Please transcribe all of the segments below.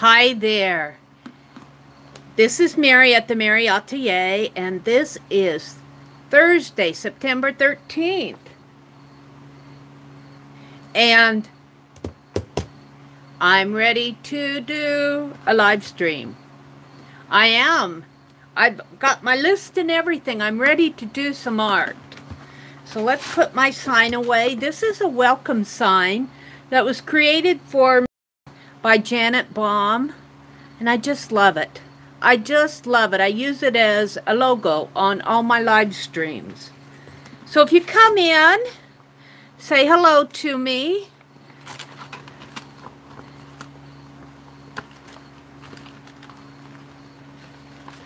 Hi there. This is Meri at the Meri Atelier, and this is Thursday, September 13th. And I'm ready to do a live stream. I am. I've got my list and everything. I'm ready to do some art. So let's put my sign away. This is a welcome sign that was created for me by Janet Baum, and I just love it. I just love it. I use it as a logo on all my live streams. So if you come in, say hello to me.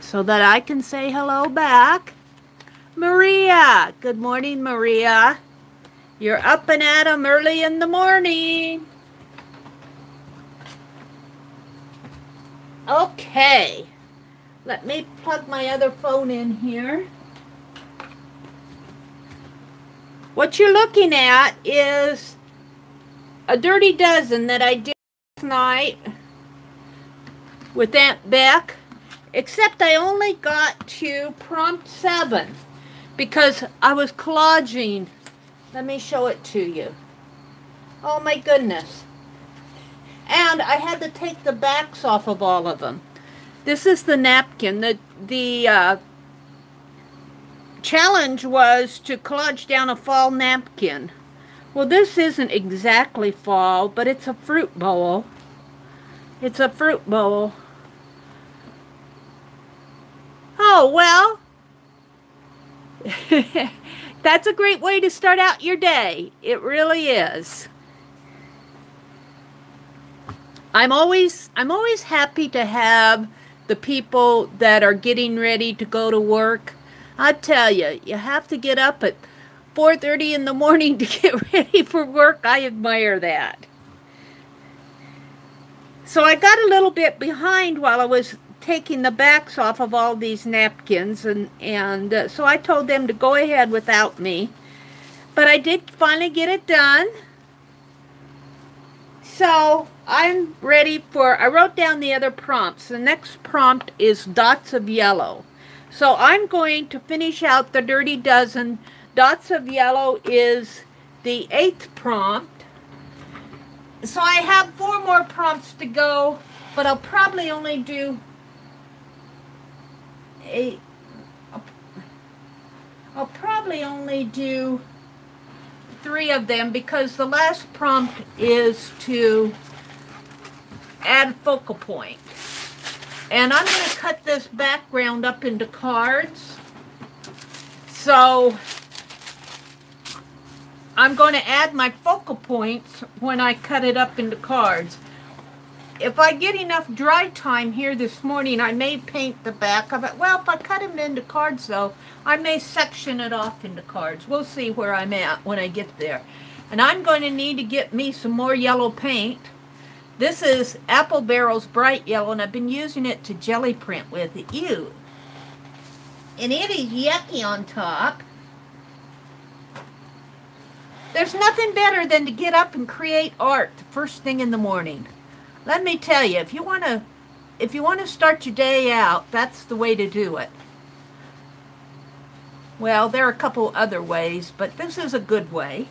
So that I can say hello back. Maria. Good morning, Maria. You're up and at 'em early in the morning. Okay. Let me plug my other phone in here. What you're looking at is a dirty dozen that I did last night with Aunt Bec, except I only got to prompt 7 because I was collaging. Let me show it to you. Oh my goodness. And I had to take the backs off of all of them. This is the napkin. The challenge was to collage down a fall napkin. Well, this isn't exactly fall, but it's a fruit bowl. It's a fruit bowl. Oh, well. That's a great way to start out your day. It really is. I'm always happy to have the people that are getting ready to go to work. I tell you, you have to get up at 4:30 in the morning to get ready for work. I admire that. So I got a little bit behind while I was taking the backs off of all these napkins, and so I told them to go ahead without me. But I did finally get it done. So I'm ready for, I wrote down the other prompts. The next prompt is dots of yellow. So I'm going to finish out the dirty dozen. Dots of yellow is the 8th prompt. So I have 4 more prompts to go, but I'll probably only do I'll probably only do 3 of them because the last prompt is to add focal point. And I'm going to cut this background up into cards. So I'm going to add my focal points when I cut it up into cards. If I get enough dry time here this morning, I may paint the back of it. Well, if I cut them into cards, though, I may section it off into cards. We'll see where I'm at when I get there. And I'm going to need to get me some more yellow paint. This is Apple Barrel's Bright Yellow, and I've been using it to jelly print with it. Ew. And it is yucky on top. There's nothing better than to get up and create art the first thing in the morning. Let me tell you, if you want to start your day out, that's the way to do it. Well, there are a couple other ways, but this is a good way.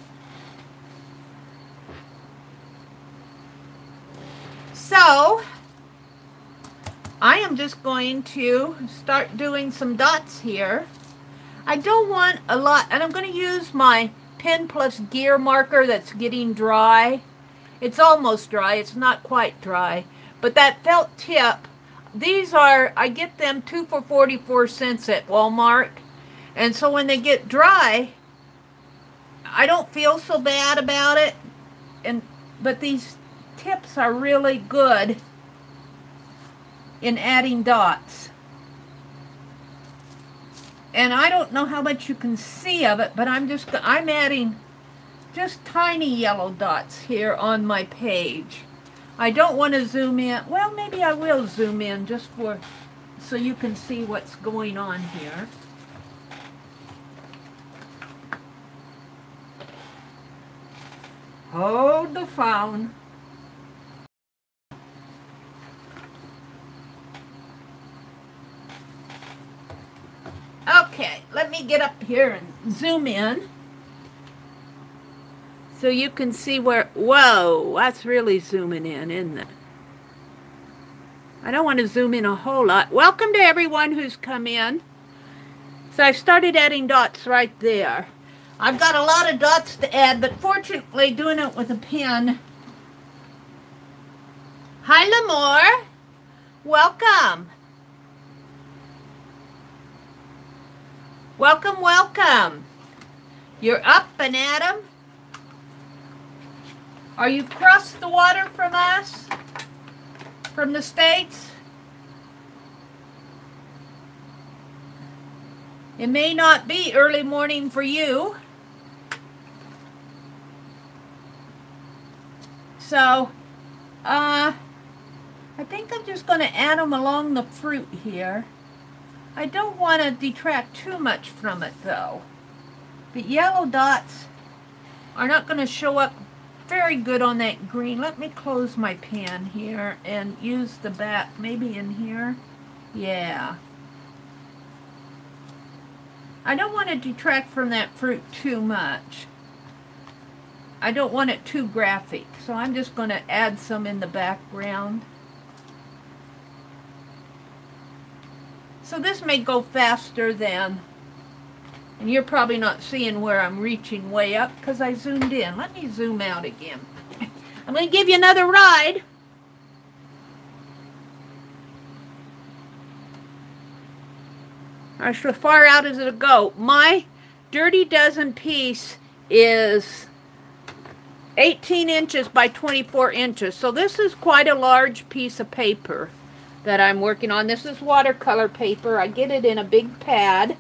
So, I am just going to start doing some dots here. I don't want a lot, and I'm going to use my pen plus gear marker that's getting dry. It's almost dry. It's not quite dry. But that felt tip, these are, I get them 2 for 44 cents at Walmart. And so when they get dry, I don't feel so bad about it. But these tips are really good in adding dots. And I don't know how much you can see of it, but I'm adding just tiny yellow dots here on my page. I don't want to zoom in. Well, maybe I will zoom in just so you can see what's going on here. Hold the phone. let me get up here and zoom in so you can see where, whoa, that's really zooming in, isn't it? I don't want to zoom in a whole lot. Welcome to everyone who's come in. So I started adding dots right there. I've got a lot of dots to add, but fortunately doing it with a pen. Hi, Lamore. Welcome. Welcome, welcome. You're up and at 'em. Are you across the water from us? From the States? It may not be early morning for you. So, I think I'm just going to add them along the fruit here. I don't want to detract too much from it though. The yellow dots are not going to show up very good on that green. Let me close my pan here and use the back, maybe in here. Yeah. I don't want to detract from that fruit too much. I don't want it too graphic, so I'm just going to add some in the background. So this may go faster than, and you're probably not seeing where I'm reaching way up because I zoomed in. Let me zoom out again. I'm going to give you another ride. As far out as it'll go. My Dirty Dozen piece is 18 inches by 24 inches. So this is quite a large piece of paper that I'm working on. This is watercolor paper. I get it in a big pad.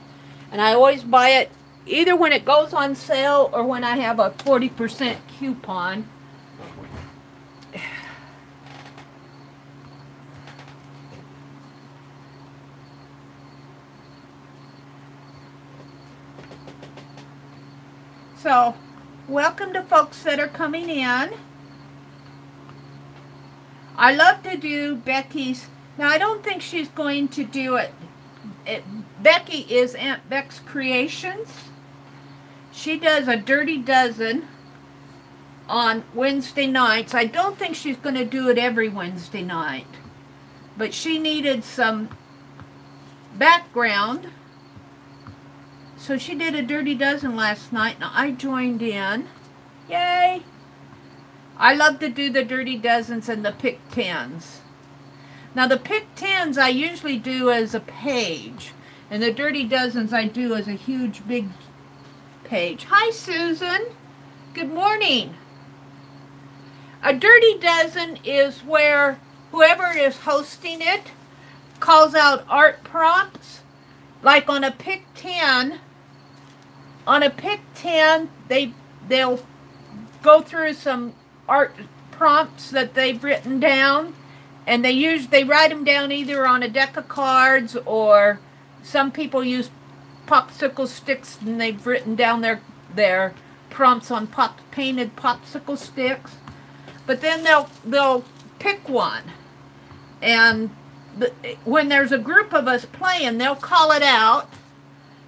And I always buy it either when it goes on sale or when I have a 40% coupon. So, welcome to folks that are coming in. I love to do Becky's. Now, I don't think she's going to do it. Becky is Aunt Bec's Creations. She does a Dirty Dozen on Wednesday nights. I don't think she's going to do it every Wednesday night. But she needed some background. So she did a Dirty Dozen last night, and I joined in. Yay! I love to do the Dirty Dozens and the Pick 10s. Now the Pick 10s I usually do as a page, and the Dirty Dozens I do as a huge big page. Hi Susan! Good morning! A Dirty Dozen is where whoever is hosting it calls out art prompts. Like on a Pick 10, they'll go through some art prompts that they've written down, and they write them down either on a deck of cards, or some people use popsicle sticks and they've written down their prompts on painted popsicle sticks. But then they'll pick one, and when there's a group of us playing, they'll call it out,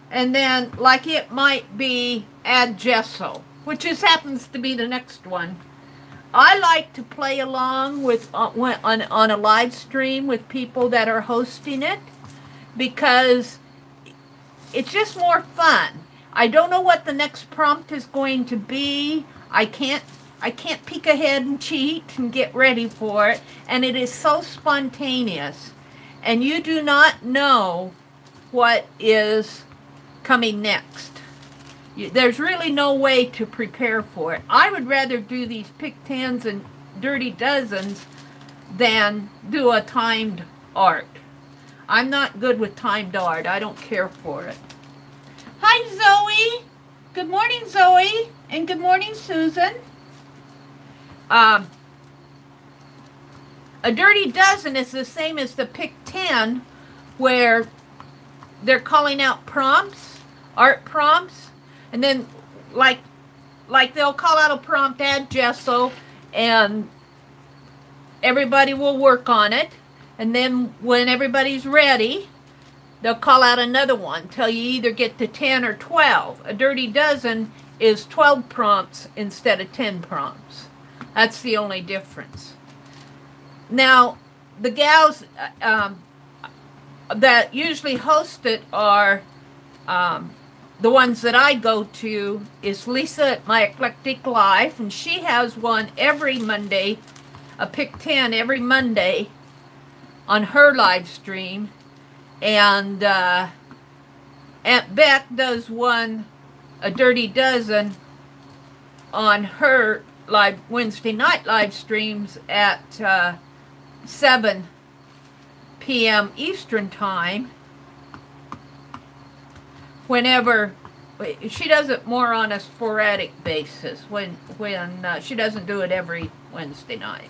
and then like it might be add gesso, which happens to be the next one. I like to play along with on a live stream with people that are hosting it, because it's just more fun. I don't know what the next prompt is going to be. I can't peek ahead and cheat and get ready for it, and it is so spontaneous, and you do not know what is coming next. There's really no way to prepare for it. I would rather do these Pick 10s and Dirty Dozens than do a timed art. I'm not good with timed art. I don't care for it. Hi, Zoe. Good morning, Zoe. And good morning, Susan. A Dirty Dozen is the same as the Pick 10, where they're calling out prompts, art prompts, and then like they'll call out a prompt, add gesso, and everybody will work on it. And then when everybody's ready, they'll call out another one till you either get to 10 or 12. A dirty dozen is 12 prompts instead of 10 prompts. That's the only difference. Now, the gals that usually host it are the ones that I go to is Lisa at My Eclectic Life, and she has one every Monday, a Pick 10 every Monday on her live stream, and Aunt Bec does one, a Dirty Dozen, on her live Wednesday night live streams at 7 p.m. Eastern Time. Whenever she does it more on a sporadic basis, when she doesn't do it every Wednesday night.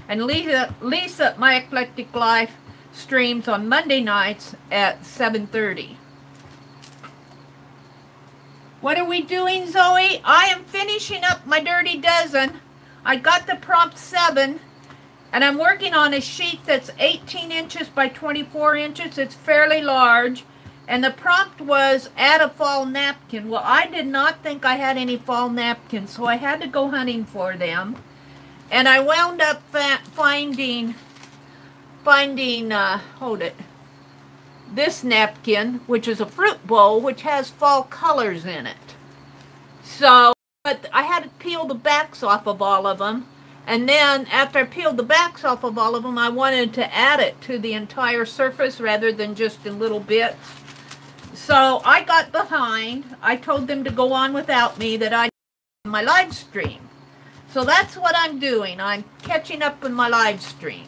And Lisa at My Eclectic Life streams on Monday nights at 7:30. What are we doing, Zoe? I am finishing up my Dirty Dozen. I got the prompt 7, and I'm working on a sheet that's 18 inches by 24 inches. It's fairly large. And the prompt was add a fall napkin. Well, I did not think I had any fall napkins, so I had to go hunting for them. And I wound up finding this napkin, which is a fruit bowl, which has fall colors in it. So, but I had to peel the backs off of all of them. And then, after I peeled the backs off of all of them, I wanted to add it to the entire surface rather than just in little bits. So I got behind. I told them to go on without me, that I did my live stream. So that's what I'm doing. I'm catching up with my live stream.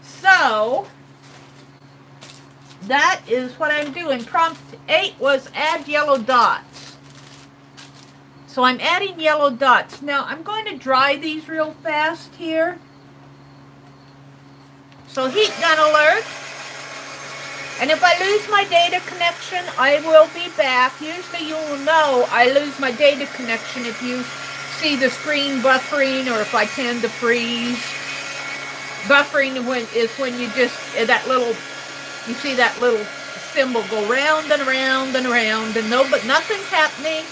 So that is what I'm doing. Prompt 8 was add yellow dots. So I'm adding yellow dots. Now I'm going to dry these real fast here. So heat gun alert. And if I lose my data connection, I will be back. Usually you will know I lose my data connection if you see the screen buffering or if I tend to freeze. Buffering is when you just, you see that little symbol go round and around and around, and but nothing's happening.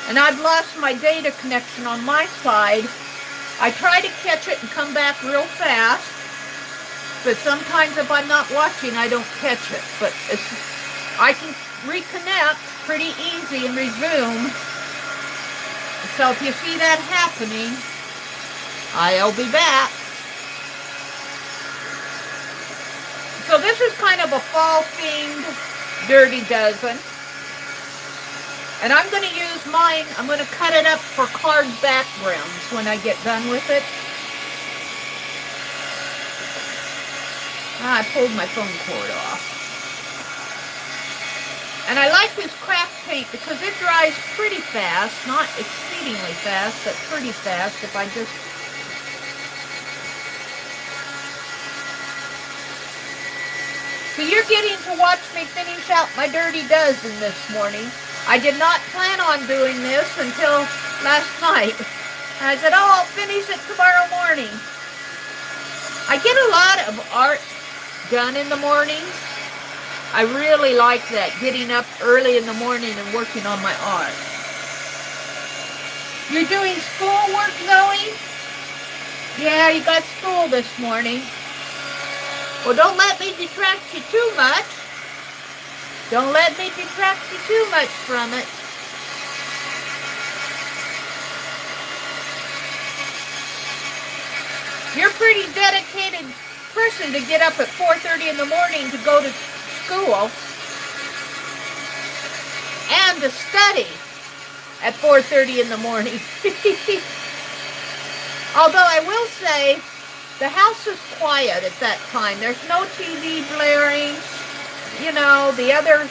And I've lost my data connection on my side. I try to catch it and come back real fast. But sometimes if I'm not watching, I don't catch it. But I can reconnect pretty easy and resume. So if you see that happening, I'll be back. So this is kind of a fall-themed Dirty Dozen. And I'm going to use mine, I'm going to cut it up for card backgrounds when I get done with it. I pulled my phone cord off. And I like this craft paint because it dries pretty fast. Not exceedingly fast, but pretty fast if I just... So you're getting to watch me finish out my Dirty Dozen this morning. I did not plan on doing this until last night. And I said, oh, I'll finish it tomorrow morning. I get a lot of art done in the morning. I really like that, getting up early in the morning and working on my art. You're doing schoolwork, Zoe? Yeah, you got school this morning. Well, don't let me detract you too much. Don't let me detract you too much from it. You're a pretty dedicated person to get up at 4:30 in the morning to go to school and to study at 4:30 in the morning. Although I will say, the house is quiet at that time. There's no TV blaring. You know, the other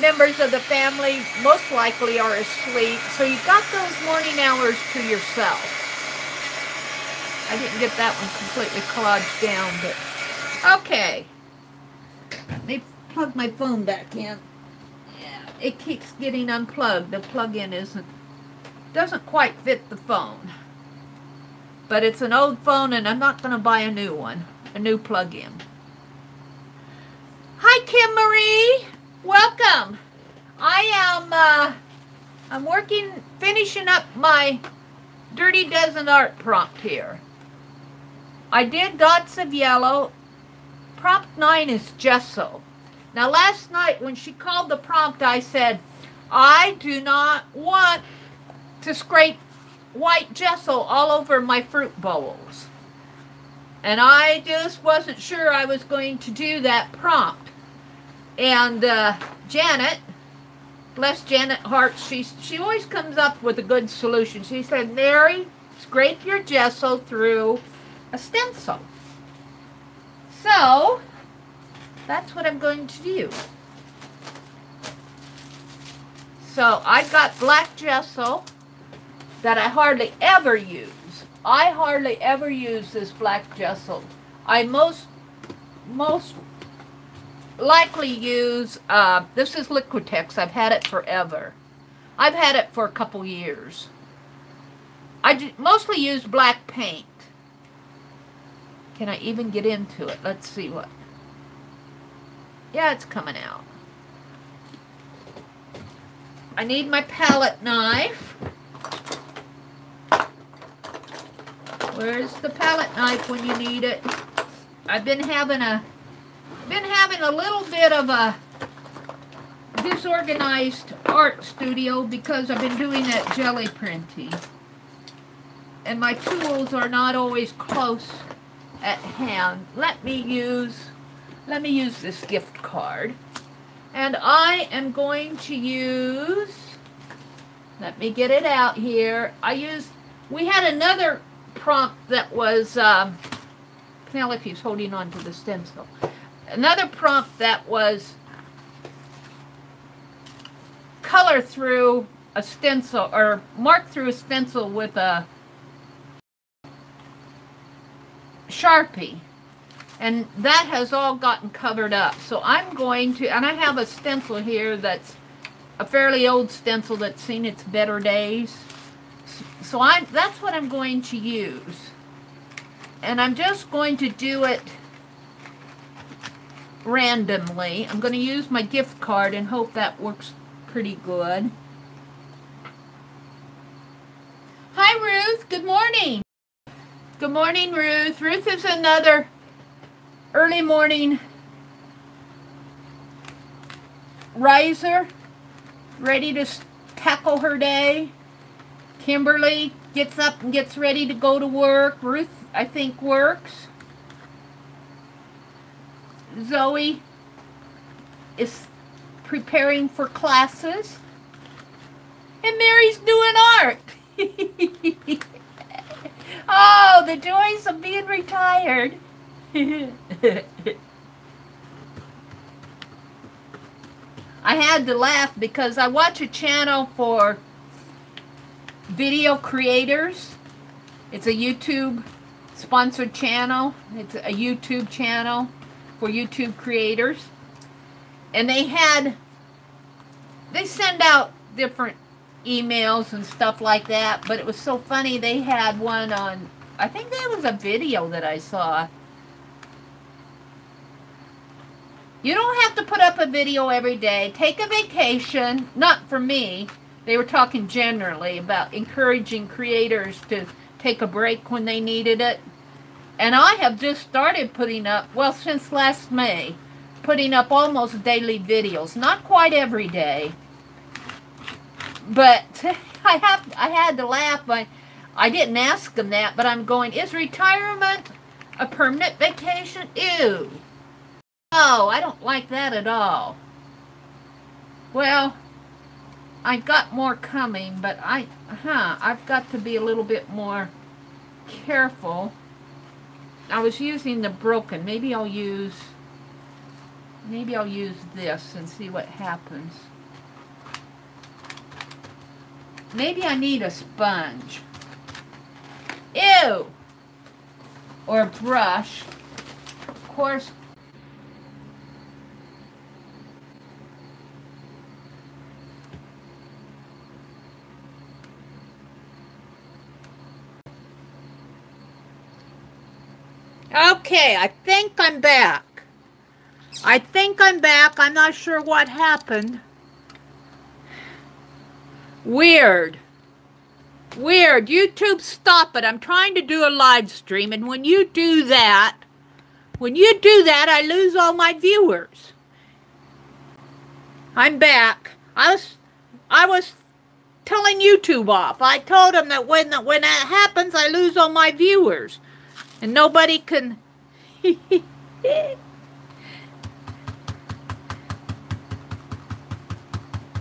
members of the family most likely are asleep. So you got those morning hours to yourself. I didn't get that one completely collaged down, but okay. Let me plug my phone back in. Yeah, it keeps getting unplugged. The plug-in doesn't quite fit the phone. But it's an old phone and I'm not going to buy a new one, a new plug-in. Hi, Kim Marie. Welcome. I'm finishing up my Dirty Dozen art prompt here. I did dots of yellow. Prompt 9 is gesso. Now, last night when she called the prompt, I said, I do not want to scrape white gesso all over my fruit bowls. And I just wasn't sure I was going to do that prompt. And Janet, bless Janet Hart, she always comes up with a good solution. She said, Mary, scrape your gesso through a stencil. So, that's what I'm going to do. So, I've got black gesso that I hardly ever use. I hardly ever use this black gesso. I most likely use, this is Liquitex. I've had it forever. I've had it for a couple years. I mostly use black paint. Can I even get into it? Let's see what. Yeah, it's coming out. I need my palette knife. Where's the palette knife when you need it? I've been having a little bit of a disorganized art studio because I've been doing that jelly printing. And my tools are not always close at hand. Let me use this gift card. And I am going to use, let me get it out here. We had another prompt that was, Penelope's holding on to the stencil. Another prompt that was color through a stencil, or mark through a stencil with a Sharpie. And that has all gotten covered up. So I'm going to, and I have a stencil here that's a fairly old stencil that's seen its better days. So that's what I'm going to use. And I'm just going to do it randomly. I'm going to use my gift card and hope that works pretty good. Hi, Ruth. Good morning. Good morning, Ruth. Ruth is another early morning riser, ready to tackle her day. Kimberly gets up and gets ready to go to work. Ruth, I think, works. Zoe is preparing for classes. And Mary's doing art. Oh, the joys of being retired. I had to laugh because I watch a channel for video creators. It's a YouTube sponsored channel. It's a YouTube channel for YouTube creators. And they send out different emails and stuff like that, but it was so funny. They had one on, I think that was a video that I saw. You don't have to put up a video every day. Take a vacation. Not for me. They were talking generally about encouraging creators to take a break when they needed it. And I have just started putting up, well, since last May, putting up almost daily videos. Not quite every day. But I had to laugh. I didn't ask them that, but I'm going, is retirement a permanent vacation? Ew. Oh, I don't like that at all. Well, I've got more coming, but I've got to be a little bit more careful. I was using the broken. Maybe I'll use this and see what happens. Maybe I need a sponge. Ew! Or a brush. Of course. Okay, I think I'm back. I think I'm back. I'm not sure what happened. Weird. Weird. YouTube, stop it. I'm trying to do a live stream, and when you do that, I lose all my viewers. I'm back. I was telling YouTube off. I told them that when that happens, I lose all my viewers, and nobody can.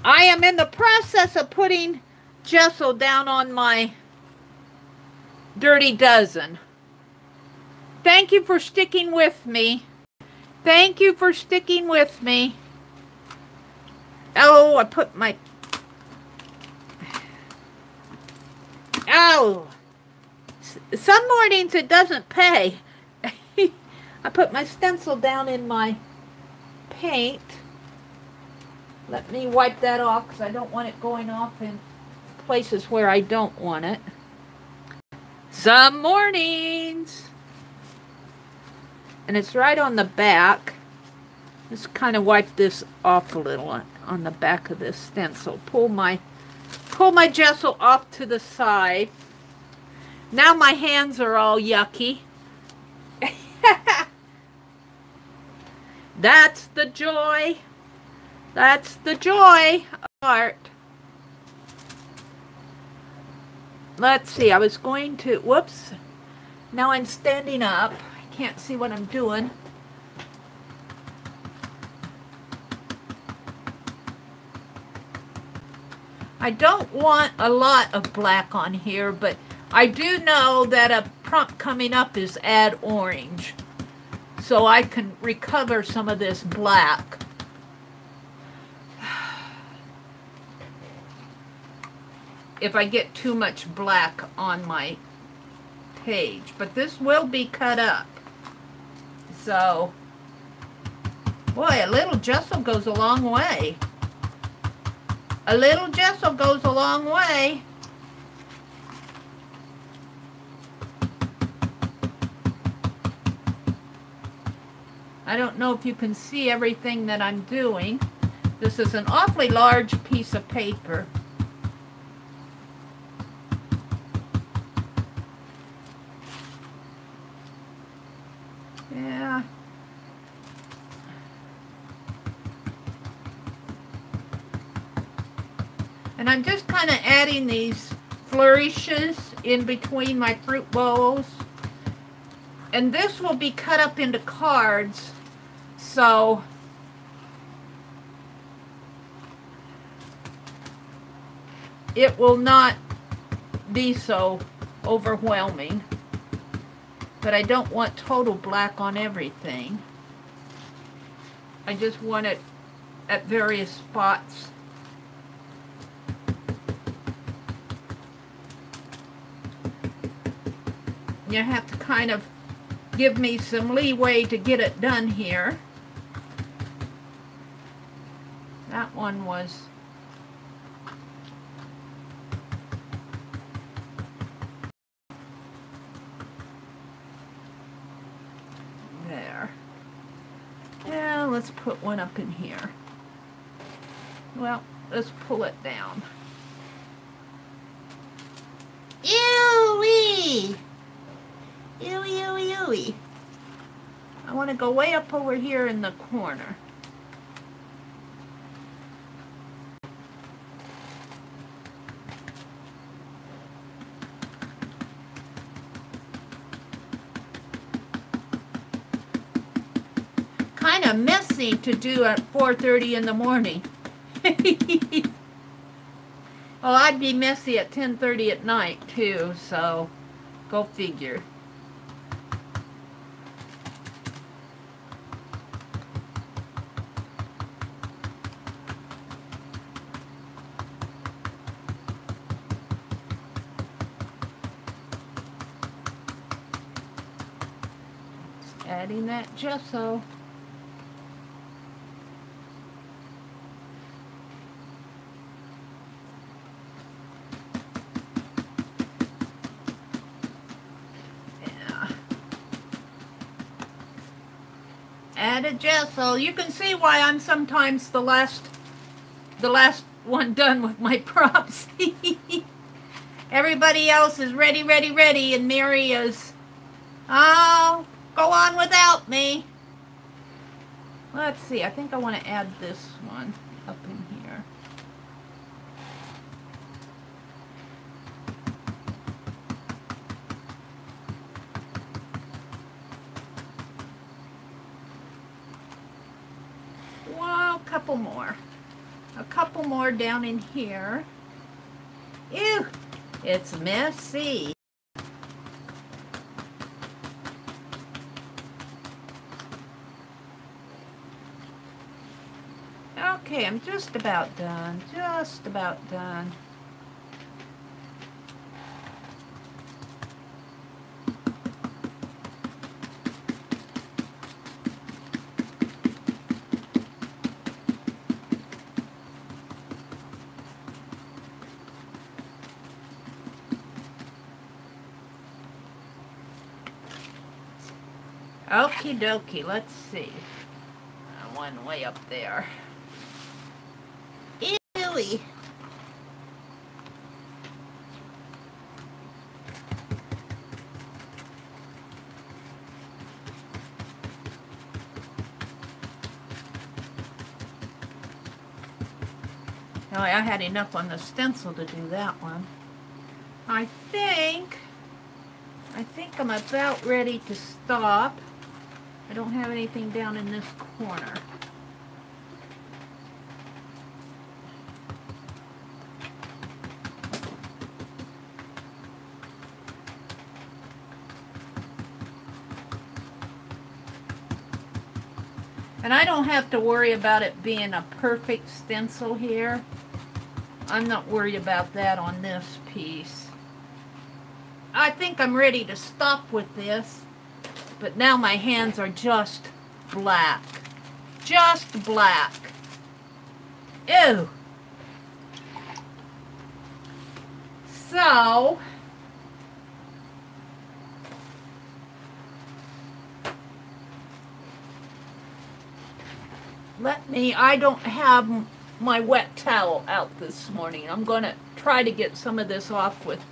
I am in the process of putting gesso down on my dirty dozen. Thank you for sticking with me. Thank you for sticking with me. Oh, I put my... Oh! Some mornings it doesn't pay. I put my stencil down in my paint. Let me wipe that off because I don't want it going off in places where I don't want it. Some mornings. And it's right on the back. Just kind of wipe this off a little on the back of this stencil. Pull my gesso off to the side. Now my hands are all yucky. That's the joy. That's the joy of art. Let's see, I was going to, whoops. Now I'm standing up. I can't see what I'm doing. I don't want a lot of black on here, but I do know that a prompt coming up is add orange. So I can recover some of this black. If I get too much black on my page. But this will be cut up. So, boy, a little gesso goes a long way. A little gesso goes a long way. I don't know if you can see everything that I'm doing. This is an awfully large piece of paper. Yeah. And I'm just kind of adding these flourishes in between my fruit bowls. And this will be cut up into cards, so it will not be so overwhelming. But I don't want total black on everything. I just want it at various spots. You have to kind of give me some leeway to get it done here. That one was... there. Yeah, let's put one up in here. Well, let's pull it down. Ew-wee! Ewy, ewy, ewy. I want to go way up over here in the corner. Kind of messy to do at 4:30 in the morning. Well, I'd be messy at 10:30 at night too, so go figure. Adding that gesso. Yeah. Added gesso. You can see why I'm sometimes the last one done with my props. Everybody else is ready, ready, ready, and Meri is, oh, go on without me. Let's see, I think I want to add this one up in here. Well, a couple more down in here. Ew, it's messy. Okay, I'm just about done, just about done. Okie dokie, let's see. One way up there. Ewy. Oh, I had enough on the stencil to do that one. I think I'm about ready to stop. I don't have anything down in this corner. And I don't have to worry about it being a perfect stencil here. I'm not worried about that on this piece. I think I'm ready to stop with this, but now my hands are just black. Just black. Ew. So, I don't have my wet towel out this morning. I'm going to try to get some of this off with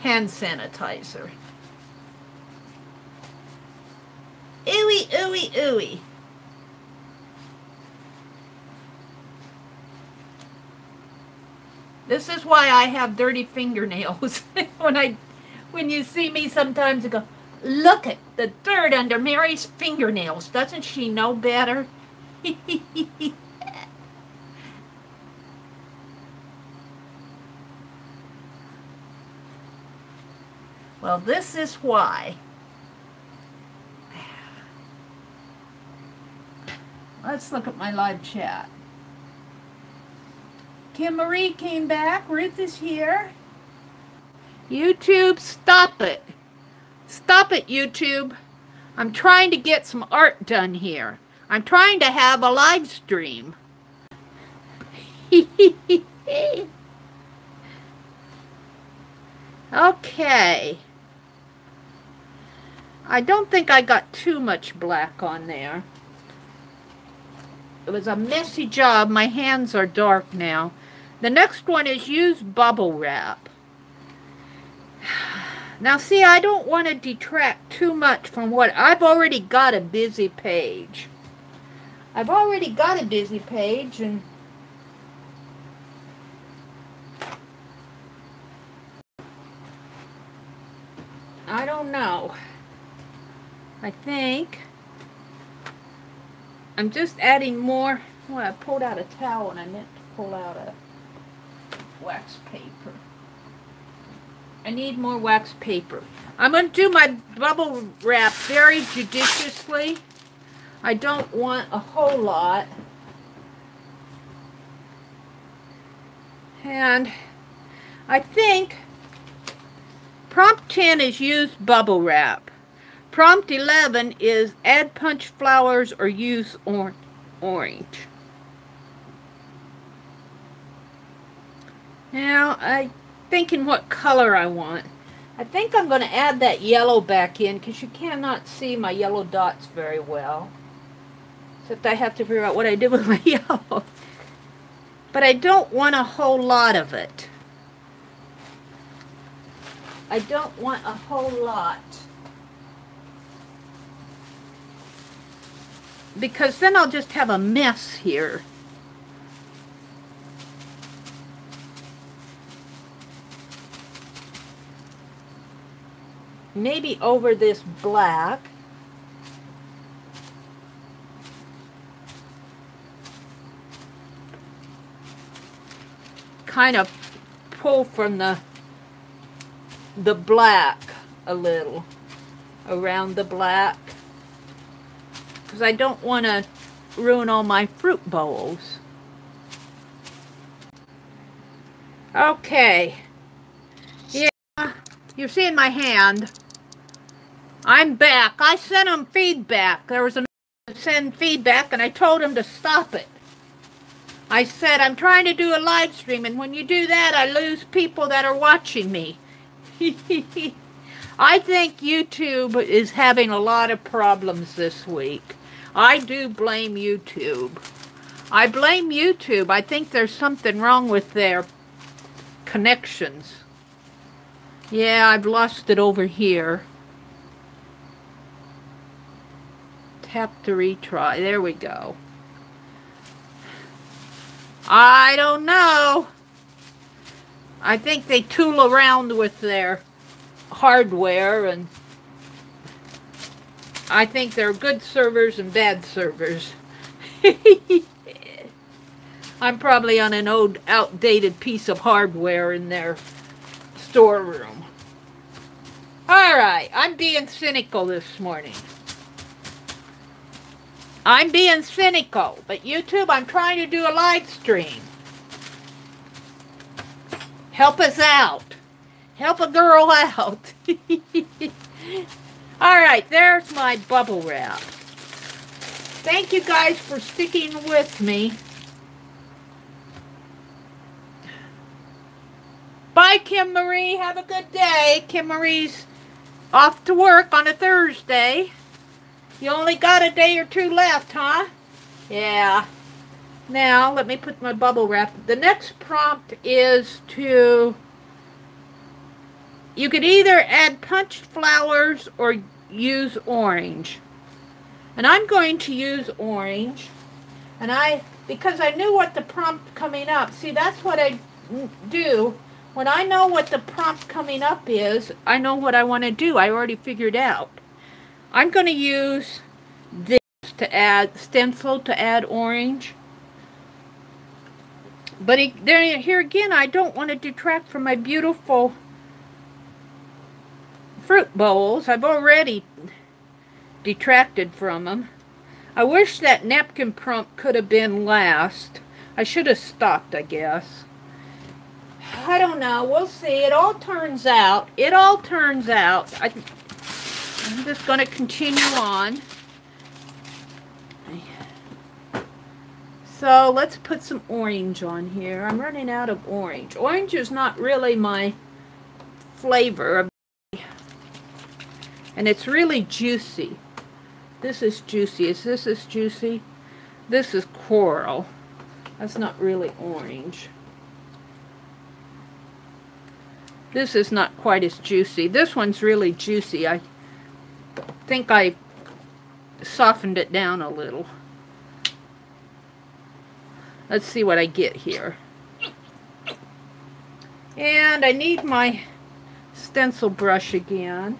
hand sanitizer. Ooey, ooey, ooey. This is why I have dirty fingernails. When you see me sometimes, you go, look at the dirt under Meri's fingernails. Doesn't she know better? Well, this is why. Let's look at my live chat. Kim Marie came back. Ruth is here. YouTube, stop it. Stop it, YouTube. I'm trying to get some art done here. I'm trying to have a live stream. Okay. I don't think I got too much black on there. It was a messy job. My hands are dark now. The next one is use bubble wrap. Now see, I don't want to detract too much from what I've already got a busy page. I've already got a busy page, and I don't know. I think I'm just adding more. Well, I pulled out a towel and I meant to pull out a wax paper. I need more wax paper. I'm going to do my bubble wrap very judiciously. I don't want a whole lot. And I think prompt 10 is use bubble wrap. Prompt 11 is add punch flowers or use orange. Now, I'm thinking what color I want. I think I'm going to add that yellow back in because you cannot see my yellow dots very well. Except I have to figure out what I did with my yellow. But I don't want a whole lot of it. I don't want a whole lot. Because then I'll just have a mess here. Maybe over this black. Kind of pull from the black a little around the black because I don't want to ruin all my fruit bowls. Okay, yeah, you're seeing my hand. I'm back. I sent him feedback. There was a send feedback and I told him to stop it. I said, I'm trying to do a live stream, and when you do that, I lose people that are watching me. I think YouTube is having a lot of problems this week. I do blame YouTube. I blame YouTube. I think there's something wrong with their connections. Yeah, I've lost it over here. Tap to retry. There we go. I don't know. I think they tool around with their hardware, and I think they're good servers and bad servers. I'm probably on an old, outdated piece of hardware in their storeroom. Alright, I'm being cynical this morning. I'm being cynical, but YouTube, I'm trying to do a live stream. Help us out. Help a girl out. Alright, there's my bubble wrap. Thank you guys for sticking with me. Bye, Kim Marie. Have a good day. Kim Marie's off to work on a Thursday. You only got a day or two left, huh? Yeah. Now, let me put my bubble wrap. The next prompt is to... You could either add punched flowers or use orange. And I'm going to use orange. And because I knew what the prompt coming up. See, that's what I do. When I know what the prompt coming up is, I know what I want to do. I already figured out. I'm going to use this to add stencil to add orange. But here again, I don't want to detract from my beautiful fruit bowls. I've already detracted from them. I wish that napkin prompt could have been last. I should have stopped, I guess. I don't know. We'll see. It all turns out. It all turns out. I'm just going to continue on. So let's put some orange on here. I'm running out of orange. Orange is not really my flavor. And it's really juicy. This is juicy. This is juicy. This is coral. That's not really orange. This is not quite as juicy. This one's really juicy. I think I softened it down a little. Let's see what I get here. And I need my stencil brush again.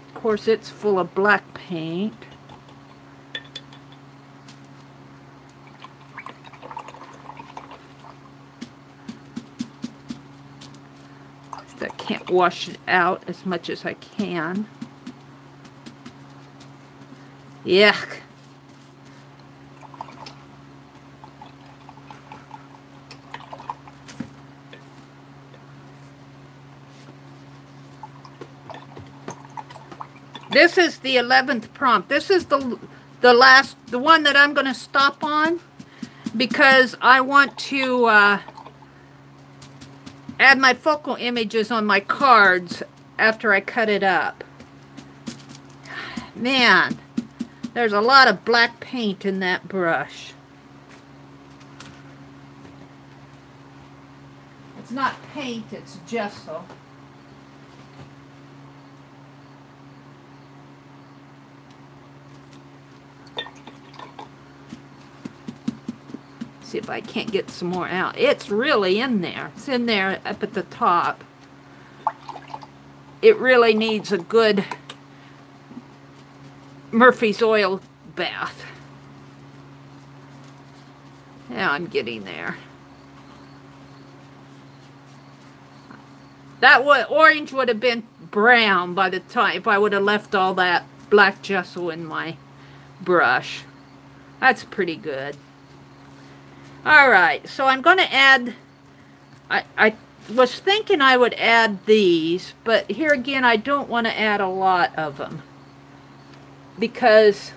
Of course, it's full of black paint. I can't wash it out as much as I can. Yuck. This is the 11th prompt. This is the one that I'm going to stop on because I want to add my focal images on my cards after I cut it up. Man, there's a lot of black paint in that brush. It's not paint, it's gesso. See if I can't get some more out. It's really in there. It's in there up at the top. It really needs a good Murphy's oil bath. Yeah, I'm getting there. That orange would have been brown by the time if I would have left all that black gesso in my brush. That's pretty good. Alright, so I'm going to add, I was thinking I would add these, but here again I don't want to add a lot of them. Because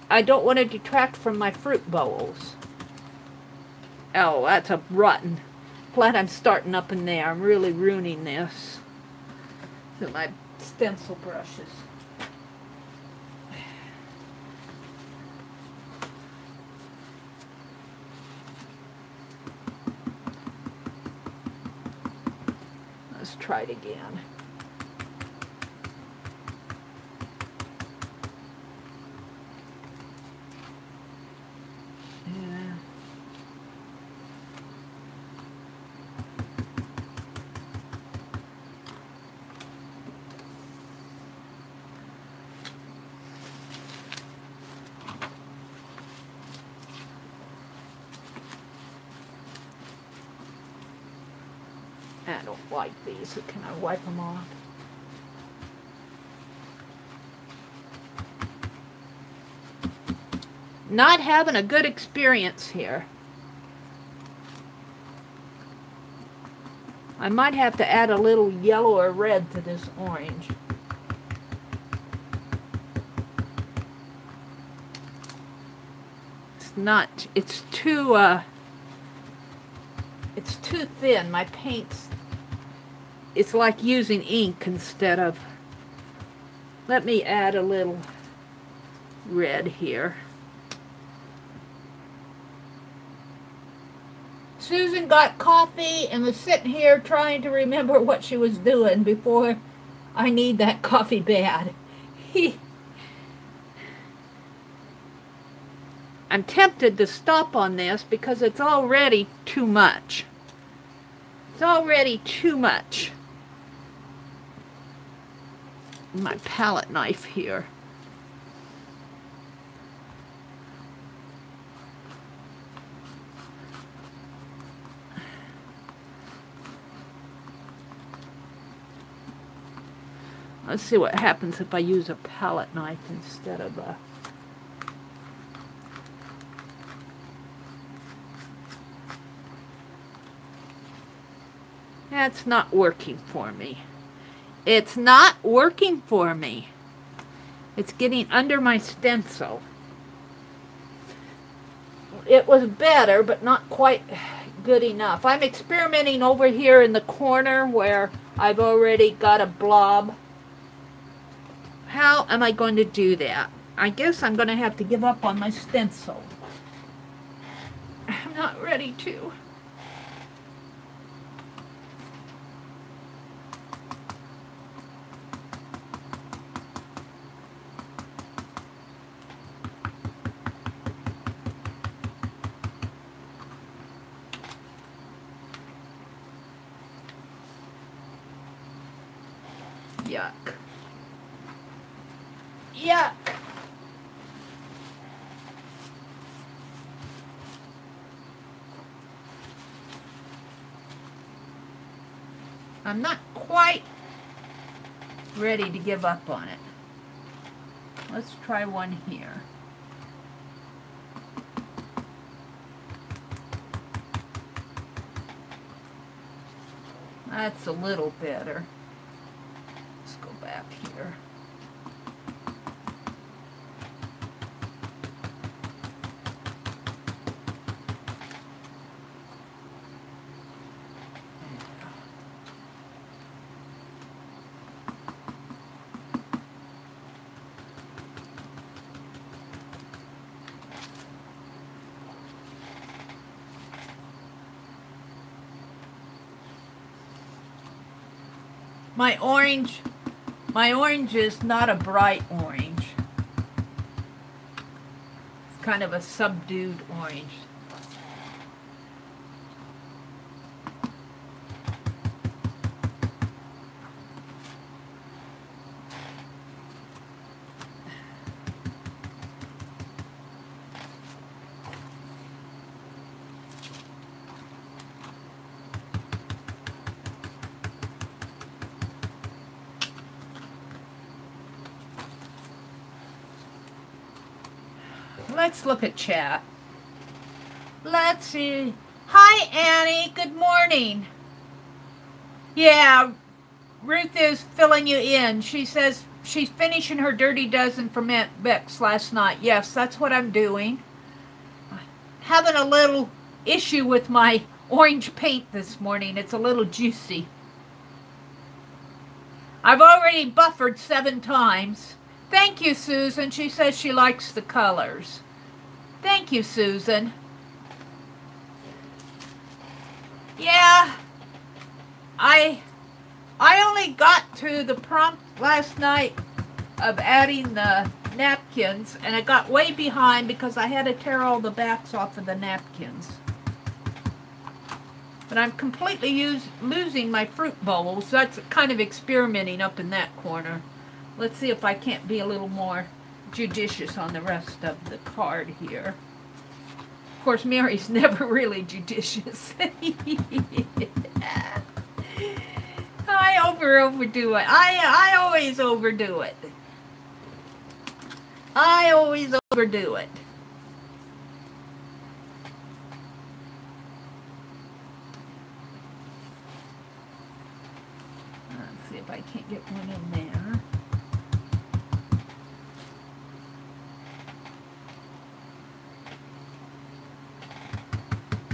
I don't want to detract from my fruit bowls. Oh, that's a rotten. Glad I'm starting up in there. I'm really ruining this. So my stencil brushes. Let's try it again. I don't like these, so can I wipe them off? Not having a good experience here. I might have to add a little yellow or red to this orange. It's not, it's too thin. My paint's, it's like using ink instead of, let me add a little red here. Susan got coffee and was sitting here trying to remember what she was doing before I need that coffee bad. I'm tempted to stop on this because it's already too much. It's already too much. My palette knife here. Let's see what happens if I use a palette knife instead of a... That's not working for me. It's not working for me. It's getting under my stencil. It was better, but not quite good enough. I'm experimenting over here in the corner where I've already got a blob. How am I going to do that? I guess I'm going to have to give up on my stencil. I'm not ready to. Yuck. Yuck. I'm not quite ready to give up on it. Let's try one here. That's a little better. Let's go back here. My orange is not a bright orange. It's kind of a subdued orange. Let's look at chat. Let's see. Hi, Annie. Good morning. Yeah, Ruth is filling you in. She says she's finishing her dirty dozen from Aunt Bec's last night. Yes, that's what I'm doing. Having a little issue with my orange paint this morning. It's a little juicy. I've already buffered 7 times. Thank you, Susan. She says she likes the colors. Thank you, Susan. Yeah, I only got to the prompt last night of adding the napkins, and I got way behind because I had to tear all the backs off of the napkins. But I'm completely losing my fruit bowls. That's kind of experimenting up in that corner. Let's see if I can't be a little more judicious on the rest of the card here. Of course, Mary's never really judicious. I overdo it. I always overdo it. I always overdo it. Let's see if I can't get one in there.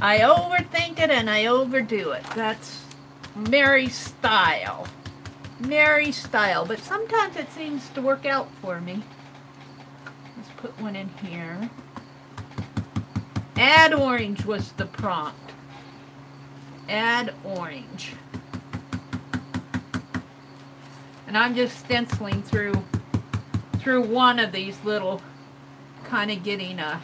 I overthink it and I overdo it. That's Mary's style. Mary's style. But sometimes it seems to work out for me. Let's put one in here. Add orange was the prompt. Add orange. And I'm just stenciling through one of these little, kind of getting a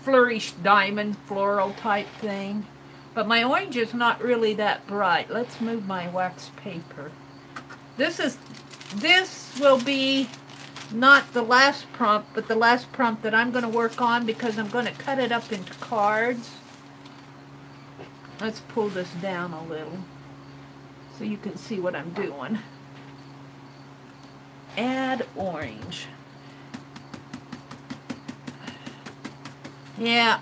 flourished diamond floral type thing. But my orange is not really that bright. Let's move my wax paper. This will be not the last prompt, but the last prompt that I'm going to work on because I'm going to cut it up into cards. Let's pull this down a little so you can see what I'm doing. Add orange. Yeah,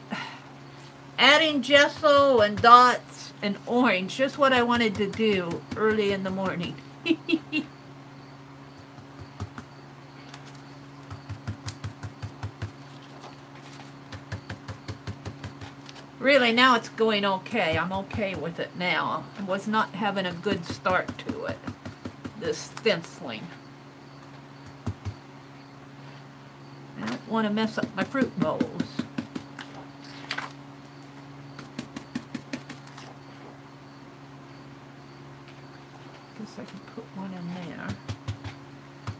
adding gesso and dots and orange, just what I wanted to do early in the morning. Really, now it's going okay. I'm okay with it now. I was not having a good start to it, this stenciling. I don't want to mess up my fruit bowls. I can put one in there.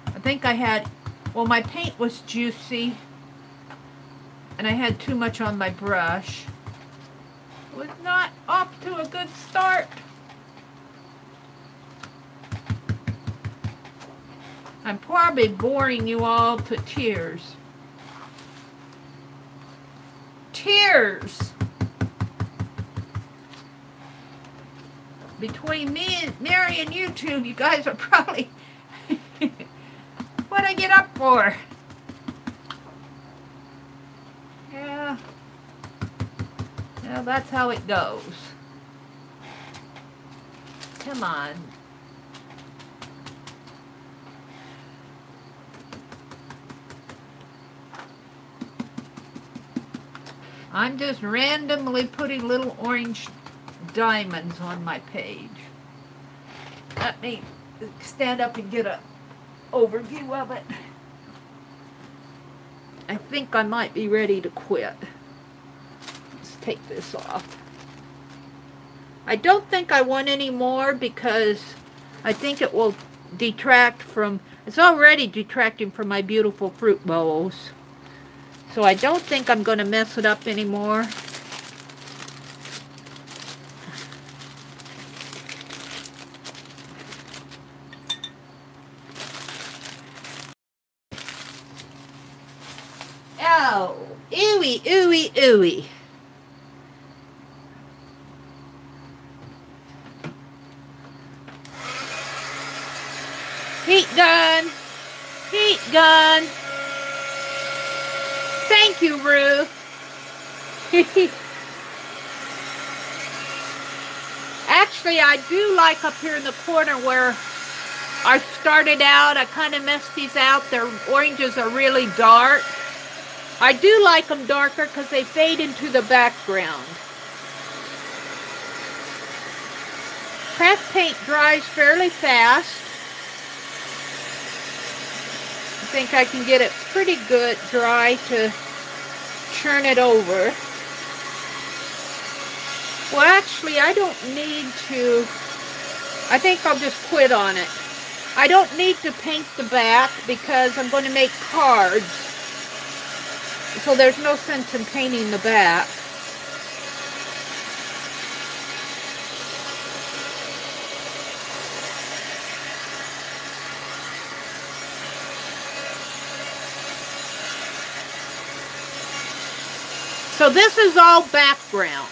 I think I had, well, my paint was juicy and I had too much on my brush. It was not off to a good start. I'm probably boring you all to tears. Tears! Between me and Mary and YouTube, you guys are probably what I get up for. Yeah. Well, that's how it goes. Come on. I'm just randomly putting little orange diamonds on my page. Let me stand up and get an overview of it. I think I might be ready to quit. Let's take this off. I don't think I want any more because I think it will detract from, it's already detracting from my beautiful fruit bowls. So I don't think I'm going to mess it up anymore. Oh, ooey, ooey, ooey. Heat gun. Heat gun. Thank you, Ruth. Actually, I do like up here in the corner where I started out. I kind of messed these out. Their oranges are really dark. I do like them darker because they fade into the background. Craft paint dries fairly fast. I think I can get it pretty good dry to churn it over. Well, actually, I don't need to. I think I'll just quit on it. I don't need to paint the back because I'm going to make cards. So there's no sense in painting the back. So this is all background.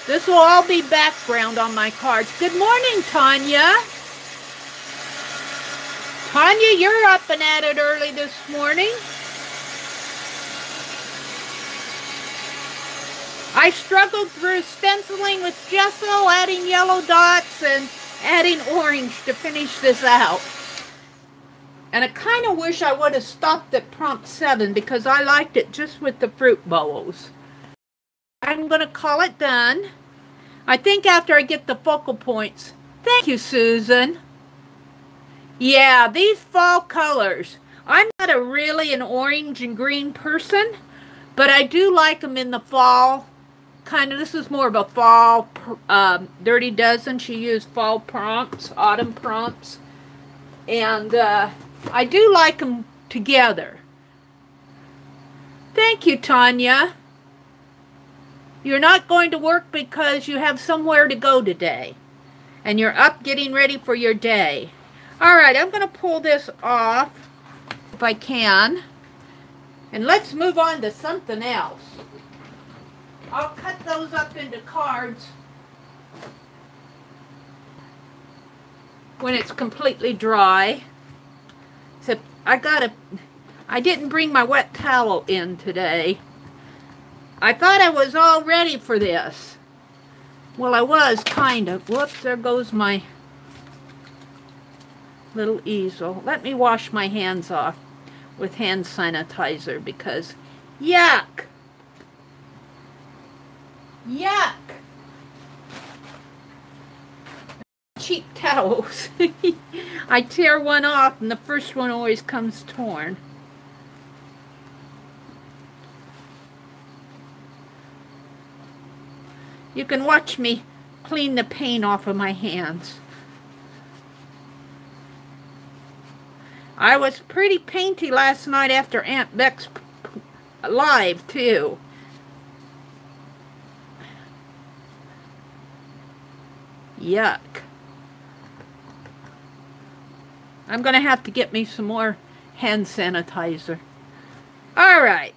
This will all be background on my cards. Good morning, Tanya. Tanya, you're up and at it early this morning. I struggled through stenciling with gesso, adding yellow dots, and adding orange to finish this out. And I kind of wish I would have stopped at prompt 7 because I liked it just with the fruit bowls. I'm going to call it done. I think after I get the focal points. Thank you, Susan. Yeah, these fall colors. I'm not really an orange and green person, but I do like them in the fall. Kind of, this is more of a fall. Dirty Dozen, she used fall prompts, autumn prompts. And I do like them together. Thank you, Tanya. You're not going to work because you have somewhere to go today. And you're up getting ready for your day. Alright, I'm going to pull this off if I can. And let's move on to something else. I'll cut those up into cards when it's completely dry. Except I didn't bring my wet towel in today. I thought I was all ready for this. Well, I was kind of. Whoops, there goes my little easel. Let me wash my hands off with hand sanitizer because yuck. Yuck. Cheap towels. I tear one off and the first one always comes torn. You can watch me clean the paint off of my hands. I was pretty painty last night after Aunt Bec's live, too. Yuck. I'm going to have to get me some more hand sanitizer. Alright.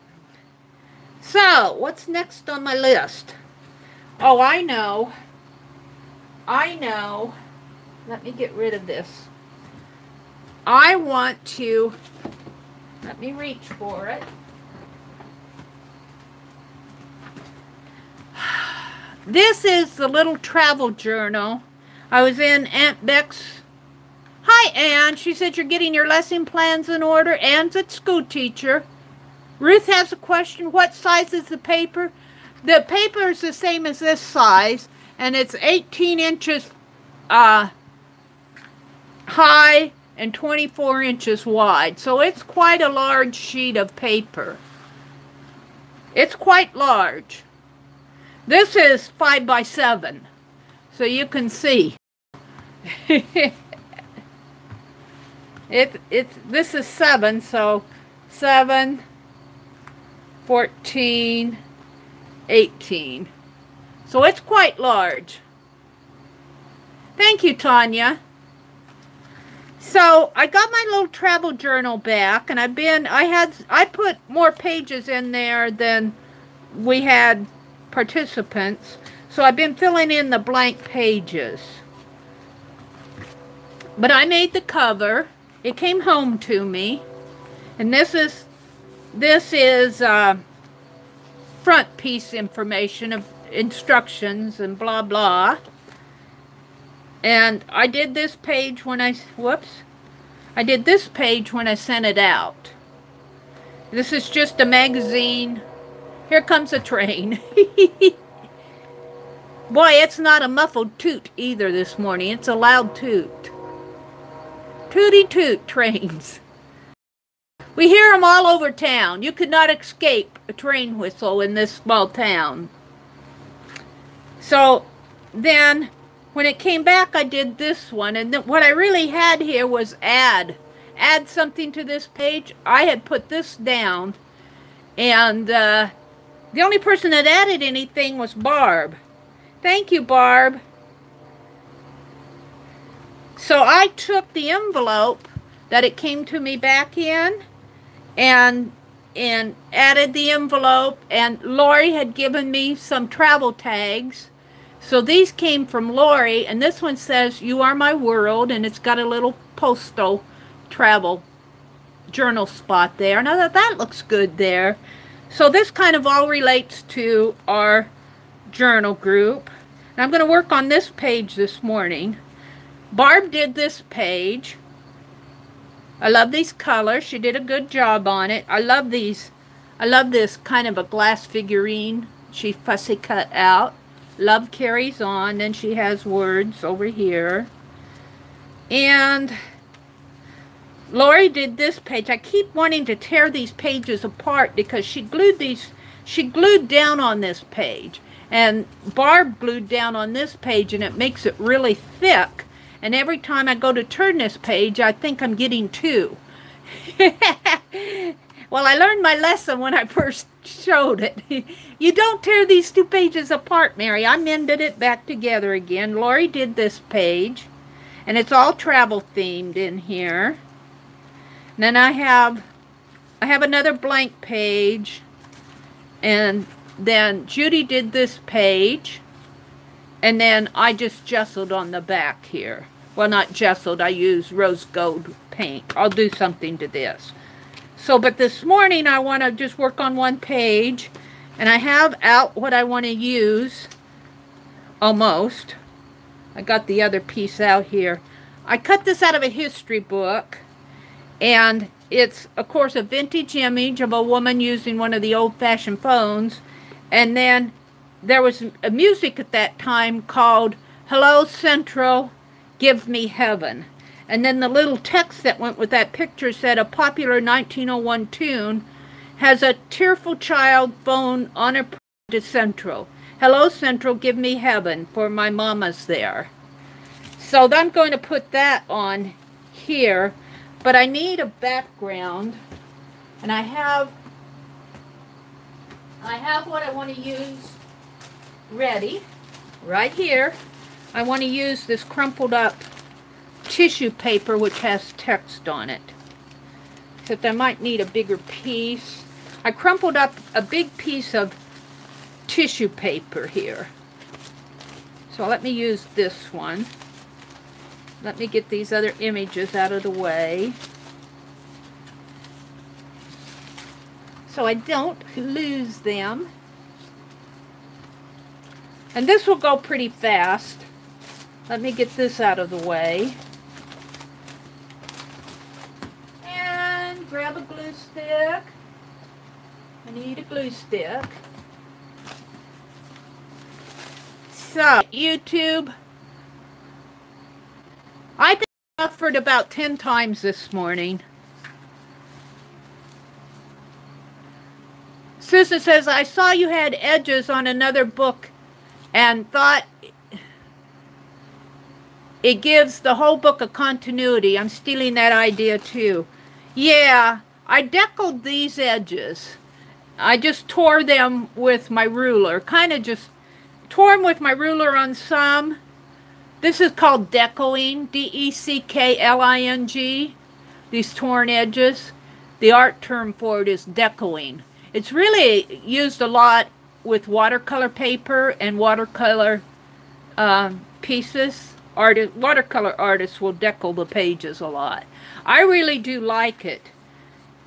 So, what's next on my list? Oh, I know. I know. Let me get rid of this. I want to, let me reach for it. This is the little travel journal. I was in Aunt Bec's. Hi, Ann. She said you're getting your lesson plans in order. Ann's a school teacher. Ruth has a question. What size is the paper? The paper is the same as this size, and it's 18 inches high and 24 inches wide. So it's quite a large sheet of paper. It's quite large. This is 5 by 7. so you can see. This is 7, so 7, 14, 18. So it's quite large. Thank you, Tanya. So I got my little travel journal back, and I put more pages in there than we had participants. So I've been filling in the blank pages. But I made the cover. It came home to me. And this is front piece information of instructions and blah blah. And I did this page when I did this page when I sent it out. This is just a magazine. Here comes a train. Boy, it's not a muffled toot either this morning. It's a loud toot. Tooty toot trains. We hear them all over town. You could not escape a train whistle in this small town. So then when it came back, I did this one. And what I really had here was add something to this page. I had put this down. And the only person that added anything was Barb. Thank you, Barb. So I took the envelope that it came to me back in and added the envelope, and Lori had given me some travel tags. So these came from Lori, and this one says, "You are my world," and it's got a little postal travel journal spot there. Now that looks good there. So this kind of all relates to our journal group. And I'm going to work on this page this morning. Barb did this page. I love these colors. She did a good job on it. I love these. I love this kind of a glass figurine she fussy cut out. Love carries on. Then she has words over here. And Lori did this page. I keep wanting to tear these pages apart because she glued down on this page. And Barb glued down on this page, and it makes it really thick. And every time I go to turn this page, I think I'm getting 2. Well, I learned my lesson when I first showed it. You don't tear these 2 pages apart, Mary. I mended it back together again. Lori did this page, and it's all travel themed in here. And then I have another blank page, and then Judy did this page. And then I just gessoed on the back here. Well, not gessoed. I used rose gold paint. I'll do something to this. So, but this morning I want to just work on one page. And I have out what I want to use. Almost. I got the other piece out here. I cut this out of a history book. And it's, of course, a vintage image of a woman using one of the old-fashioned phones. And then there was a music at that time called "Hello Central, Give Me Heaven." And then the little text that went with that picture said, "A popular 1901 tune has a tearful child phone on a prayer to Central. Hello Central, give me heaven, for my mama's there." So I'm going to put that on here. But I need a background. And I have what I want to use ready right here. I want to use this crumpled up tissue paper which has text on it, except I might need a bigger piece. I crumpled up a big piece of tissue paper here, so let me use this one. Let me get these other images out of the way so I don't lose them. And this will go pretty fast. Let me get this out of the way. And grab a glue stick. I need a glue stick. So, YouTube. I think I suffered about 10 times this morning. Susan says, "I saw you had edges on another book and thought it gives the whole book a continuity. I'm stealing that idea too. Yeah, I deckled these edges. I just tore them with my ruler. Kind of just tore them with my ruler on some. This is called deckling, D-E-C-K-L-I-N-G. These torn edges. The art term for it is deckling. It's really used a lot with watercolor paper and watercolor pieces. Watercolor artists will deckle the pages a lot. I really do like it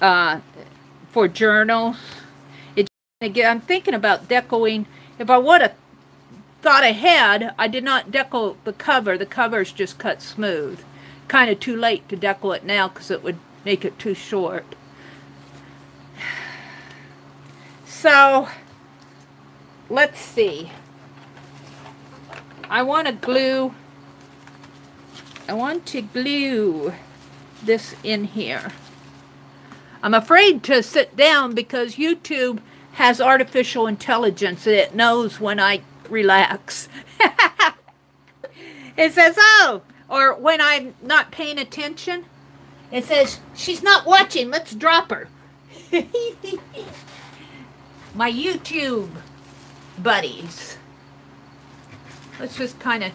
for journals. Again, I'm thinking about deckling. If I would have thought ahead, I did not deckle the cover. The cover's just cut smooth. Kind of too late to deckle it now because it would make it too short. So, let's see. I want to glue this in here. I'm afraid to sit down because YouTube has artificial intelligence and it knows when I relax. It says, oh, or when I'm not paying attention, it says, she's not watching, let's drop her. My YouTube buddies. Let's just kind of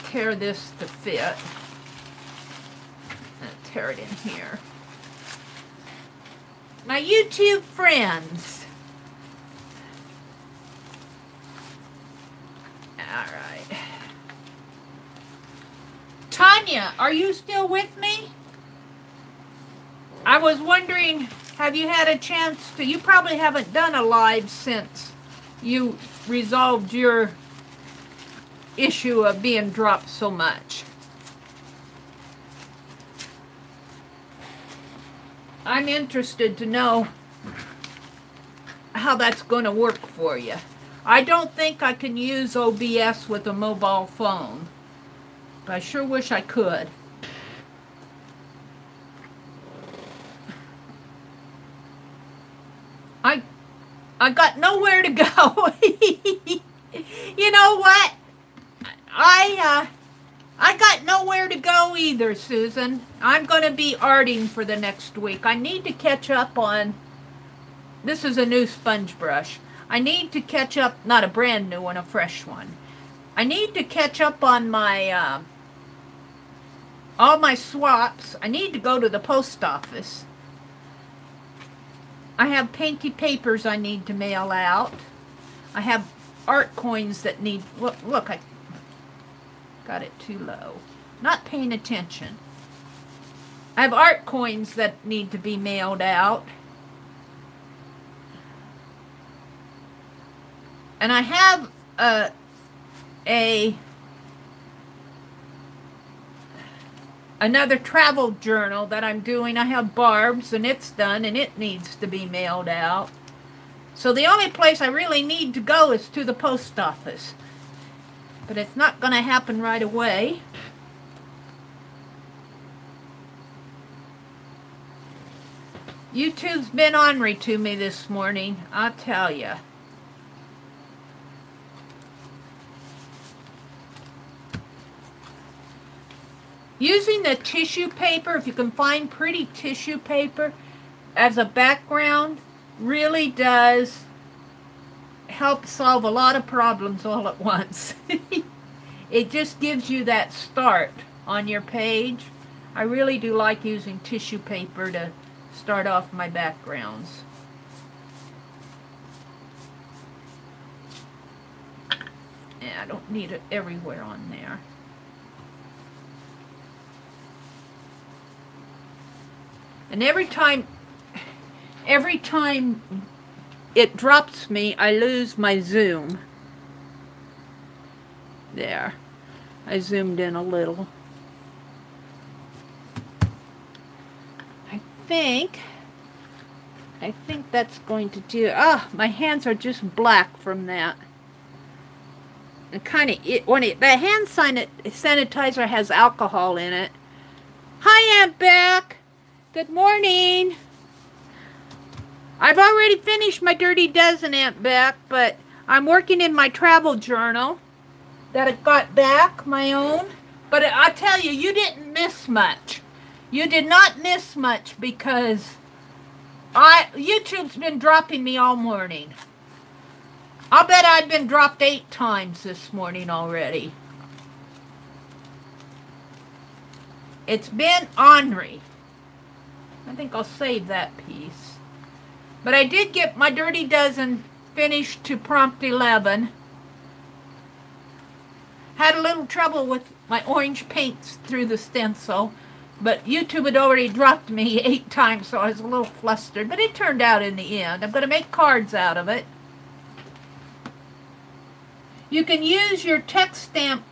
tear this to fit. Tear it in here. My YouTube friends. Alright. Tanya, are you still with me? I was wondering, have you had a chance to... You probably haven't done a live since you resolved your issue of being dropped so much. I'm interested to know how that's going to work for you. I don't think I can use OBS with a mobile phone, but I sure wish I could. I got nowhere to go. You know what? I got nowhere to go either, Susan. I'm going to be arting for the next week. I need to catch up on... This is a new sponge brush. I need to catch up, not a brand new one, a fresh one. I need to catch up on my, all my swaps. I need to go to the post office. I have painty papers I need to mail out. I have art coins that need... Look, I got it too low. Not paying attention. I have art coins that need to be mailed out. And I have another travel journal that I'm doing. I have Barb's and it's done and it needs to be mailed out. So the only place I really need to go is to the post office. But it's not going to happen right away. YouTube's been ornery to me this morning, I'll tell you. Using the tissue paper, if you can find pretty tissue paper as a background, really does help solve a lot of problems all at once. It just gives you that start on your page. I really do like using tissue paper to start off my backgrounds. Yeah, I don't need it everywhere on there. And every time it drops me, I lose my zoom. There. I zoomed in a little. I think that's going to do... Ah, my hands are just black from that. And kind of... the hand sanitizer has alcohol in it. Hi, Aunt Bec! Good morning. I've already finished my Dirty Dozen, Aunt Bec, but I'm working in my travel journal that I got back, my own. But I tell you, you didn't miss much. You did not miss much because YouTube's been dropping me all morning. I'll bet I've been dropped 8 times this morning already. It's been ornery. I think I'll save that piece. But I did get my Dirty Dozen finished to prompt 11. Had a little trouble with my orange paints through the stencil, but YouTube had already dropped me 8 times, so I was a little flustered. But it turned out in the end. I'm going to make cards out of it. You can use your text stamp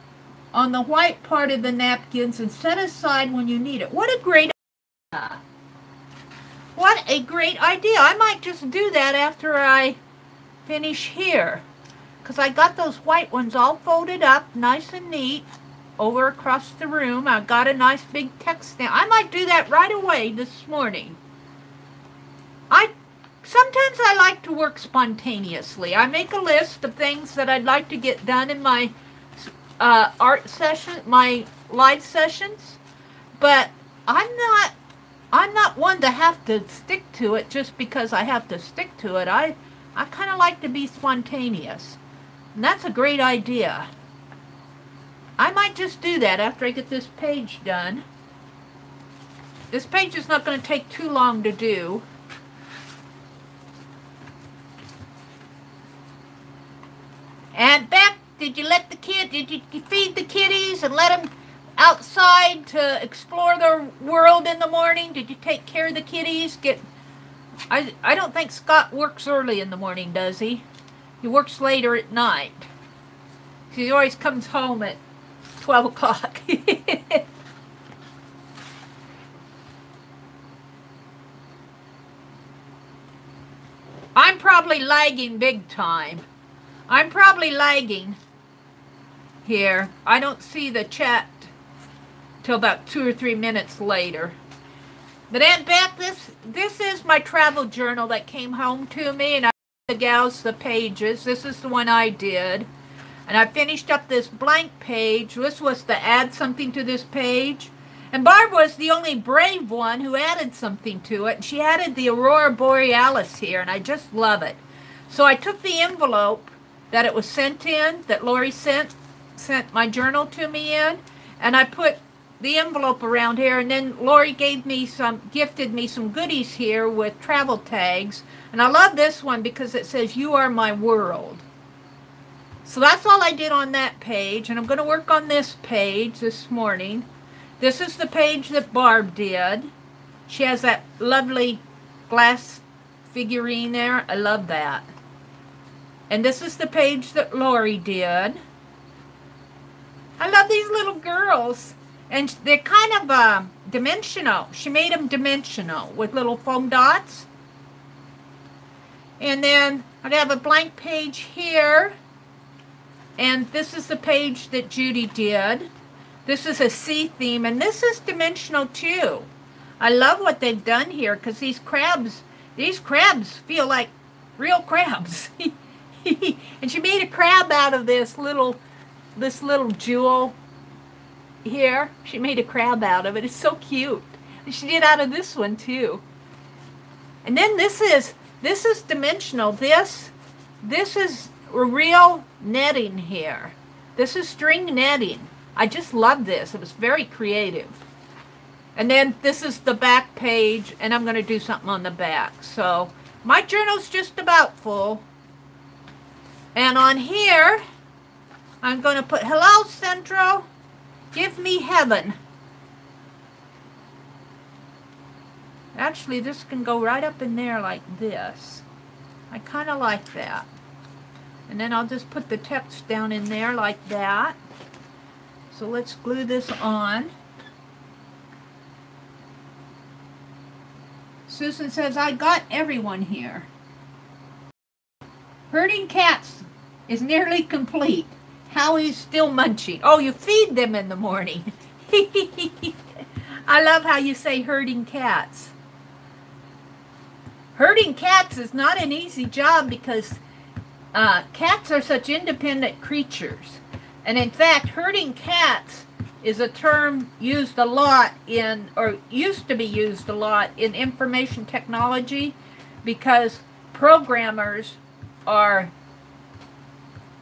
on the white part of the napkins and set aside when you need it. What a great idea. What a great idea. I might just do that after I finish here. Because I got those white ones all folded up, nice and neat, over across the room. I got a nice big text stamp. I might do that right away this morning. Sometimes I like to work spontaneously. I make a list of things that I'd like to get done in my art session, my live sessions, but I'm not one to have to stick to it just because I have to stick to it. I kind of like to be spontaneous. And that's a great idea. I might just do that after I get this page done. This page is not going to take too long to do. Aunt Bec, did you feed the kitties and let them outside to explore the world in the morning? Did you take care of the kitties? I don't think Scott works early in the morning, does he? He works later at night. He always comes home at 12 o'clock. I'm probably lagging big time. I'm probably lagging here. I don't see the chat till about 2 or 3 minutes later. But Aunt Bec, this is my travel journal that came home to me, and I gaussed the pages. This is the one I did. And I finished up this blank page. This was to add something to this page. And Barb was the only brave one who added something to it. And she added the Aurora Borealis here, and I just love it. So I took the envelope that it was sent in, that Lori sent my journal to me in, and I put the envelope around here, and then Lori gifted me some goodies here with travel tags. And I love this one because it says, "You are my world." So that's all I did on that page, and I'm going to work on this page this morning. This is the page that Barb did. She has that lovely glass figurine there. I love that. And this is the page that Lori did. I love these little girls. And they're kind of dimensional. She made them dimensional with little foam dots. And then I have a blank page here. And this is the page that Judy did. This is a sea theme, and this is dimensional too. I love what they've done here because these crabs feel like real crabs. And she made a crab out of this little jewel here. She made a crab out of it. It's so cute. And she did out of this one too. And then this is dimensional. This is real netting here. This is string netting. I just love this. It was very creative. And then this is the back page, and I'm going to do something on the back. So my journal's just about full. And on here, I'm going to put, "Hello, Central. Give me heaven." Actually, this can go right up in there like this. I kind of like that. And then I'll just put the text down in there like that. So let's glue this on. Susan says, "I got everyone here." Herding cats is nearly complete. Howie's still munching. Oh, you feed them in the morning. I love how you say herding cats. Herding cats is not an easy job because cats are such independent creatures. And in fact, herding cats is a term used a lot in, or used to be used a lot in information technology, because programmers are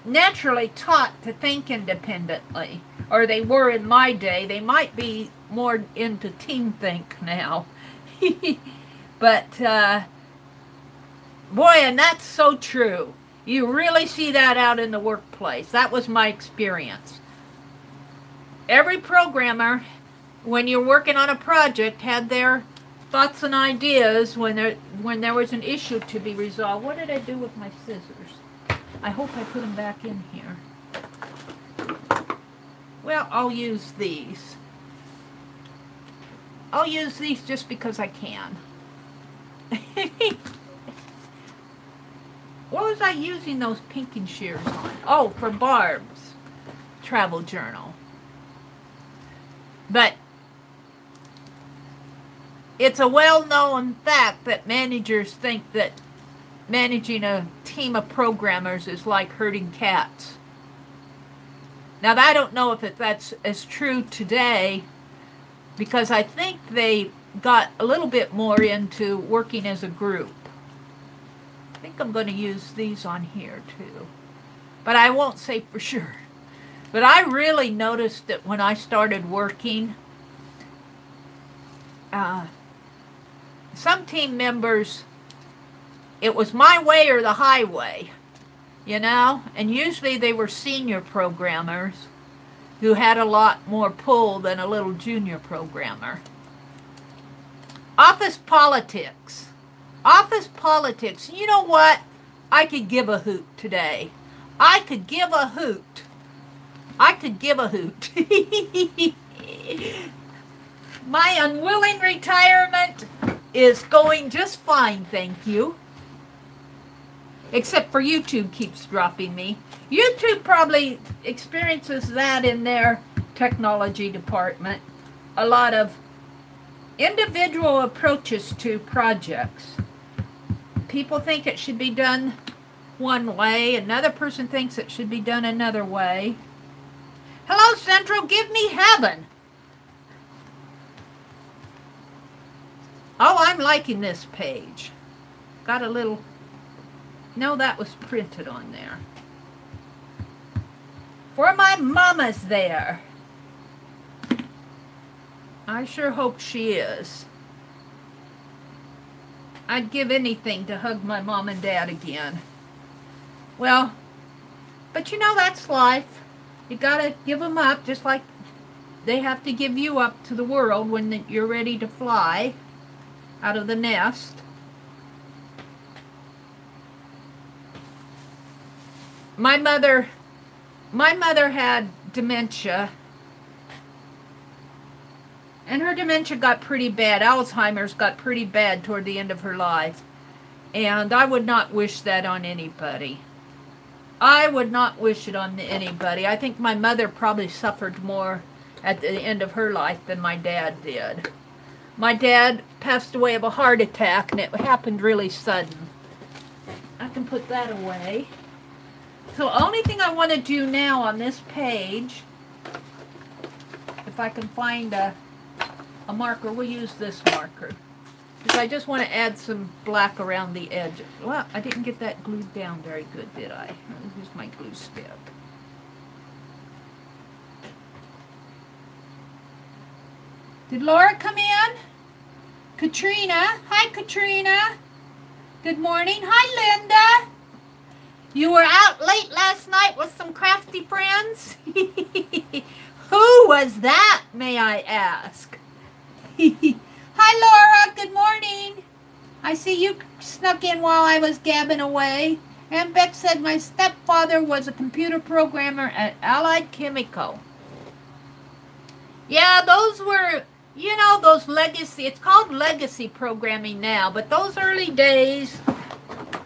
naturally taught to think independently, or they were in my day. They might be more into team think now. But boy, and that's so true. You really see that out in the workplace. That was my experience. Every programmer, when you're working on a project, had their thoughts and ideas when there was an issue to be resolved. What did I do with my scissors? I hope I put them back in here. Well, I'll use these. I'll use these just because I can. What was I using those pinking shears on? Oh, for Barb's travel journal. But it's a well-known fact that managers think that managing a team of programmers is like herding cats. Now, I don't know if that's as true today, because I think they got a little bit more into working as a group. I think I'm going to use these on here too, but I won't say for sure. But I really noticed that when I started working, some team members, it was my way or the highway, you know? And usually they were senior programmers who had a lot more pull than a little junior programmer. Office politics. Office politics. You know what? I could give a hoot today. I could give a hoot. I could give a hoot. My unwilling retirement is going just fine, thank you. Except for YouTube keeps dropping me. YouTube probably experiences that in their technology department. A lot of individual approaches to projects. People think it should be done one way. Another person thinks it should be done another way. Hello, Central, give me heaven. Oh, I'm liking this page. Got a little... No, that was printed on there. For my mama's there. I sure hope she is. I'd give anything to hug my mom and dad again. Well, but you know, that's life. You gotta give them up, just like they have to give you up to the world when you're ready to fly out of the nest. My mother had dementia, and her dementia got pretty bad. Alzheimer's got pretty bad toward the end of her life, and I would not wish that on anybody. I would not wish it on anybody. I think my mother probably suffered more at the end of her life than my dad did. My dad passed away of a heart attack, and it happened really sudden. I can put that away. So the only thing I want to do now on this page, if I can find a marker, we'll use this marker. Because I just want to add some black around the edge. Well, I didn't get that glued down very good, did I? Here's my glue stick. Did Laura come in? Katrina. Hi, Katrina. Good morning. Hi, Linda. You were out late last night with some crafty friends? Who was that, may I ask? Hi, Laura. Good morning. I see you snuck in while I was gabbing away. Aunt Bec said my stepfather was a computer programmer at Allied Chemical. Yeah, those were, you know, those legacy, it's called legacy programming now, but those early days,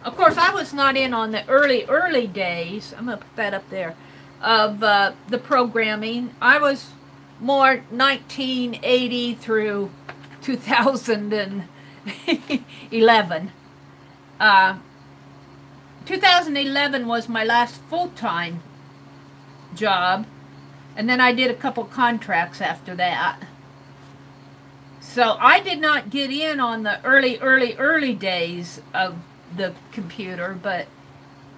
of course, I was not in on the early days, I'm going to put that up there, of the programming. I was more 1980 through 2011. 2011 was my last full-time job, And then I did a couple contracts after that. So I did not get in on the early days of the computer, but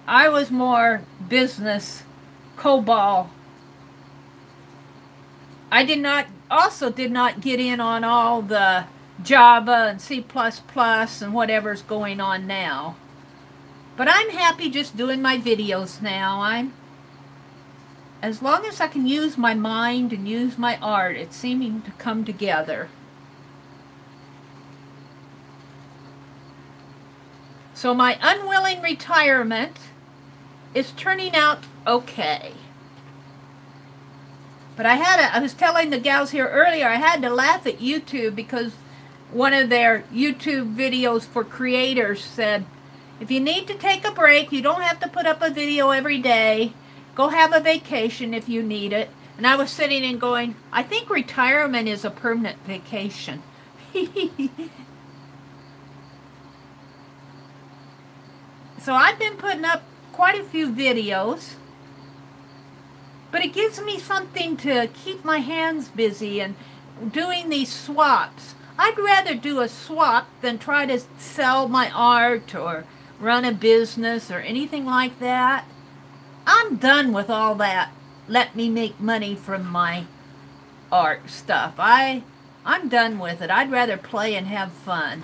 I was more business, COBOL. I also did not get in on all the Java and C++ and whatever's going on now. But I'm happy just doing my videos now. As long as I can use my mind and use my art, it's seeming to come together. So my unwilling retirement is turning out okay. But I was telling the gals here earlier, I had to laugh at YouTube because one of their YouTube videos for creators said, if you need to take a break, you don't have to put up a video every day. Go have a vacation if you need it. And I was sitting and going, I think retirement is a permanent vacation. So I've been putting up quite a few videos. But it gives me something to keep my hands busy and doing these swaps. I'd rather do a swap than try to sell my art or run a business or anything like that. I'm done with all that. Let me make money from my art stuff. I'm done with it. I'd rather play and have fun.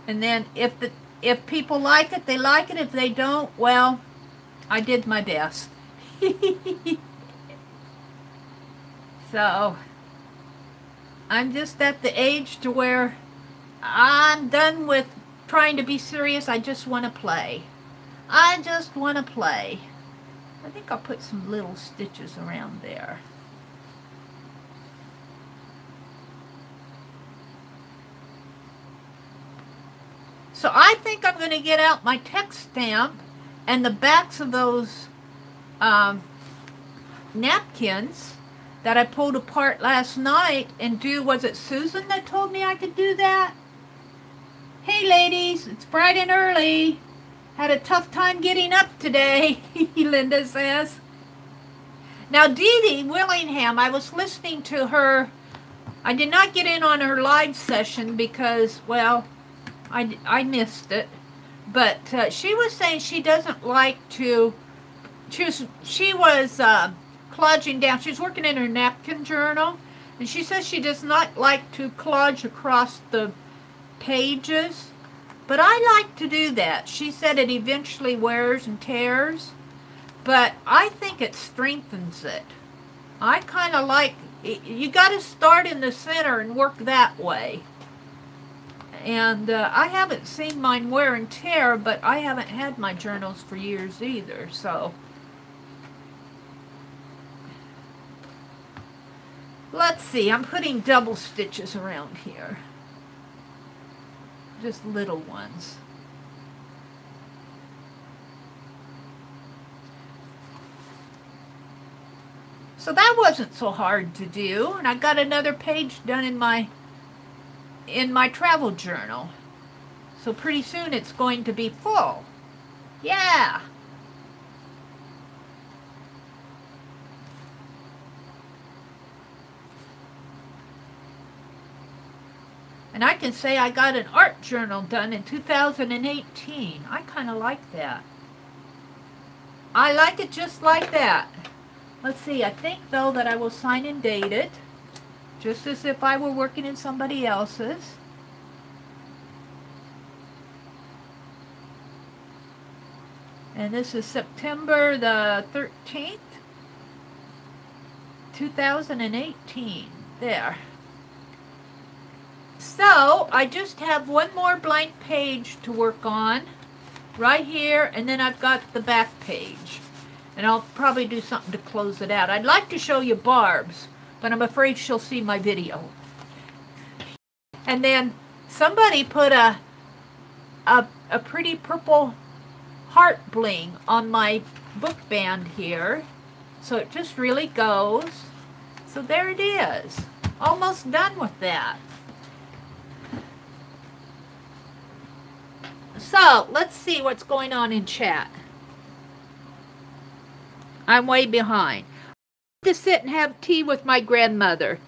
And then if people like it, they like it. If they don't, well, I did my best. So I'm just at the age to where I'm done with trying to be serious. I just want to play. I just want to play. I think I'll put some little stitches around there. So I think I'm going to get out my text stamp and the backs of those napkins that I pulled apart last night and do, was it Susan that told me I could do that? Hey ladies, it's bright and early. Had a tough time getting up today, Linda says. Now Dee Dee Willingham, I was listening to her. I did not get in on her live session because, well, I missed it. But she was saying she doesn't like to, she was collaging down. She's working in her napkin journal. And she says she does not like to collage across the pages. But I like to do that. She said it eventually wears and tears. But I think it strengthens it. I kind of like, you got to start in the center and work that way. And I haven't seen mine wear and tear, but I haven't had my journals for years either, so. Let's see, I'm putting double stitches around here. Just little ones. So that wasn't so hard to do, and I got another page done in my travel journal. So pretty soon it's going to be full. Yeah. And I can say I got an art journal done in 2018. I kind of like that. I like it just like that. Let's see, I think though that I will sign and date it, just as if I were working in somebody else's. And this is September the 13th, 2018. There. So, I just have one more blank page to work on, right here, and then I've got the back page. And I'll probably do something to close it out. I'd like to show you Barb's, but I'm afraid she'll see my video. And then somebody put a pretty purple heart bling on my book band here. So it just really goes. So there it is. Almost done with that. So, let's see what's going on in chat. I'm way behind. to sit and have tea with my grandmother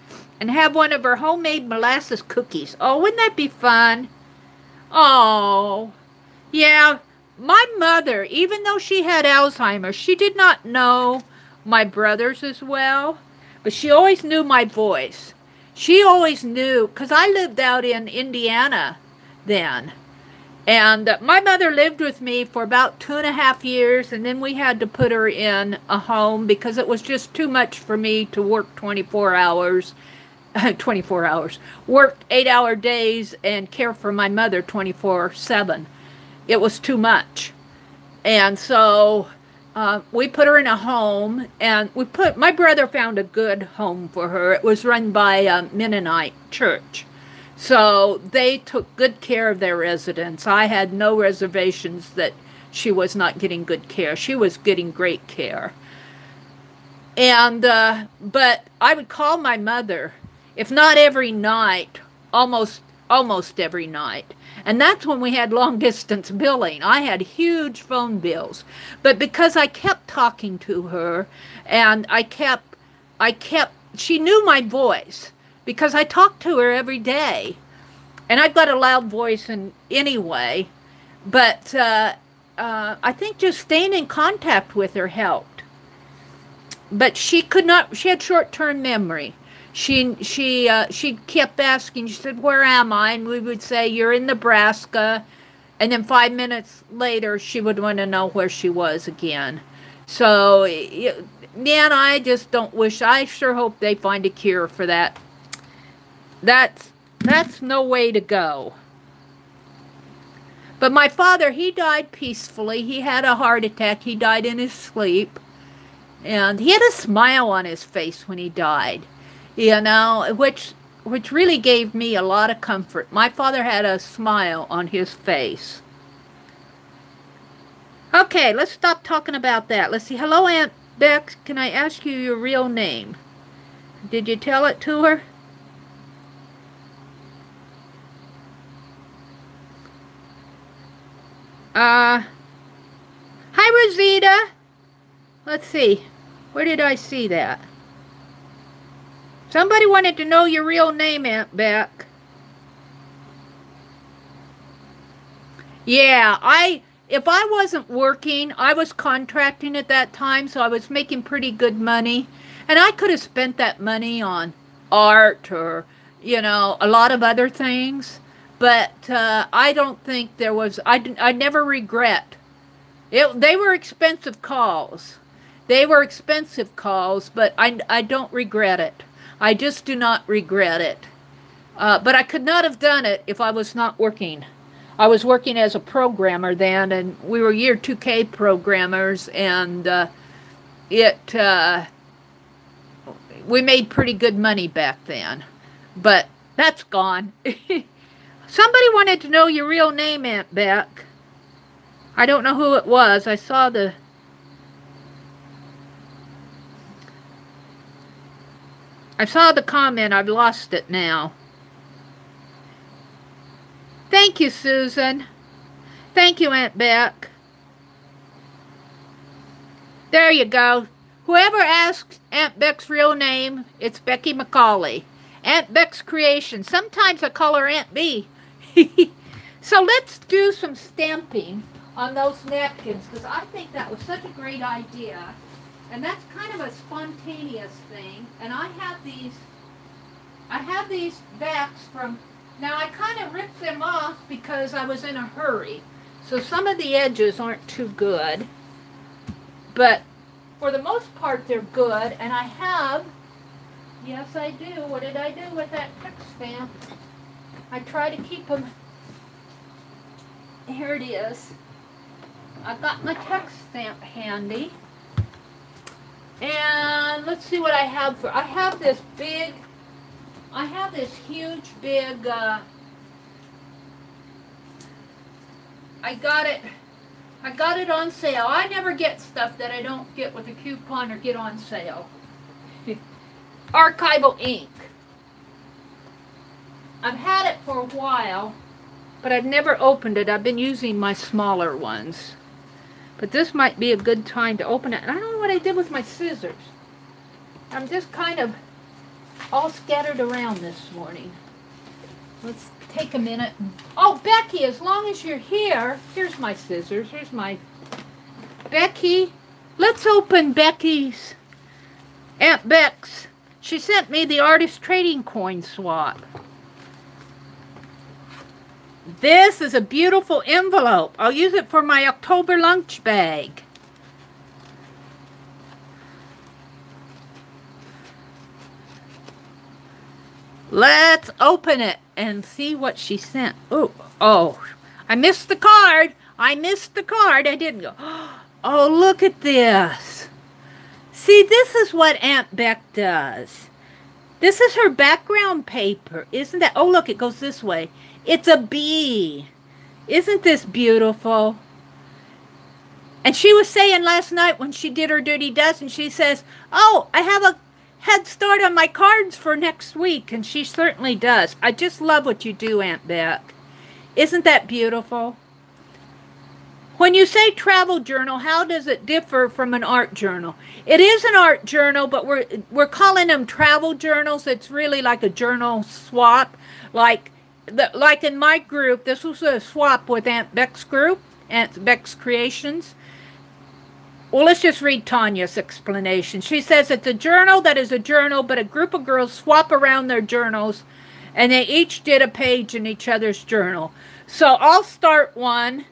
and have one of her homemade molasses cookies. Oh, wouldn't that be fun? Oh, yeah. My mother, even though she had Alzheimer's, she did not know my brothers as well, but she always knew my voice. She always knew, because I lived out in Indiana then. And my mother lived with me for about 2.5 years, and then we had to put her in a home because it was just too much for me to work 24 hours, 24 hours, work 8-hour days and care for my mother 24/7. It was too much. And so we put her in a home, and my brother found a good home for her. It was run by a Mennonite church. So they took good care of their residents. I had no reservations that she was not getting good care. She was getting great care. And, but I would call my mother, if not every night, almost every night. And that's when we had long distance billing. I had huge phone bills. But because I kept talking to her, and she knew my voice, because I talked to her every day. And I've got a loud voice anyway. But I think just staying in contact with her helped. But she had short-term memory. She kept asking, she said, "Where am I?" And we would say, "You're in Nebraska." And then 5 minutes later, she would want to know where she was again. So, man, I just don't wish, I sure hope they find a cure for that. That's no way to go. But my father, he died peacefully. He had a heart attack. He died in his sleep. And he had a smile on his face when he died, you know, which really gave me a lot of comfort. My father had a smile on his face. Okay, let's stop talking about that. Let's see. Hello, Aunt Bec. Can I ask you your real name? Did you tell it to her? Hi, Rosita. Let's see. Where did I see that? Somebody wanted to know your real name, Aunt Bec. Yeah, if I wasn't working, I was contracting at that time, so I was making pretty good money. And I could have spent that money on art or, you know, a lot of other things. But I don't think there was, I never regret. They were expensive calls. They were expensive calls, but I don't regret it. I just do not regret it. But I could not have done it if I was not working. I was working as a programmer then, and we were year 2K programmers, and we made pretty good money back then. But that's gone. Somebody wanted to know your real name, Aunt Bec. I don't know who it was. I saw the comment. I've lost it now. Thank you, Susan. Thank you, Aunt Bec. There you go. Whoever asks Aunt Bec's real name, it's Becky McCauley. Auntbecs Creations. Sometimes I call her Aunt B. So let's do some stamping on those napkins, because I think that was such a great idea. And that's kind of a spontaneous thing. And I have these backs from, now I kind of ripped them off because I was in a hurry. So some of the edges aren't too good. But for the most part, they're good. And I have, yes I do, what did I do with that text stamp? I try to keep them, here it is. I've got my text stamp handy. And let's see what I have for, I have this huge big, I got it on sale. I never get stuff that I don't get with a coupon or get on sale. Archival ink. I've had it for a while, but I've never opened it. I've been using my smaller ones. But this might be a good time to open it. And I don't know what I did with my scissors. I'm just kind of all scattered around this morning. Let's take a minute. Oh, Becky, as long as you're here, here's my scissors. Here's my... Becky, let's open Becky's, Aunt Bec's. She sent me the artist trading coin swap. This is a beautiful envelope. I'll use it for my October lunch bag. Let's open it and see what she sent. Ooh, oh, I missed the card. I missed the card. I didn't go. Oh, look at this. See, this is what Aunt Bec does. This is her background paper. Isn't that? Oh, look, it goes this way. It's a bee. Isn't this beautiful? And she was saying last night when she did her Dirty Dozen, she says, oh, I have a head start on my cards for next week. And she certainly does. I just love what you do, Aunt Bec. Isn't that beautiful? When you say travel journal, how does it differ from an art journal? It is an art journal, but we're calling them travel journals. It's really like a journal swap. Like in my group, this was a swap with Aunt Bec's group, Auntbecs Creations. Well, let's just read Tanya's explanation. She says it's a journal that is a journal, but a group of girls swap around their journals, and they each did a page in each other's journal. So I'll start one,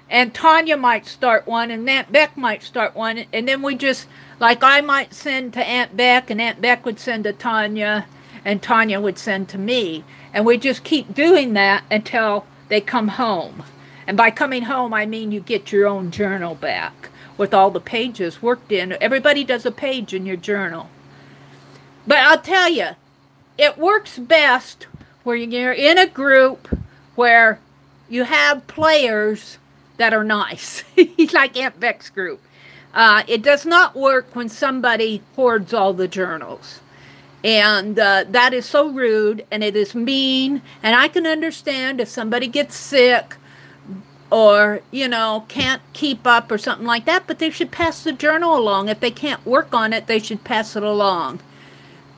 and Tanya might start one, and Aunt Bec might start one, and then we just, like I might send to Aunt Bec, and Aunt Bec would send to Tanya, and Tanya would send to me. And we just keep doing that until they come home. And by coming home, I mean you get your own journal back with all the pages worked in. Everybody does a page in your journal. But I'll tell you, it works best where you're in a group where you have players that are nice, like Aunt Bec's group. It does not work when somebody hoards all the journals. And that is so rude, and it is mean, and I can understand if somebody gets sick or, you know, can't keep up or something like that, but they should pass the journal along. If they can't work on it, they should pass it along.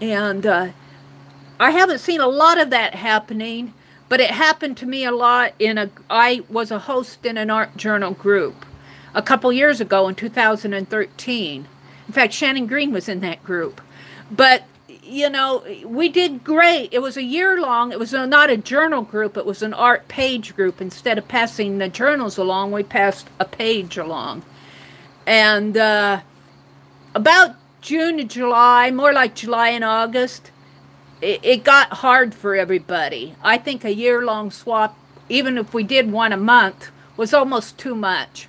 And I haven't seen a lot of that happening, but it happened to me a lot I was a host in an art journal group a couple years ago in 2013. In fact, Shannon Green was in that group. But you know, we did great. It was a year long. It was not a journal group. It was an art page group. Instead of passing the journals along, we passed a page along. And about June and July, more like July and August, it got hard for everybody. I think a year-long swap, even if we did one a month, was almost too much.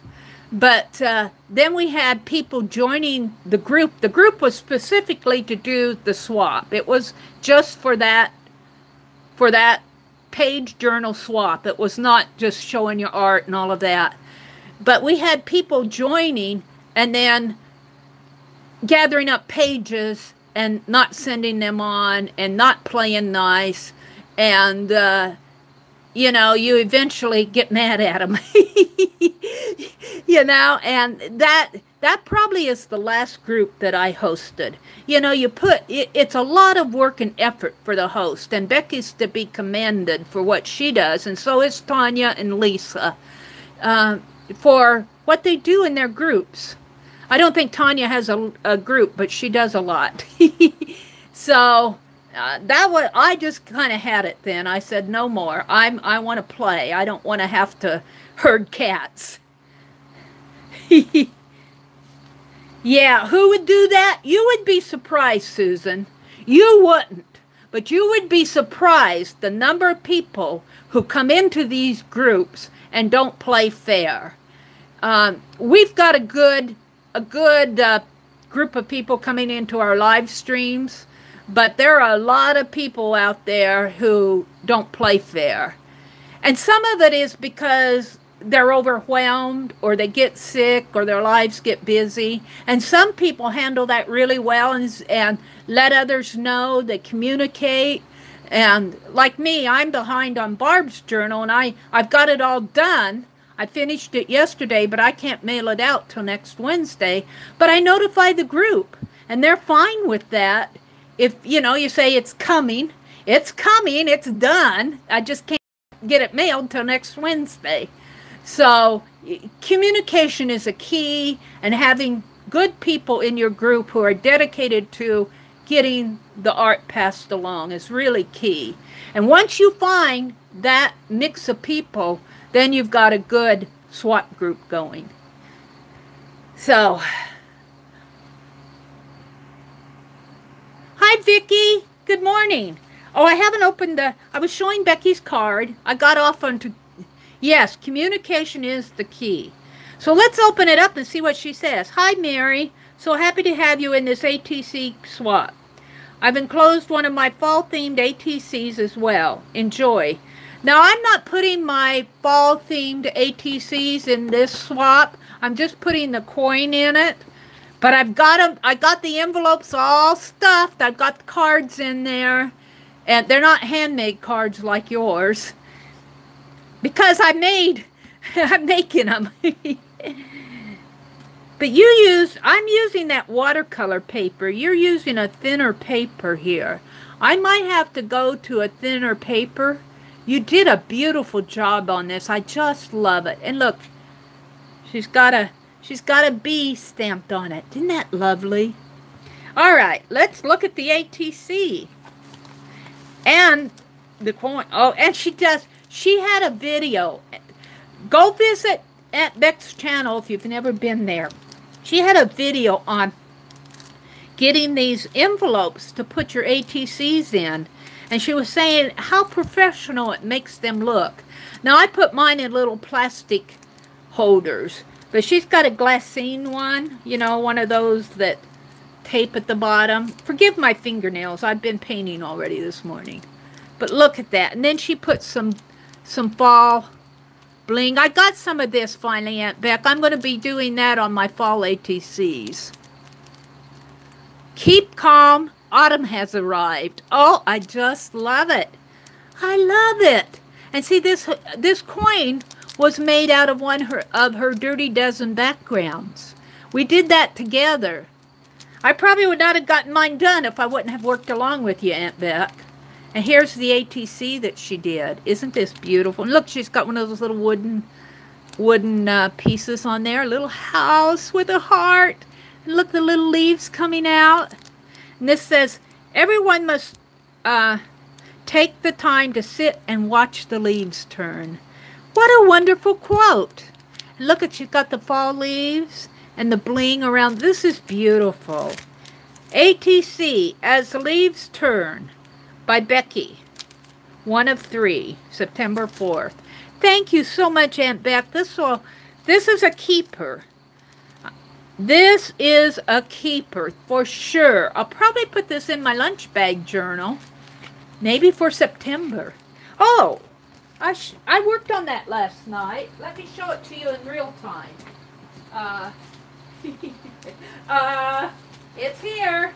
But then we had people joining the group. The group was specifically to do the swap. It was just for that page journal swap. It was not just showing your art and all of that. But we had people joining and then gathering up pages and not sending them on and not playing nice. And, you know, you eventually get mad at them. You know, and that probably is the last group that I hosted. You know, it's a lot of work and effort for the host, and Becky's to be commended for what she does, and so is Tanya and Lisa for what they do in their groups. I don't think Tanya has a group, but she does a lot. So I just kind of had it then. I said, no more. I want to play. I don't want to have to herd cats. Yeah, who would do that? You would be surprised, Susan. You wouldn't. But you would be surprised the number of people who come into these groups and don't play fair. We've got a good group of people coming into our live streams, but there are a lot of people out there who don't play fair. And some of it is because they're overwhelmed, or they get sick, or their lives get busy. And some people handle that really well and let others know. They communicate. And like me, I'm behind on Barb's journal, and I've got it all done. I finished it yesterday, but I can't mail it out till next Wednesday. But I notify the group, And they're fine with that. If, you know, you say it's coming, it's done. I just can't get it mailed till next Wednesday. So communication is a key, and having good people in your group who are dedicated to getting the art passed along is really key. And once you find that mix of people, then you've got a good SWAT group going. So, hi Vicki, good morning. Oh, I haven't opened I was showing Becky's card. I got off onto, yes, communication is the key. So let's open it up and see what she says. Hi Mary, so happy to have you in this ATC swap. I've enclosed one of my fall-themed ATCs as well. Enjoy. Now, I'm not putting my fall-themed ATCs in this swap. I'm just putting the coin in it. But I got the envelopes all stuffed. I've got the cards in there. And they're not handmade cards like yours. Because I'm making them. But I'm using that watercolor paper. You're using a thinner paper here. I might have to go to a thinner paper. You did a beautiful job on this. I just love it. And look, she's got a bee stamped on it. Isn't that lovely? All right, let's look at the ATC. And the coin. Oh, and she had a video. Go visit Aunt Bec's channel if you've never been there. She had a video on getting these envelopes to put your ATCs in. And she was saying how professional it makes them look. Now, I put mine in little plastic holders. But she's got a glassine one. You know, one of those that tape at the bottom. Forgive my fingernails. I've been painting already this morning. But look at that. And then she put some fall bling. I got some of this finally, Aunt Bec. I'm going to be doing that on my fall ATCs. Keep calm. Autumn has arrived. Oh, I just love it. I love it. And see, this coin was made out of one of her Dirty Dozen backgrounds. We did that together. I probably would not have gotten mine done if I wouldn't have worked along with you, Aunt Bec. And here's the ATC that she did. Isn't this beautiful? And look, she's got one of those little wooden pieces on there. A little house with a heart. And look, the little leaves coming out. And this says, everyone must take the time to sit and watch the leaves turn. What a wonderful quote. And look at, she's got the fall leaves and the bling around. This is beautiful. ATC, As the Leaves Turn, by Becky. 1 of 3, September 4th. Thank you so much, Aunt Bec. This is a keeper. This is a keeper for sure. I'll probably put this in my lunch bag journal. Maybe for September. Oh, I worked on that last night. Let me show it to you in real time. It's here.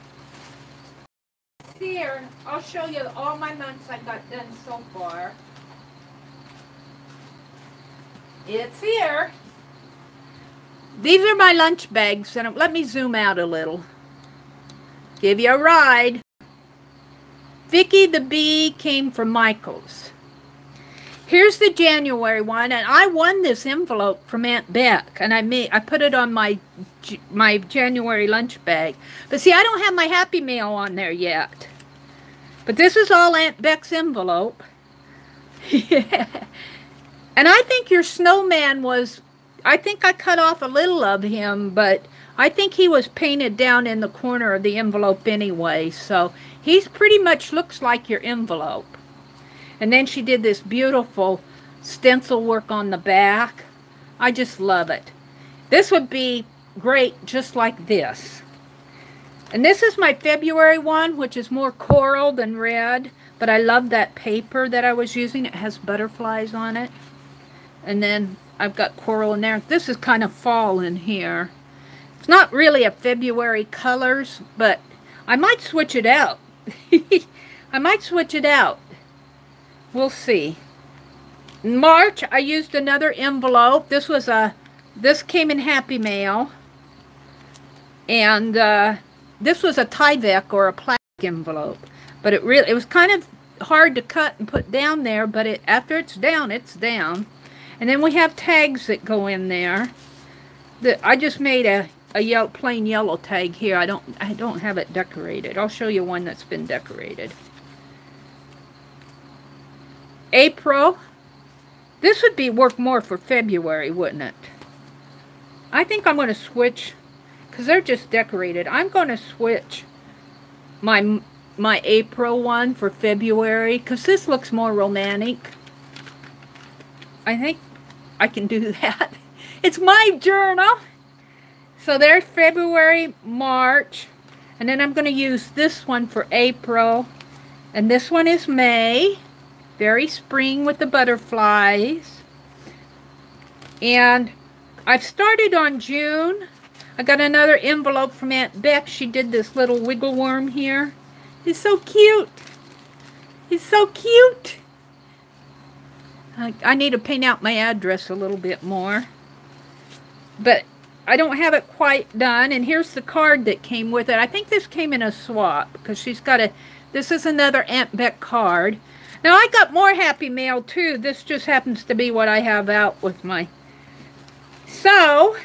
It's here. I'll show you all my months I got done so far. It's here. These are my lunch bags, and let me zoom out a little. Give you a ride. Vicky the Bee came from Michael's. Here's the January one, and I won this envelope from Aunt Bec, and I put it on my January lunch bag. But see, I don't have my Happy Mail on there yet. But this is all Aunt Bec's envelope. And I think your snowman was, I think I cut off a little of him, but I think he was painted down in the corner of the envelope anyway. So he's pretty much looks like your envelope. And then she did this beautiful stencil work on the back. I just love it. This would be great just like this. And this is my February one, which is more coral than red. But I love that paper that I was using. It has butterflies on it. And then I've got coral in there. This is kind of fall in here. It's not really a February colors, but I might switch it out. I might switch it out. We'll see. In March, I used another envelope. This came in Happy Mail. And this was a Tyvek or a plastic envelope, but it was kind of hard to cut and put down there, but after it's down, it's down. And then we have tags that go in there. I just made a plain yellow tag here. I don't have it decorated. I'll show you one that's been decorated. April. This would work more for February, wouldn't it? I think I'm going to switch, because they're just decorated. I'm going to switch my April one for February, because this looks more romantic. I think I can do that. It's my journal. So there's February, March, and then I'm going to use this one for April, and this one is May. Very spring with the butterflies. And I've started on June. I got another envelope from Aunt Bec. She did this little wiggle worm here. He's so cute. He's so cute. I need to paint out my address a little bit more. But I don't have it quite done. And here's the card that came with it. I think this came in a swap, because she's got this is another Aunt Bec card. Now, I got more Happy Mail, too. This just happens to be what I have out with my... So,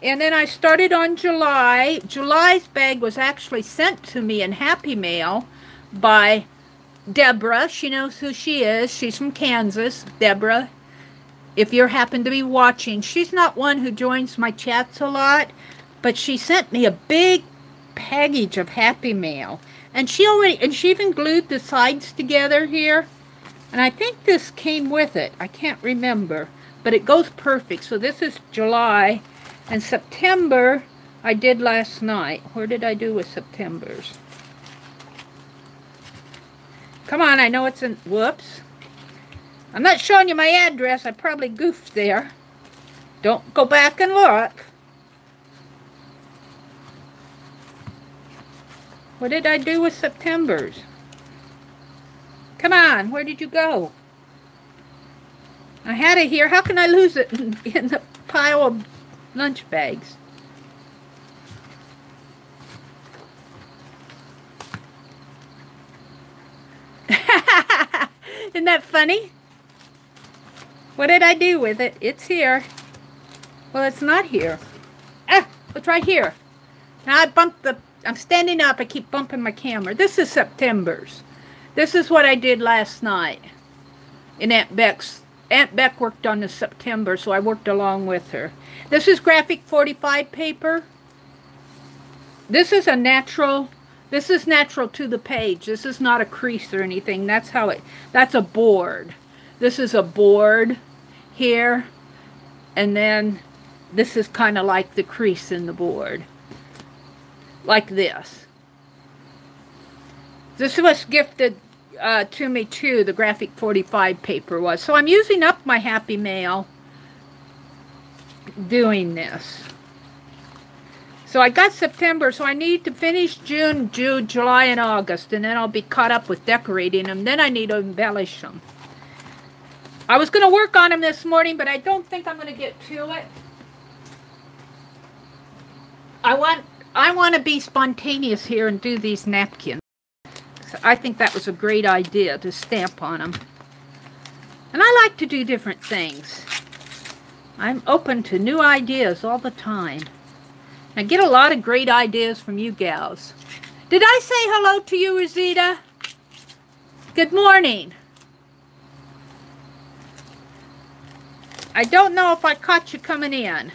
and then I started on July. July's bag was actually sent to me in Happy Mail by Deborah. She knows who she is. She's from Kansas. Deborah, if you happen to be watching. She's not one who joins my chats a lot, but she sent me a big package of Happy Mail. And she even glued the sides together here. And I think this came with it. I can't remember. But it goes perfect. So this is July. And September, I did last night. Where did I do with September's? Come on, I know it's in... Whoops. I'm not showing you my address. I probably goofed there. Don't go back and look. What did I do with September's? Come on, where did you go? I had it here. How can I lose it in the pile of lunch bags? Isn't that funny? What did I do with it? It's here. Well, it's not here. Ah, it's right here. Now I bumped the... I'm standing up. I keep bumping my camera. This is September's. This is what I did last night in Aunt Bec's. Aunt Bec worked on the September, so I worked along with her. This is graphic 45 paper. This is a natural... This is natural to the page. This is not a crease or anything. That's how it... That's a board. This is a board here. And then this is kind of like the crease in the board. Like this. This was gifted to me too, the graphic 45 paper was. So I'm using up my Happy Mail doing this. So I got September, so I need to finish June, July, and August, and then I'll be caught up with decorating them. Then I need to embellish them. I was going to work on them this morning, but I don't think I'm going to get to it. I want to be spontaneous here and do these napkins. So I think that was a great idea to stamp on them. And I like to do different things. I'm open to new ideas all the time. I get a lot of great ideas from you gals. Did I say hello to you, Rosita? Good morning. I don't know if I caught you coming in.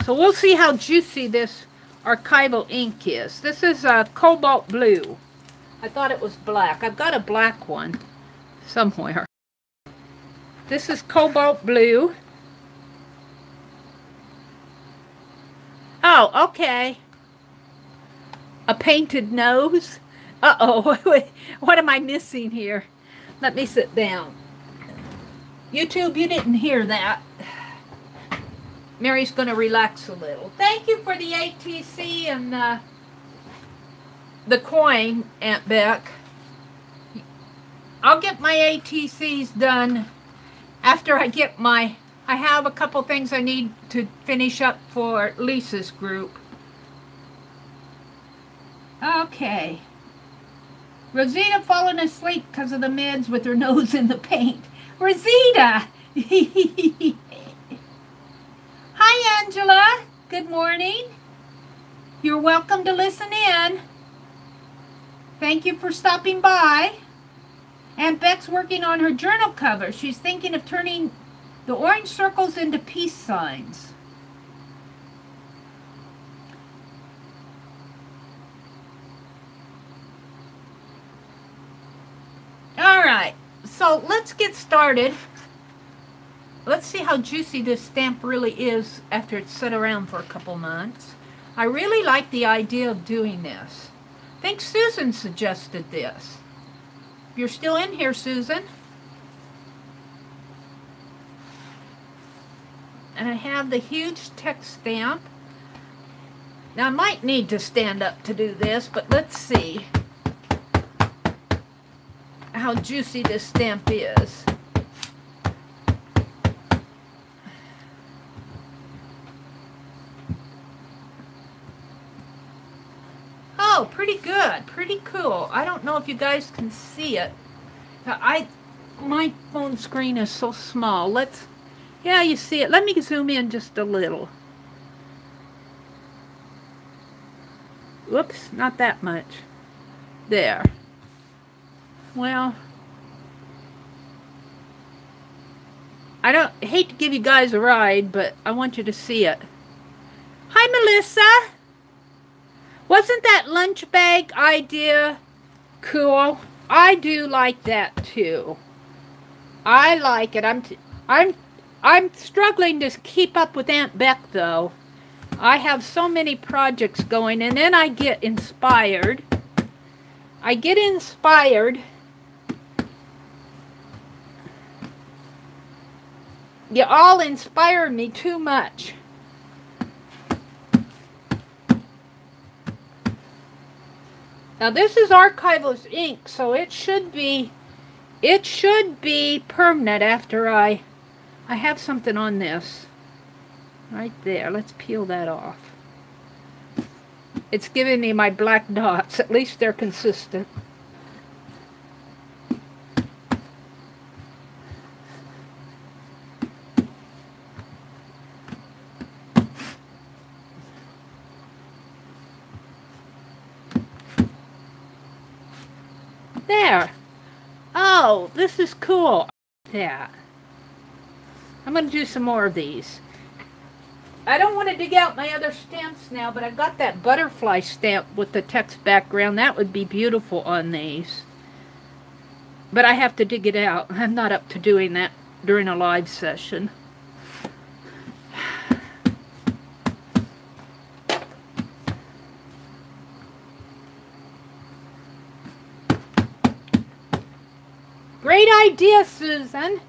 So we'll see how juicy this archival ink is. This is cobalt blue. I thought it was black. I've got a black one somewhere. This is cobalt blue. Oh, okay. A painted nose. Uh-oh. What am I missing here? Let me sit down. YouTube, you didn't hear that. Mary's going to relax a little. Thank you for the ATC and the coin, Aunt Bec. I'll get my ATCs done after I get my... I have a couple things I need to finish up for Lisa's group. Okay. Rosita falling asleep because of the meds with her nose in the paint. Rosita! Hi, Angela. Good morning. You're welcome to listen in. Thank you for stopping by. Aunt Bec's working on her journal cover. She's thinking of turning the orange circles into peace signs. Alright, so let's get started. Let's see how juicy this stamp really is after it's set around for a couple months. I really like the idea of doing this. I think Susan suggested this. If you're still in here, Susan. And I have the huge text stamp. Now I might need to stand up to do this, but let's see how juicy this stamp is. Oh, pretty good, pretty cool. I don't know if you guys can see it. My phone screen is so small. Yeah, you see it. Let me zoom in just a little. Whoops, not that much. There. Well, I hate to give you guys a ride, but I want you to see it. Hi, Melissa. Wasn't that lunch bag idea cool? I do like that too. I like it. I'm struggling to keep up with Aunt Bec though. I have so many projects going, and then I get inspired. You all inspire me too much. Now this is archivalist ink, so it should be permanent after I have something on this. Right there. Let's peel that off. It's giving me my black dots. At least they're consistent. There. Oh, this is cool. That. I'm going to do some more of these. I don't want to dig out my other stamps now, but I've got that butterfly stamp with the text background. That would be beautiful on these. But I have to dig it out. I'm not up to doing that during a live session. Great idea, Susan.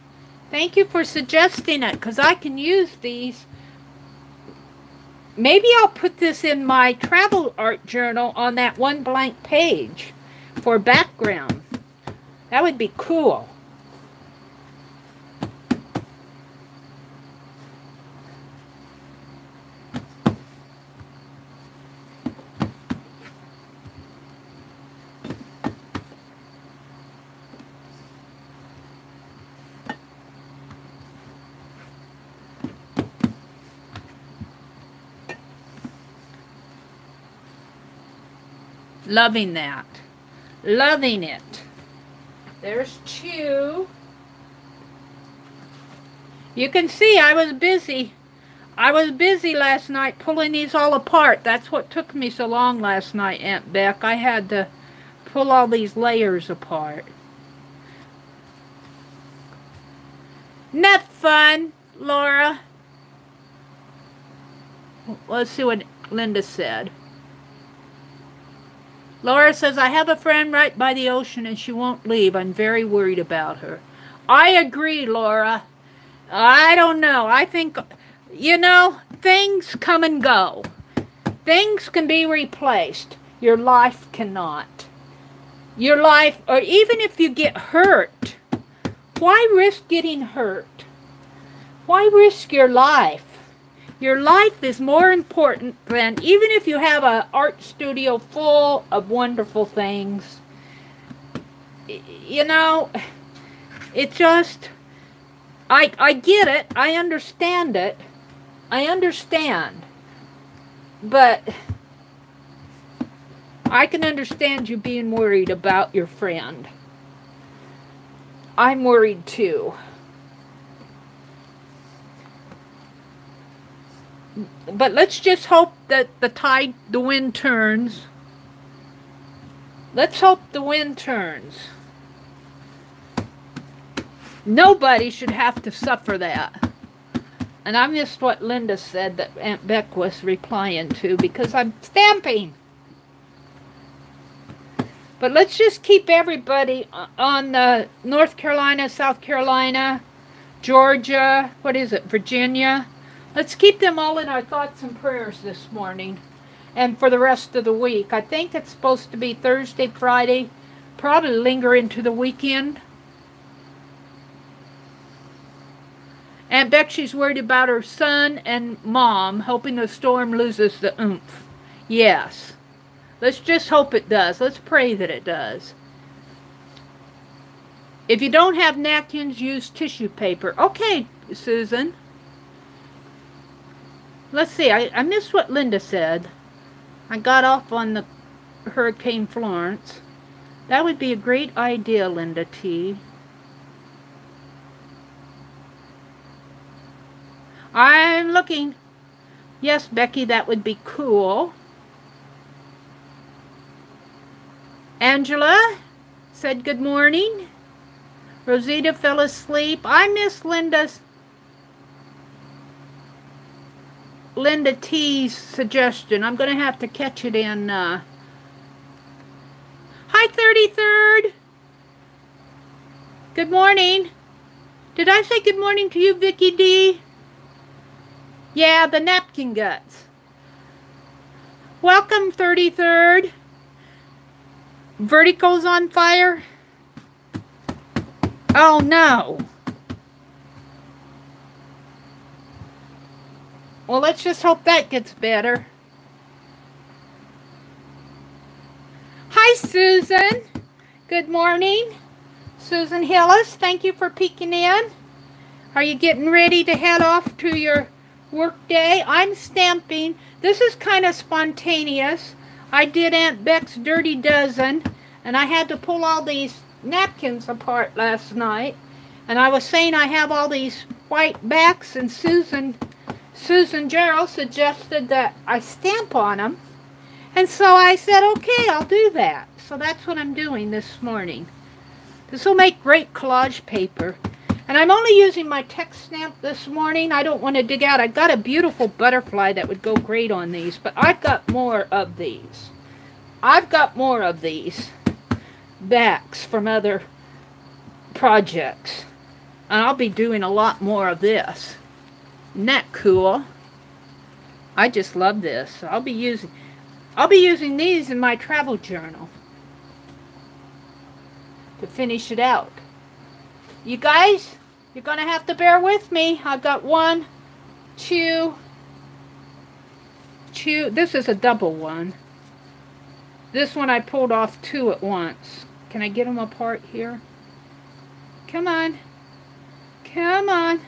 Thank you for suggesting it, because I can use these. Maybe I'll put this in my travel art journal on that one blank page for background. That would be cool. Loving that. Loving it. There's two. You can see I was busy. I was busy last night pulling these all apart. That's what took me so long last night, Aunt Bec. I had to pull all these layers apart. Not fun, Laura. Let's see what Linda said. Laura says, I have a friend right by the ocean and she won't leave. I'm very worried about her. I agree, Laura. I don't know. I think, you know, things come and go. Things can be replaced. Your life cannot. Your life, or even if you get hurt, why risk getting hurt? Why risk your life? Your life is more important than, even if you have an art studio full of wonderful things, you know, it just, I get it, I understand it, I understand, but I can understand you being worried about your friend. I'm worried too. But let's just hope that the wind turns. Let's hope the wind turns. Nobody should have to suffer that. And I missed what Linda said that Aunt Bec was replying to because I'm stamping. But let's just keep everybody on North Carolina, South Carolina, Georgia, what is it, Virginia. Let's keep them all in our thoughts and prayers this morning and for the rest of the week. I think it's supposed to be Thursday, Friday, probably linger into the weekend. Aunt Bec, she's worried about her son and mom, hoping the storm loses the oomph. Yes. Let's just hope it does. Let's pray that it does. If you don't have napkins, use tissue paper. Okay, Susan. Let's see. I missed what Linda said. I got off on the Hurricane Florence. That would be a great idea, Linda T. I'm looking. Yes, Becky, that would be cool. Angela said good morning. Rosita fell asleep. I miss Linda T's suggestion. I'm going to have to catch it in. Hi, 33rd. Good morning. Did I say good morning to you, Vicky D? Yeah, the napkin guts. Welcome, 33rd. Vertico's on fire? Oh, no. Well, let's just hope that gets better. Hi, Susan. Good morning. Susan Hillis, thank you for peeking in. Are you getting ready to head off to your work day? I'm stamping. This is kind of spontaneous. I did Aunt Bec's Dirty Dozen, and I had to pull all these napkins apart last night. And I was saying I have all these white backs, and Susan Gerald suggested that I stamp on them. And so I said, okay, I'll do that. So that's what I'm doing this morning. This will make great collage paper. And I'm only using my text stamp this morning. I don't want to dig out. I got a beautiful butterfly that would go great on these, but I've got more of these. I've got more of these backs from other projects. And I'll be doing a lot more of this. Isn't that cool? I just love this. I'll be using these in my travel journal to finish it out. You guys, you're going to have to bear with me. I've got 1, 2. This is a double one. This one I pulled off 2 at once. Can I get them apart here? Come on. Come on.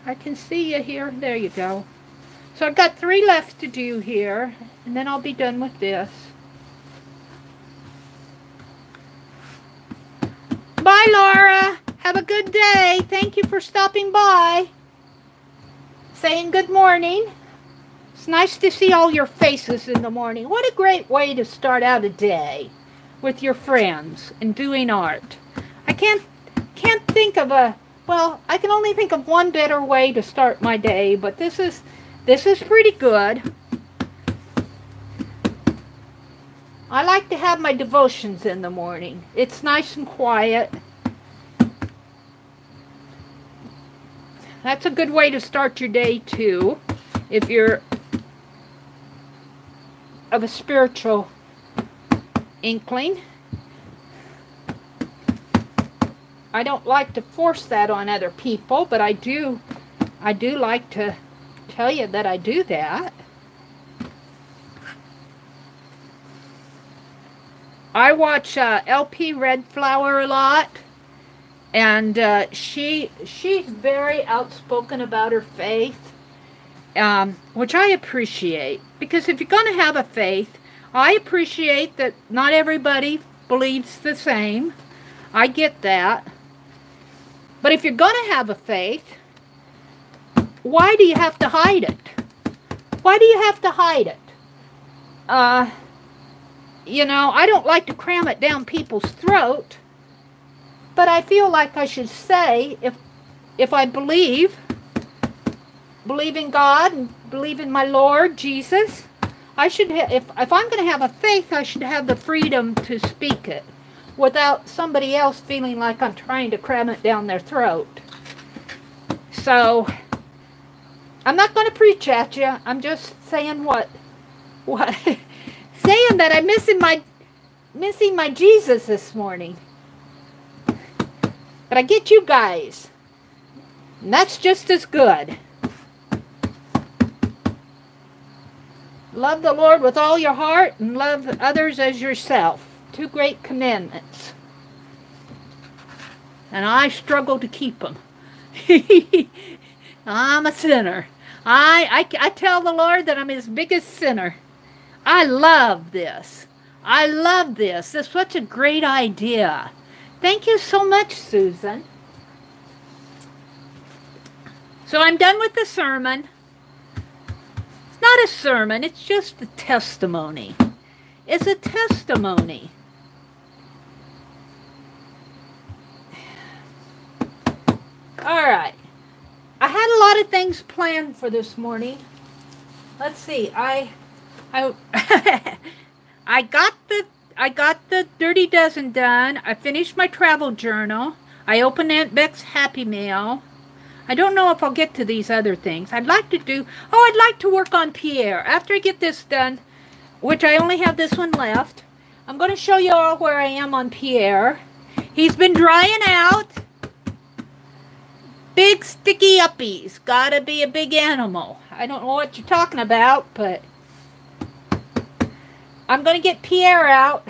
I can see you here. There you go. So I've got 3 left to do here, and then I'll be done with this. Bye, Laura. Have a good day. Thank you for stopping by. Saying good morning. It's nice to see all your faces in the morning. What a great way to start out a day with your friends and doing art. I can't think of well, I can only think of one better way to start my day, but this is pretty good. I like to have my devotions in the morning. It's nice and quiet. That's a good way to start your day too, if you're of a spiritual inkling. I don't like to force that on other people, but I do like to tell you that I do that. I watch LP Red Flower a lot, and she's very outspoken about her faith, which I appreciate, because if you're going to have a faith, I appreciate that not everybody believes the same. I get that. But if you're going to have a faith, why do you have to hide it? Why do you have to hide it? You know, I don't like to cram it down people's throat, but I feel like I should say, if I believe in God and believe in my Lord Jesus, I should if I'm going to have a faith, I should have the freedom to speak it without somebody else feeling like I'm trying to cram it down their throat. So I'm not going to preach at you. I'm just saying what saying that I'm missing my Jesus this morning. But I get you guys, and that's just as good. Love the Lord with all your heart and love others as yourself. 2 great commandments. And I struggle to keep them. I'm a sinner. I tell the Lord that I'm his biggest sinner. I love this. I love this. It's such a great idea. Thank you so much, Susan. So I'm done with the sermon. It's not a sermon. It's just a testimony. It's a testimony. All right. I had a lot of things planned for this morning. Let's see. I got the Dirty Dozen done. I finished my travel journal. I opened Aunt Bec's Happy Mail. I don't know if I'll get to these other things. I'd like to work on Pierre. After I get this done, which I only have this one left, I'm going to show you all where I am on Pierre. He's been drying out. Big sticky uppies. Gotta be a big animal. I don't know what you're talking about, but I'm going to get Pierre out.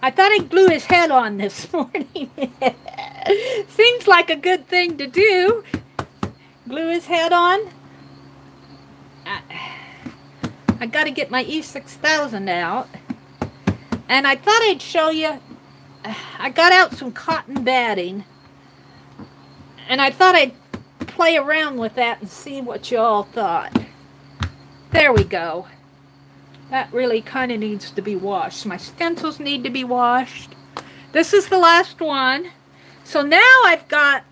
I thought I'd glue his head on this morning. Seems like a good thing to do. Glue his head on. I got to get my E6000 out. And I thought I'd show you. I got out some cotton batting. And I thought I'd play around with that and see what you all thought. There we go. That really kind of needs to be washed. My stencils need to be washed. This is the last one. So now I've got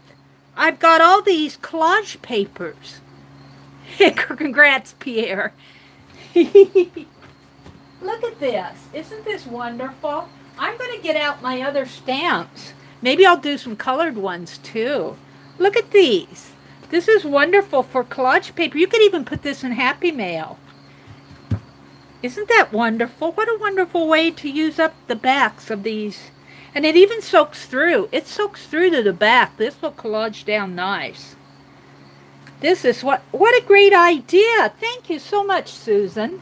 all these collage papers. Congrats, Pierre. Look at this. Isn't this wonderful? I'm going to get out my other stamps. Maybe I'll do some colored ones too. Look at these. This is wonderful for collage paper. You could even put this in Happy Mail. Isn't that wonderful? What a wonderful way to use up the backs of these. And it even soaks through. It soaks through to the back. This will collage down nice. This is what a great idea. Thank you so much, Susan.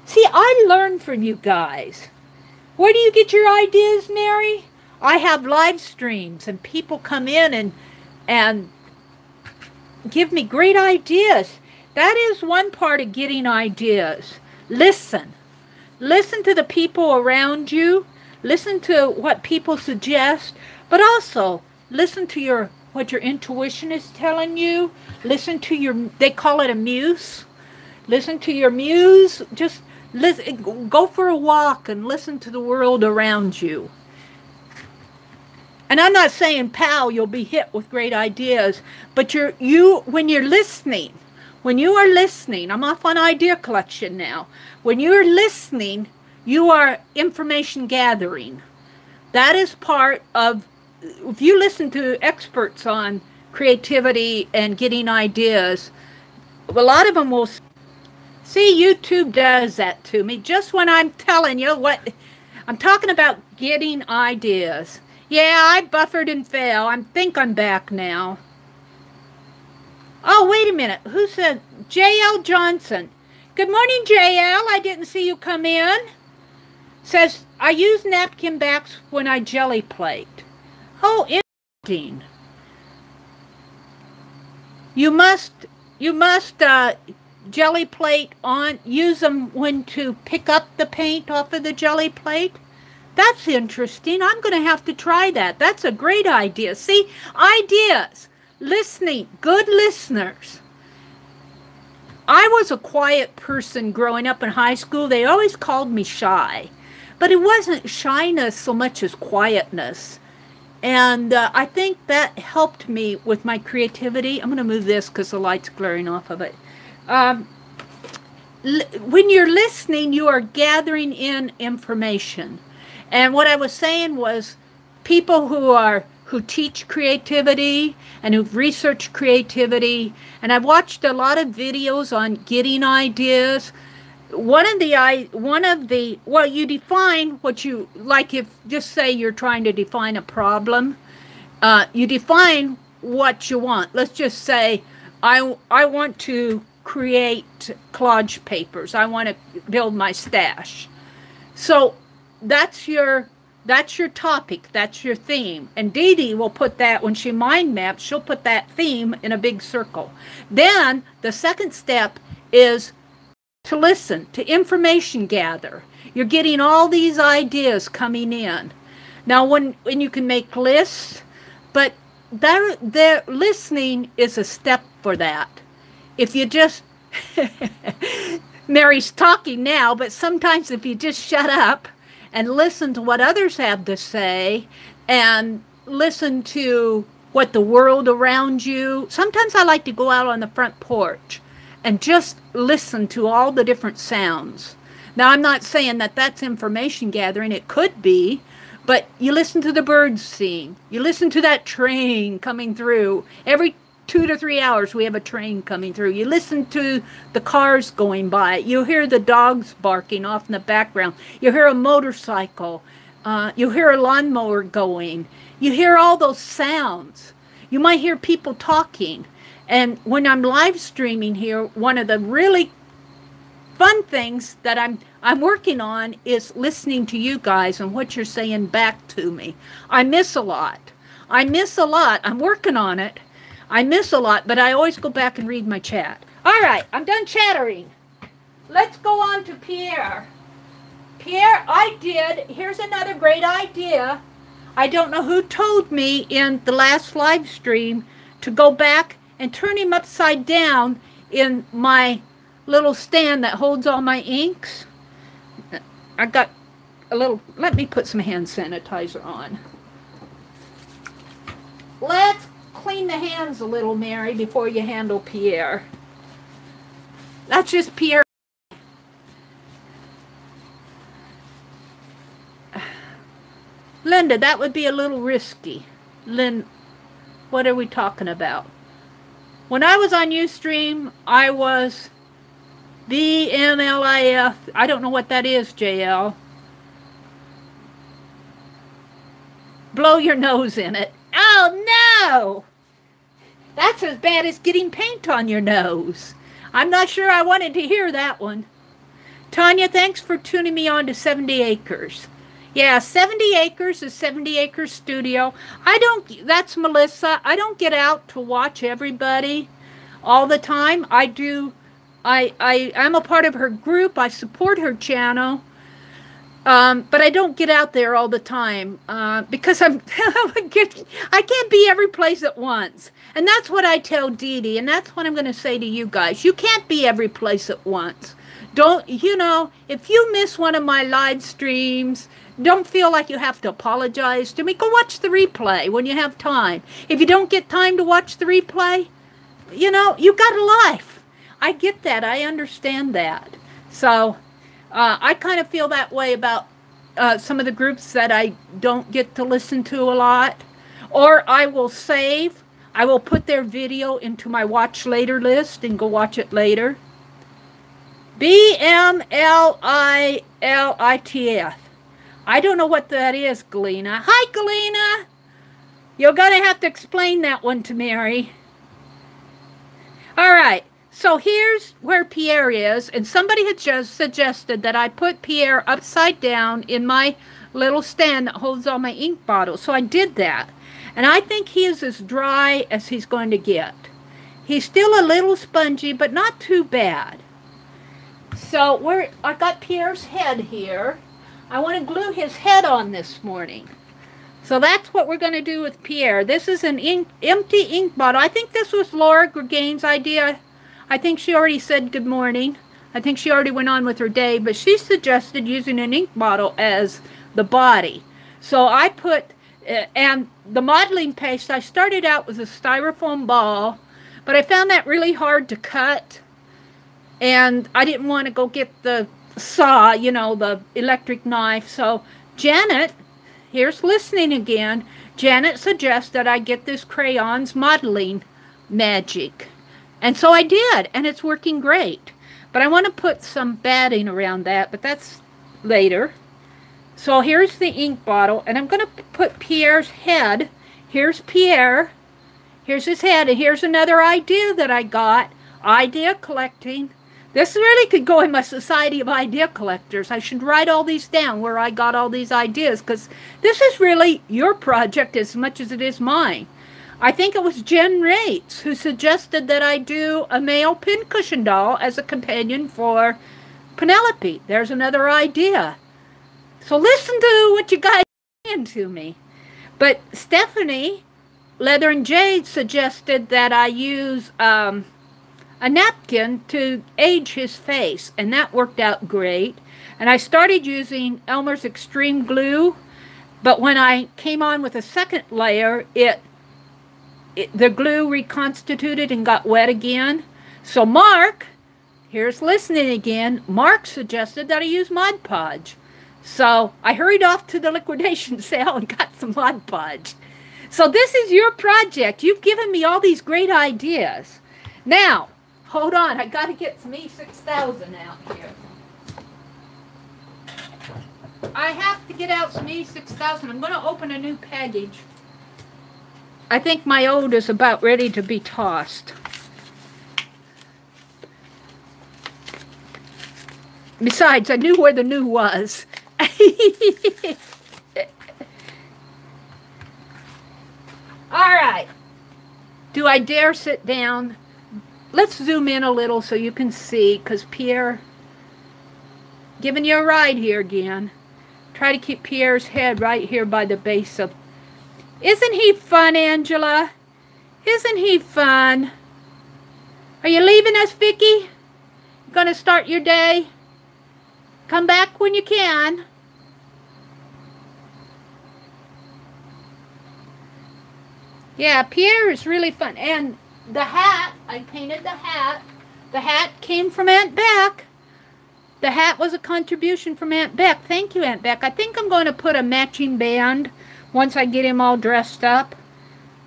See, I learn from you guys. Where do you get your ideas, Mary? I have live streams and people come in and give me great ideas. That is one part of getting ideas. Listen. Listen to the people around you. Listen to what people suggest. But also, listen to what your intuition is telling you. Listen to they call it a muse. Listen to your muse. Just listen, go for a walk and listen to the world around you. And I'm not saying, pal, you'll be hit with great ideas, but when you're listening, when you are listening, I'm off on idea collection now. When you're listening, you are information gathering. That is part of, if you listen to experts on creativity and getting ideas, a lot of them will see. YouTube does that to me. Just when I'm telling you what, I'm talking about getting ideas. Yeah, I buffered and fell. I think I'm back now. Oh, wait a minute. Who said? J.L. Johnson. Good morning, J.L. I didn't see you come in. Says, I use napkin backs when I jelly plate. Oh, interesting. You must jelly plate on, use them when to pick up the paint off of the jelly plate. That's interesting. I'm going to have to try that. That's a great idea. See, ideas, listening, good listeners. I was a quiet person growing up in high school. They always called me shy, but it wasn't shyness so much as quietness. And I think that helped me with my creativity. I'm going to move this because the light's glaring off of it. When you're listening, you are gathering in information. And what I was saying was people who teach creativity and who've researched creativity, and I've watched a lot of videos on getting ideas. Well, you define what you like. If just say you're trying to define a problem, you define what you want. Let's just say I want to create collage papers. I want to build my stash. So that's your topic. That's your theme. And Dee Dee will put that, when she mind maps, she'll put that theme in a big circle. Then the second step is to listen, to information gather. You're getting all these ideas coming in. Now, when you can make lists, but their listening is a step for that. If you just, Mary's talking now, but sometimes if you just shut up and listen to what others have to say and listen to what the world around you, sometimes I like to go out on the front porch and just listen to all the different sounds. Now, I'm not saying that that's information gathering. It could be, but you listen to the birds sing. You listen to that train coming through. Every 2 to 3 hours, we have a train coming through. You listen to the cars going by. You hear the dogs barking off in the background. You hear a motorcycle. You hear a lawnmower going. You hear all those sounds. You might hear people talking. And when I'm live streaming here, one of the really fun things that I'm working on is listening to you guys and what you're saying back to me. I miss a lot. I'm working on it. I miss a lot, but I always go back and read my chat. All right, I'm done chattering. Let's go on to Pierre. Pierre, here's another great idea. I don't know who told me in the last live stream to go back and turn him upside down in my little stand that holds all my inks. I got a little, let me put some hand sanitizer on. Let's clean the hands a little, Mary, before you handle Pierre. That's just Pierre. Linda, that would be a little risky. What are we talking about? When I was on Ustream, I was BMLIF. I don't know what that is, JL. Blow your nose in it. Oh, no! That's as bad as getting paint on your nose. I'm not sure I wanted to hear that one. Tanya, thanks for tuning me on to 70 Acres. Yeah, 70 Acres is 70 Acres Studio. That's Melissa. I don't get out to watch everybody all the time. I'm a part of her group. I support her channel. But I don't get out there all the time because I can't be every place at once. And that's what I tell Dee Dee, and that's what I'm going to say to you guys. You can't be every place at once. If you miss one of my live streams, don't feel like you have to apologize to me. Go watch the replay when you have time. If you don't get time to watch the replay, you got a life. I get that. I understand that. So I kind of feel that way about some of the groups that I don't get to listen to a lot. Or I will put their video into my watch later list and go watch it later. BMLILITF. I don't know what that is, Galena. Hi, Galena. You're going to have to explain that one to Mary. All right, so here's where Pierre is, and somebody had just suggested that I put Pierre upside down in my little stand that holds all my ink bottles. So I did that, and I think he is as dry as he's going to get. He's still a little spongy, but not too bad. So I got Pierre's head here. I want to glue his head on this morning. So that's what we're going to do with Pierre. This is an empty ink bottle. I think this was Laura Gregain's idea. I think she already said good morning. I think she already went on with her day, but she suggested using an ink bottle as the body. So I put, and the modeling paste, I started out with a styrofoam ball, but I found that really hard to cut, and I didn't want to go get the saw, you know, the electric knife. So Janet, here's listening again, Janet suggests that I get this crayons modeling magic. And so I did, and it's working great. But I want to put some batting around that, but that's later. So here's the ink bottle, and I'm going to put Pierre's head. Here's Pierre. Here's his head, and here's another idea that I got. Idea collecting. This really could go in my Society of Idea Collectors. I should write all these down where I got all these ideas, because this is really your project as much as it is mine. I think it was Jen Rates who suggested that I do a male pincushion doll as a companion for Penelope. There's another idea. So listen to what you guys are saying to me. But Stephanie, Leather and Jade, suggested that I use a napkin to age his face, and that worked out great. And I started using Elmer's Extreme Glue, but when I came on with a second layer, the glue reconstituted and got wet again. So Mark, here's listening again, Mark suggested that I use Mod Podge. So I hurried off to the liquidation sale and got some Mod Podge. So this is your project. You've given me all these great ideas. Now, hold on, I got to get some E6000 out here. I have to get out some E6000. I'm going to open a new package. I think my old is about ready to be tossed. Besides, I knew where the new was. All right. Do I dare sit down? Let's zoom in a little so you can see, because Pierre, giving you a ride here again. Try to keep Pierre's head right here by the base of... Isn't he fun, Angela? Isn't he fun? Are you leaving us, Vicki? Gonna start your day? Come back when you can. Yeah, Pierre is really fun. And the hat, I painted the hat. The hat came from Aunt Bec. The hat was a contribution from Aunt Bec. Thank you, Aunt Bec. I think I'm going to put a matching band once I get him all dressed up.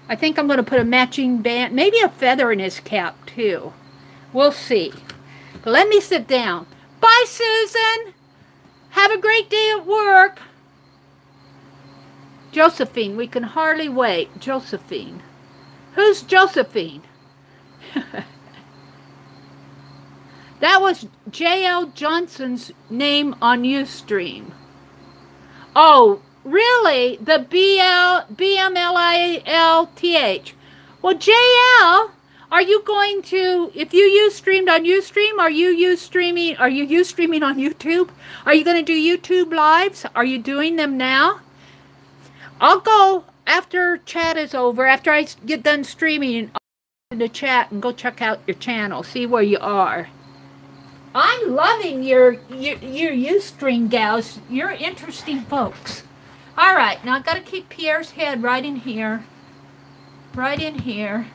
I think I'm going to put a matching band, maybe a feather in his cap too. We'll see. But let me sit down. Bye, Susan. Have a great day at work. Josephine, we can hardly wait. Josephine. Who's Josephine? That was J.L. Johnson's name on Ustream. Oh, really? The BMLILTH. Well, J.L., are you going to, if you Ustreamed on Ustream, are you Ustreaming on YouTube? Are you going to do YouTube lives? Are you doing them now? I'll go after chat is over, after I get done streaming, I'll go in the chat and go check out your channel, see where you are. I'm loving your Ustream gals. You're interesting folks. All right, now I've got to keep Pierre's head right in here. Right in here.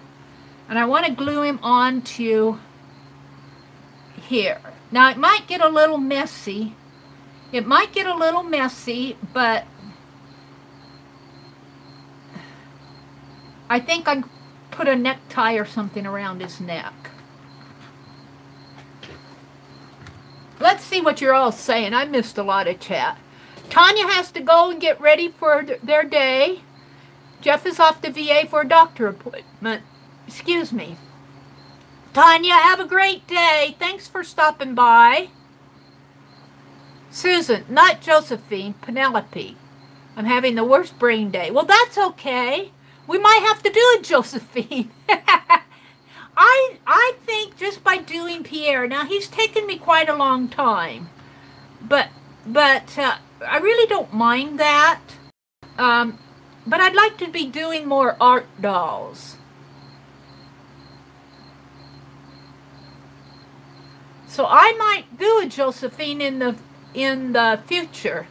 And I want to glue him onto here. Now, it might get a little messy. It might get a little messy, but I think I put a necktie or something around his neck. Let's see what you're all saying. I missed a lot of chat. Tanya has to go and get ready for their day. Jeff is off to VA for a doctor appointment. Excuse me. Tanya, have a great day. Thanks for stopping by. Susan, not Josephine, Penelope. I'm having the worst brain day. Well, that's okay. We might have to do it, Josephine. I think just by doing Pierre, now he's taken me quite a long time, but I really don't mind that. But I'd like to be doing more art dolls. So I might do a Josephine in the future.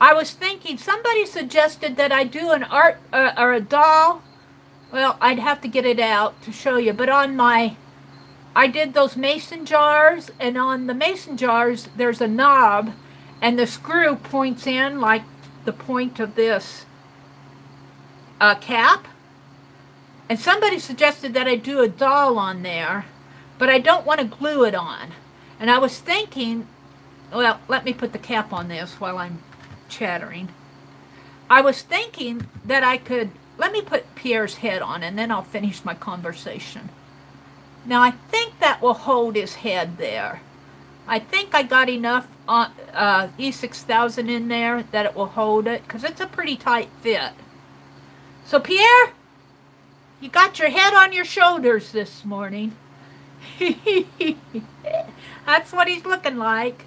I was thinking, somebody suggested that I do an art or a doll. Well, I'd have to get it out to show you, but on my, I did those mason jars, and on the mason jars there's a knob, and the screw points in like the point of this cap. And somebody suggested that I do a doll on there, but I don't want to glue it on. And I was thinking, well, let me put the cap on this while I'm chattering. I was thinking that I could, let me put Pierre's head on and then I'll finish my conversation. Now I think that will hold his head there. I think I got enough E6000 in there that it will hold it, because it's a pretty tight fit. So Pierre, you got your head on your shoulders this morning. That's what he's looking like.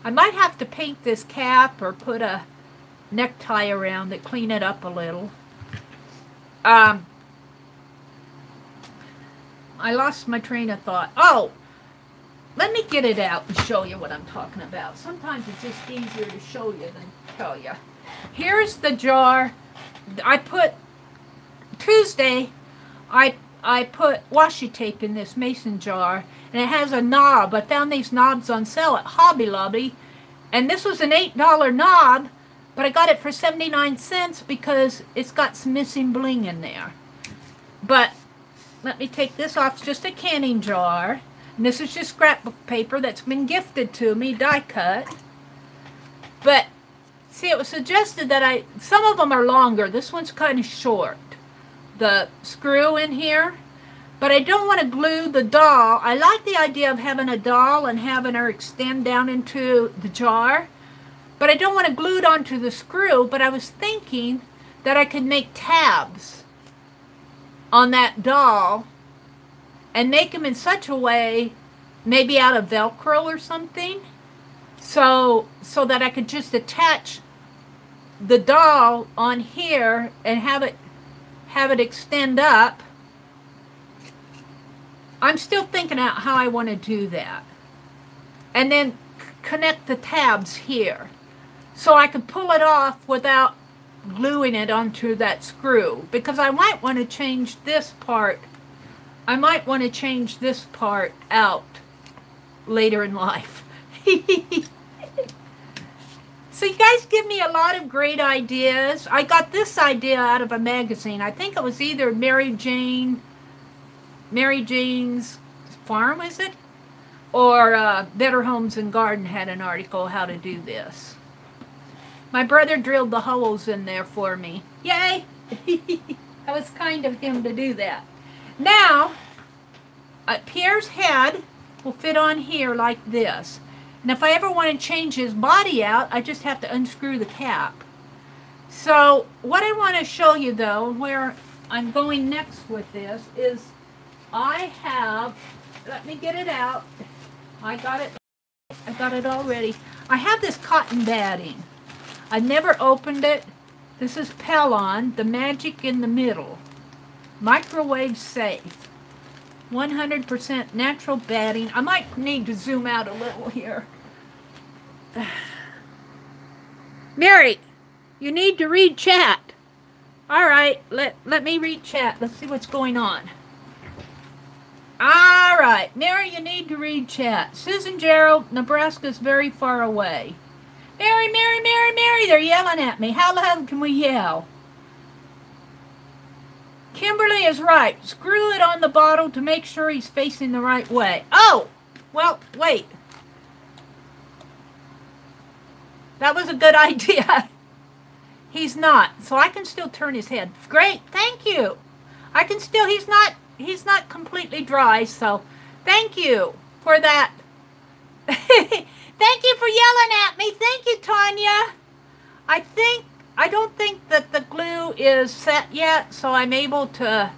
I might have to paint this cap or put a necktie around it, clean it up a little. I lost my train of thought. Oh, let me get it out and show you what I'm talking about. Sometimes it's just easier to show you than tell you. Here's the jar. I put, Tuesday, I put washi tape in this mason jar, and it has a knob. I found these knobs on sale at Hobby Lobby, and this was an $8 knob, but I got it for 79 cents because it's got some missing bling in there. But let me take this off. It's just a canning jar, and this is just scrapbook paper that's been gifted to me, die cut. But see, it was suggested that some of them are longer. This one's kind of short, the screw in here, but I don't want to glue the doll. I like the idea of having a doll and having her extend down into the jar, but I don't want to glue it onto the screw. But I was thinking that I could make tabs on that doll and make them in such a way, maybe out of Velcro or something, so that I could just attach the doll on here and have it extend up. I'm still thinking out how I want to do that. And then connect the tabs here, so I can pull it off without gluing it onto that screw, because I might want to change this part. I might want to change this part out later in life. So you guys give me a lot of great ideas. I got this idea out of a magazine. I think it was either Mary Jane's Farm, is it? Or Better Homes and Garden had an article how to do this. My brother drilled the holes in there for me. Yay! That was kind of him to do that. Now, Pierre's head will fit on here like this. And if I ever want to change his body out, I just have to unscrew the cap. So what I want to show you, though, where I'm going next with this, is I have, let me get it out. I got it already. I have this cotton batting. I never opened it. This is Pellon, the magic in the middle. Microwave safe. 100% natural batting. I might need to zoom out a little here. Mary, you need to read chat. All right, let me read chat. Let's see what's going on. All right, Mary, you need to read chat. Susan Gerald, Nebraska's very far away. Mary, Mary, Mary, Mary, they're yelling at me. How loud can we yell? Kimberly is right. Screw it on the bottle to make sure he's facing the right way. Oh, well, wait. That was a good idea. He's not, so I can still turn his head. Great, thank you. I can still, he's not he's not completely dry, so thank you for that. Thank you for yelling at me. Thank you, Tanya. I don't think that the glue is set yet, so I'm able to...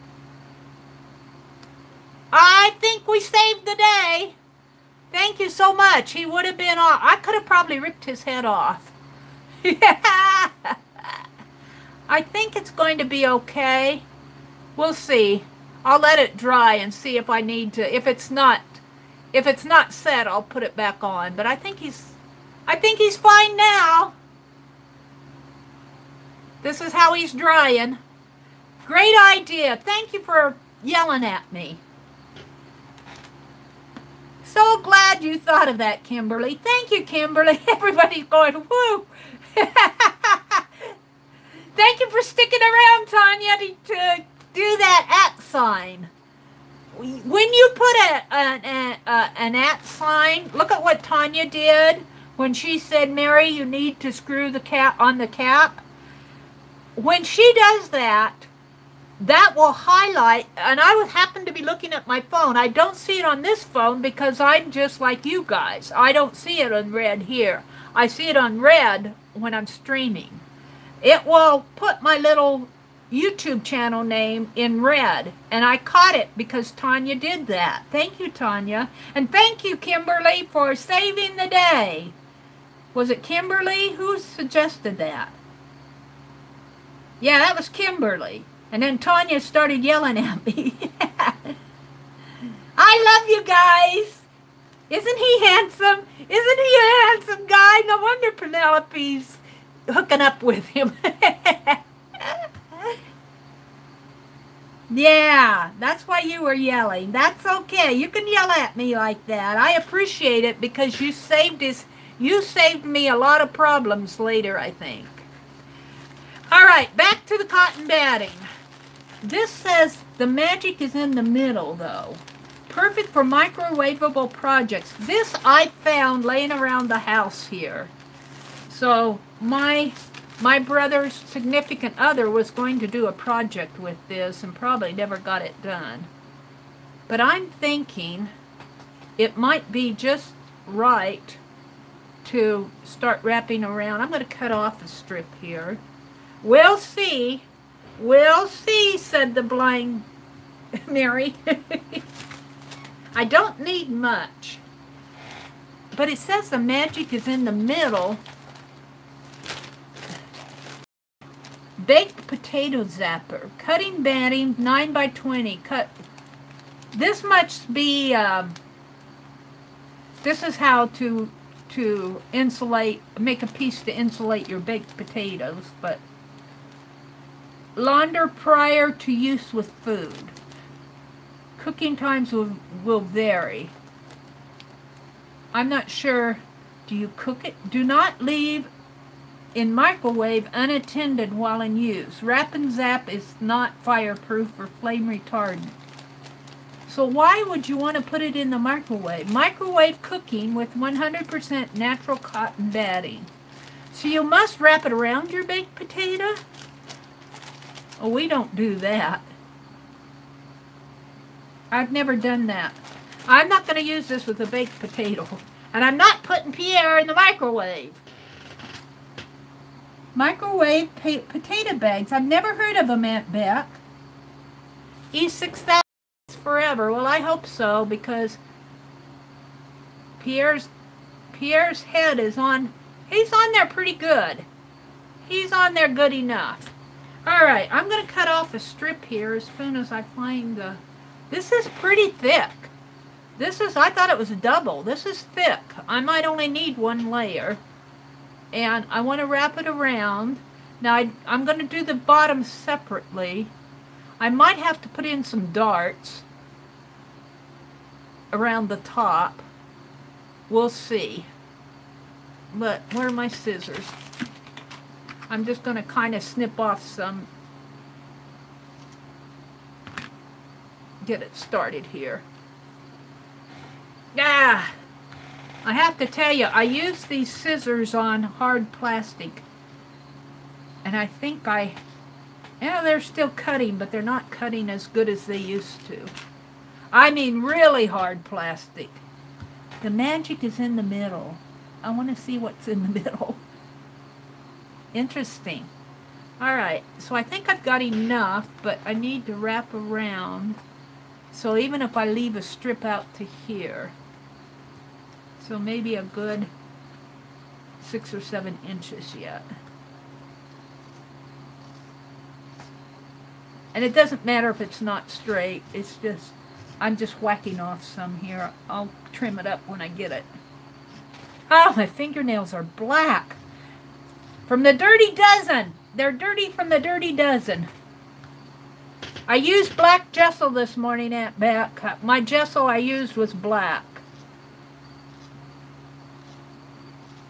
I think we saved the day. Thank you so much. He would have been off. I could have probably ripped his head off. Yeah. I think it's going to be okay. We'll see. I'll let it dry and see if I need to. If it's not set, I'll put it back on. But I think he's fine now. This is how he's drying. Great idea. Thank you for yelling at me. So glad you thought of that, Kimberly. Thank you, Kimberly. Everybody's going, woo. Thank you for sticking around, Tanya, to do that @ sign. When you put an @ sign, look at what Tanya did when she said, Mary, you need to screw the cap on the cap. When she does that, that will highlight, and I would happen to be looking at my phone. I don't see it on this phone because I'm just like you guys. I don't see it on red here. I see it on red when I'm streaming. It will put my little YouTube channel name in red, and I caught it because Tanya did that. Thank you, Tanya. And thank you, Kimberly, for saving the day. Was it Kimberly? Who suggested that? Yeah, that was Kimberly. And then Tanya started yelling at me. I love you guys. Isn't he handsome? Isn't he a handsome guy? No wonder Penelope's hooking up with him. Yeah, that's why you were yelling. That's okay. You can yell at me like that. I appreciate it because you saved me a lot of problems later, I think. All right, back to the cotton batting. This says the magic is in the middle, though. Perfect for microwavable projects. This I found laying around the house here. So my brother's significant other was going to do a project with this and probably never got it done. But I'm thinking it might be just right to start wrapping around. I'm going to cut off a strip here. We'll see. We'll see, said the blind Mary. I don't need much. But it says the magic is in the middle. Baked potato zapper. Cutting batting 9 by 20. Cut. This must be, this is how to insulate, make a piece to insulate your baked potatoes, but launder prior to use with food. Cooking times will vary. I'm not sure. Do you cook it? Do not leave in microwave unattended while in use. Wrap and zap is not fireproof or flame retardant. So why would you want to put it in the microwave? Microwave cooking with 100% natural cotton batting. So you must wrap it around your baked potato? Oh, we don't do that. I've never done that. I'm not going to use this with a baked potato. And I'm not putting Pierre in the microwave. Microwave potato bags. I've never heard of them, Aunt Bec. E6000 forever. Well, I hope so, because Pierre's head is on. He's on there pretty good. He's on there good enough. All right, I'm going to cut off a strip here as soon as I find the... This is pretty thick. This is, I thought it was a double. This is thick. I might only need one layer. And I want to wrap it around. Now, I'm going to do the bottom separately. I might have to put in some darts around the top. We'll see. But where are my scissors? I'm just going to kind of snip off some. Get it started here. Ah! I have to tell you, I use these scissors on hard plastic. And I think I Yeah, they're still cutting, but they're not cutting as good as they used to. I mean really hard plastic. The magic is in the middle. I want to see what's in the middle. Interesting. Alright, so I think I've got enough, but I need to wrap around. So even if I leave a strip out to here, so maybe a good 6 or 7 inches yet. And it doesn't matter if it's not straight, it's just, I'm just whacking off some here. I'll trim it up when I get it. Oh, my fingernails are black. From the Dirty Dozen. They're dirty from the Dirty Dozen. I used black gesso this morning, Aunt Bec. My gesso I used was black.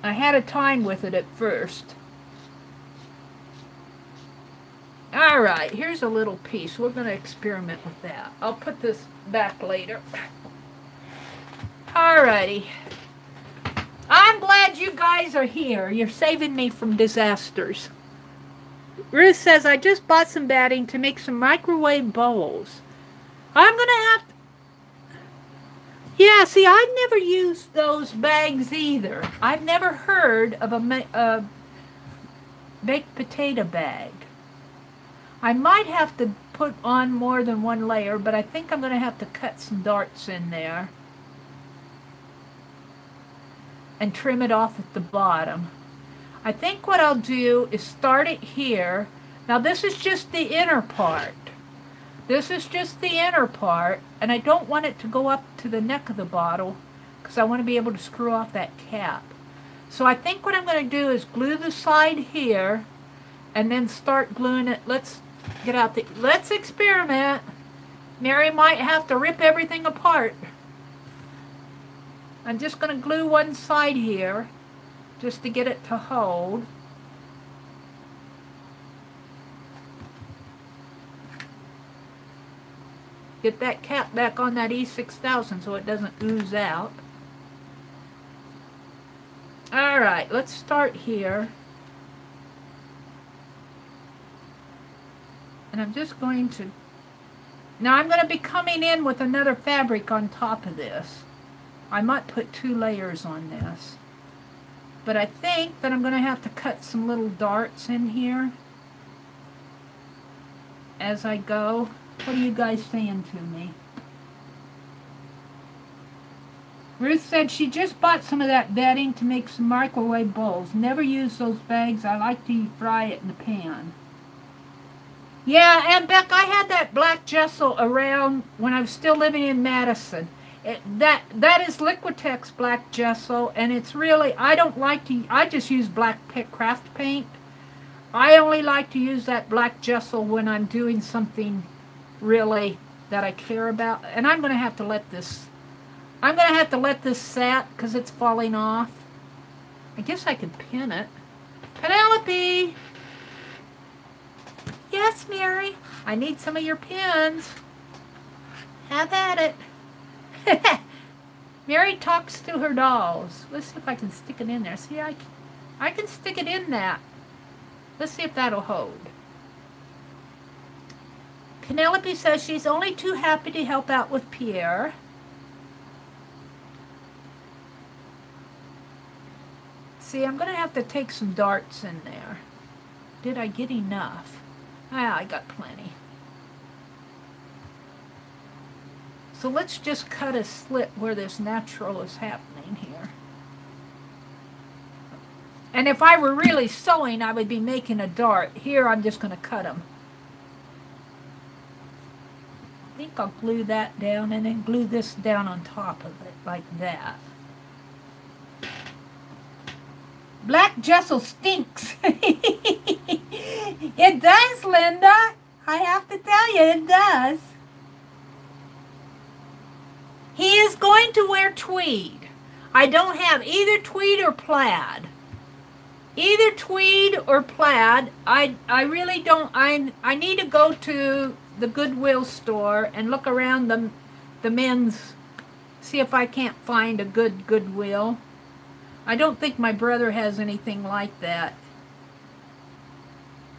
I had a time with it at first. Alright, here's a little piece. We're going to experiment with that. I'll put this back later. Alrighty. I'm glad you guys are here. You're saving me from disasters. Ruth says, I just bought some batting to make some microwave bowls. I'm going to have to... Yeah, see, I've never used those bags either. I've never heard of a baked potato bag. I might have to put on more than one layer, but I think I'm going to have to cut some darts in there and trim it off at the bottom. I think what I'll do is start it here. Now this is just the inner part. This is just the inner part, and I don't want it to go up to the neck of the bottle because I want to be able to screw off that cap. So I think what I'm going to do is glue the side here and then start gluing it. Let's get out the... Let's experiment. Mary might have to rip everything apart. I'm just going to glue one side here just to get it to hold. Get that cap back on that E6000 so it doesn't ooze out. Alright, let's start here. And I'm just going to... Now I'm going to be coming in with another fabric on top of this. I might put 2 layers on this. But I think that I'm going to have to cut some little darts in here as I go. What are you guys saying to me? Ruth said she just bought some of that bedding to make some microwave bowls. Never use those bags. I like to fry it in the pan. Yeah, Aunt Bec, I had that black gesso around when I was still living in Madison. That is Liquitex black gesso, and it's really, I don't like to, I just use black craft paint. I only like to use that black gesso when I'm doing something really that I care about. And I'm going to have to let this, set because it's falling off. I guess I could pin it. Penelope! Yes, Mary, I need some of your pins. Have at it. Mary talks to her dolls. Let's see if I can stick it in there. See, I can stick it in that. Let's see if that'll hold. Penelope says she's only too happy to help out with Pierre. See, I'm going to have to take some darts in there. Did I get enough? Ah, I got plenty. So let's just cut a slit where this natural is happening here. And if I were really sewing, I would be making a dart. Here, I'm just going to cut them. I think I'll glue that down and then glue this down on top of it, like that. Black gesso stinks. It does, Linda. I have to tell you, it does. He is going to wear tweed. I don't have either tweed or plaid. Either tweed or plaid. I really don't. I need to go to the Goodwill store and look around the men's, see if I can't find a good Goodwill. I don't think my brother has anything like that.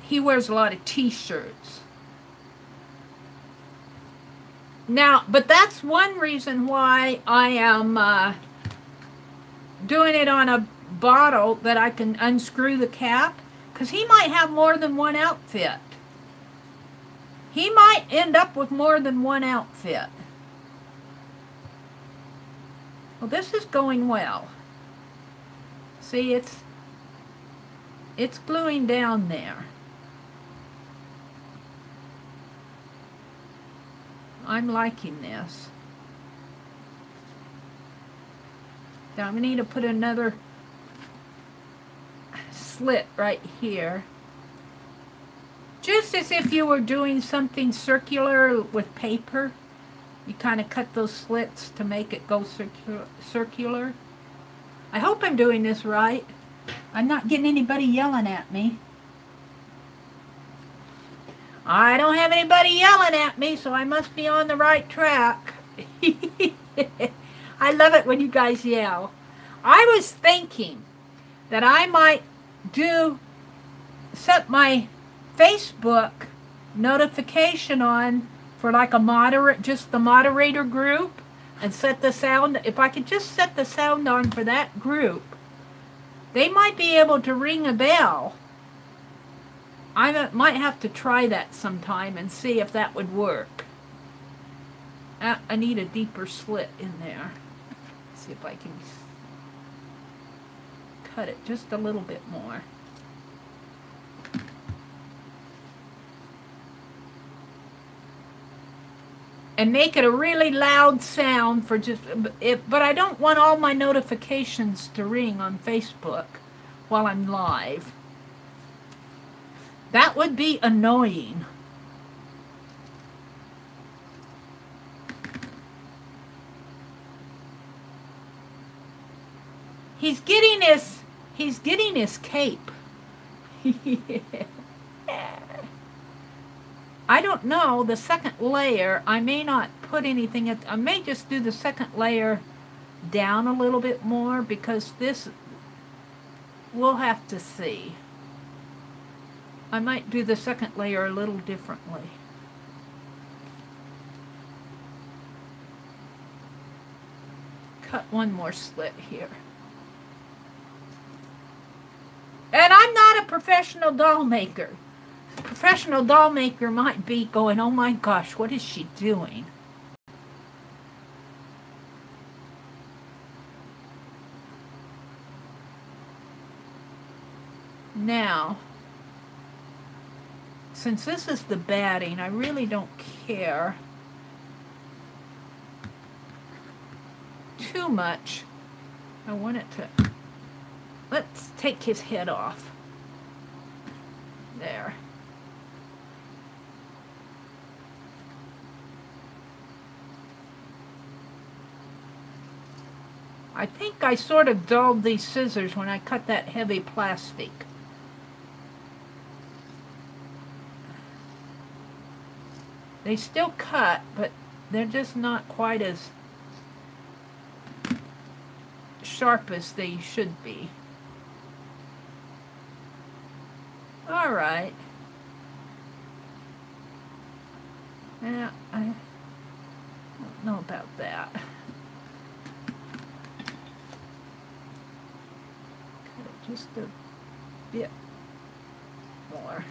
he wears a lot of t-shirts. Now, but that's one reason why I am doing it on a bottle that I can unscrew the cap, because he might have more than one outfit. He might end up with more than one outfit. Well, this is going well. See, it's gluing down there. I'm liking this. Now I need to put another slit right here. Just as if you were doing something circular with paper. You kind of cut those slits to make it go circular. I hope I'm doing this right. I'm not getting anybody yelling at me. I don't have anybody yelling at me, so I must be on the right track. I love it when you guys yell. I was thinking that I might set my Facebook notification on for like a just the moderator group, and set the sound. If I could just set the sound on for that group, they might be able to ring a bell. I might have to try that sometime and see if that would work. I need a deeper slit in there. Let's see if I can cut it just a little bit more. And make it a really loud sound for just, but I don't want all my notifications to ring on Facebook while I'm live. That would be annoying. He's getting his cape. I don't know, the second layer, I may not put anything, I may just do the second layer down a little bit more, because this, we'll have to see. I might do the second layer a little differently. Cut one more slit here. And I'm not a professional doll maker. A professional doll maker might be going, oh my gosh, what is she doing? Now, since this is the batting, I really don't care too much. I want it to, let's take his head off. There. I think I sort of dulled these scissors when I cut that heavy plastic. They still cut, but they're just not quite as sharp as they should be. All right. Yeah, I don't know about that. Cut it just a bit more.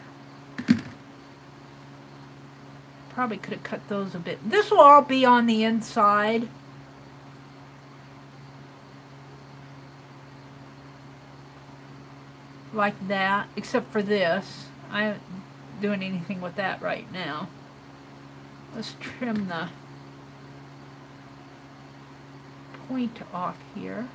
Probably could have cut those a bit. This will all be on the inside. Like that, except for this. I haven't doing anything with that right now. Let's trim the point off here.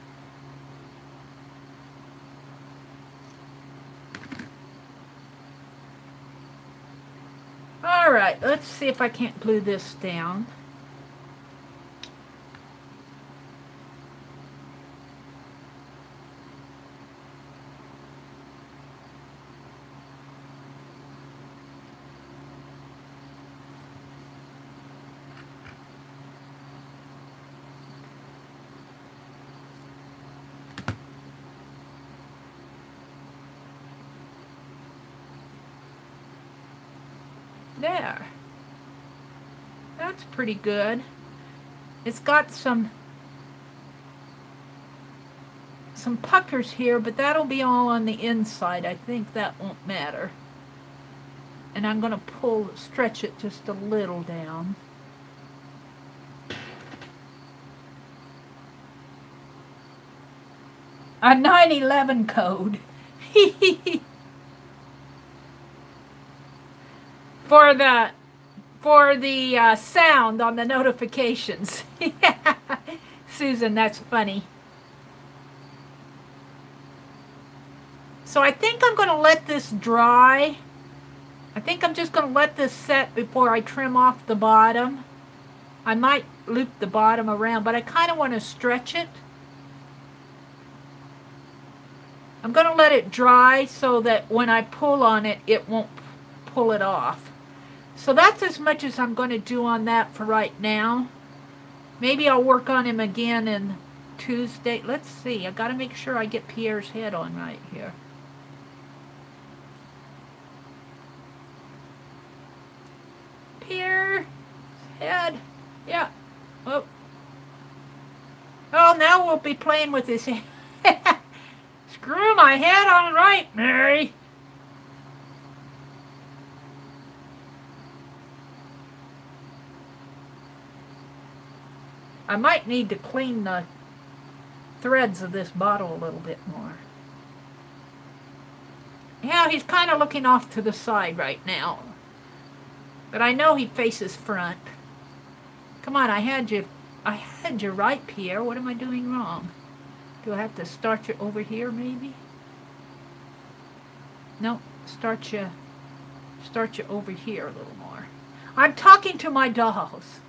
Alright, let's see if I can't glue this down. There. That's pretty good. It's got some puckers here, but that'll be all on the inside. I think that won't matter. And I'm going to stretch it just a little down. A 911 code. for the sound on the notifications. Susan, that's funny. So I think I'm going to let this dry. I think I'm just going to let this set before I trim off the bottom. I might loop the bottom around, but I kind of want to stretch it. I'm going to let it dry so that when I pull on it, it won't pull it off. So that's as much as I'm going to do on that for right now. Maybe I'll work on him again in Tuesday. Let's see. I got to make sure I get Pierre's head on right here. Pierre's head. Yeah. Oh. Oh, now we'll be playing with his head. Screw my head on right, Mary. I might need to clean the threads of this bottle a little bit more. Yeah, he's kind of looking off to the side right now. But I know he faces front. Come on, I had you right, Pierre. What am I doing wrong? Do I have to start you over here, maybe? No, start you over here a little more. I'm talking to my dolls.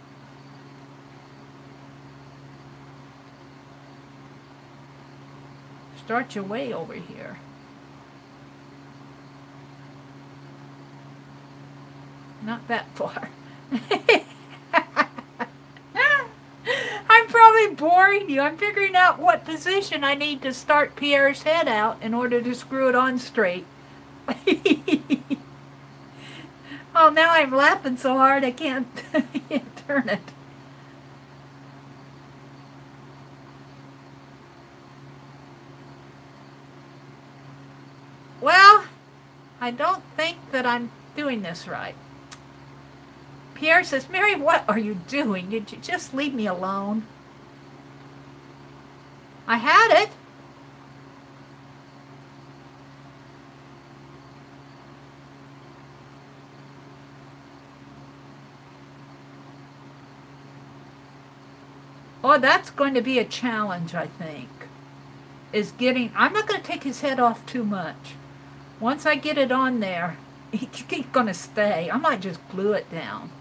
Start you way over here. Not that far. I'm probably boring you. I'm figuring out what position I need to start Pierre's head out in order to screw it on straight. Oh, now I'm laughing so hard I can't turn it. Well, I don't think that I'm doing this right. Pierre says, Mary, what are you doing? Did you just leave me alone? I had it. Oh, that's going to be a challenge, I think. I'm not going to take his head off too much. Once I get it on there, he's going to stay. I might just glue it down.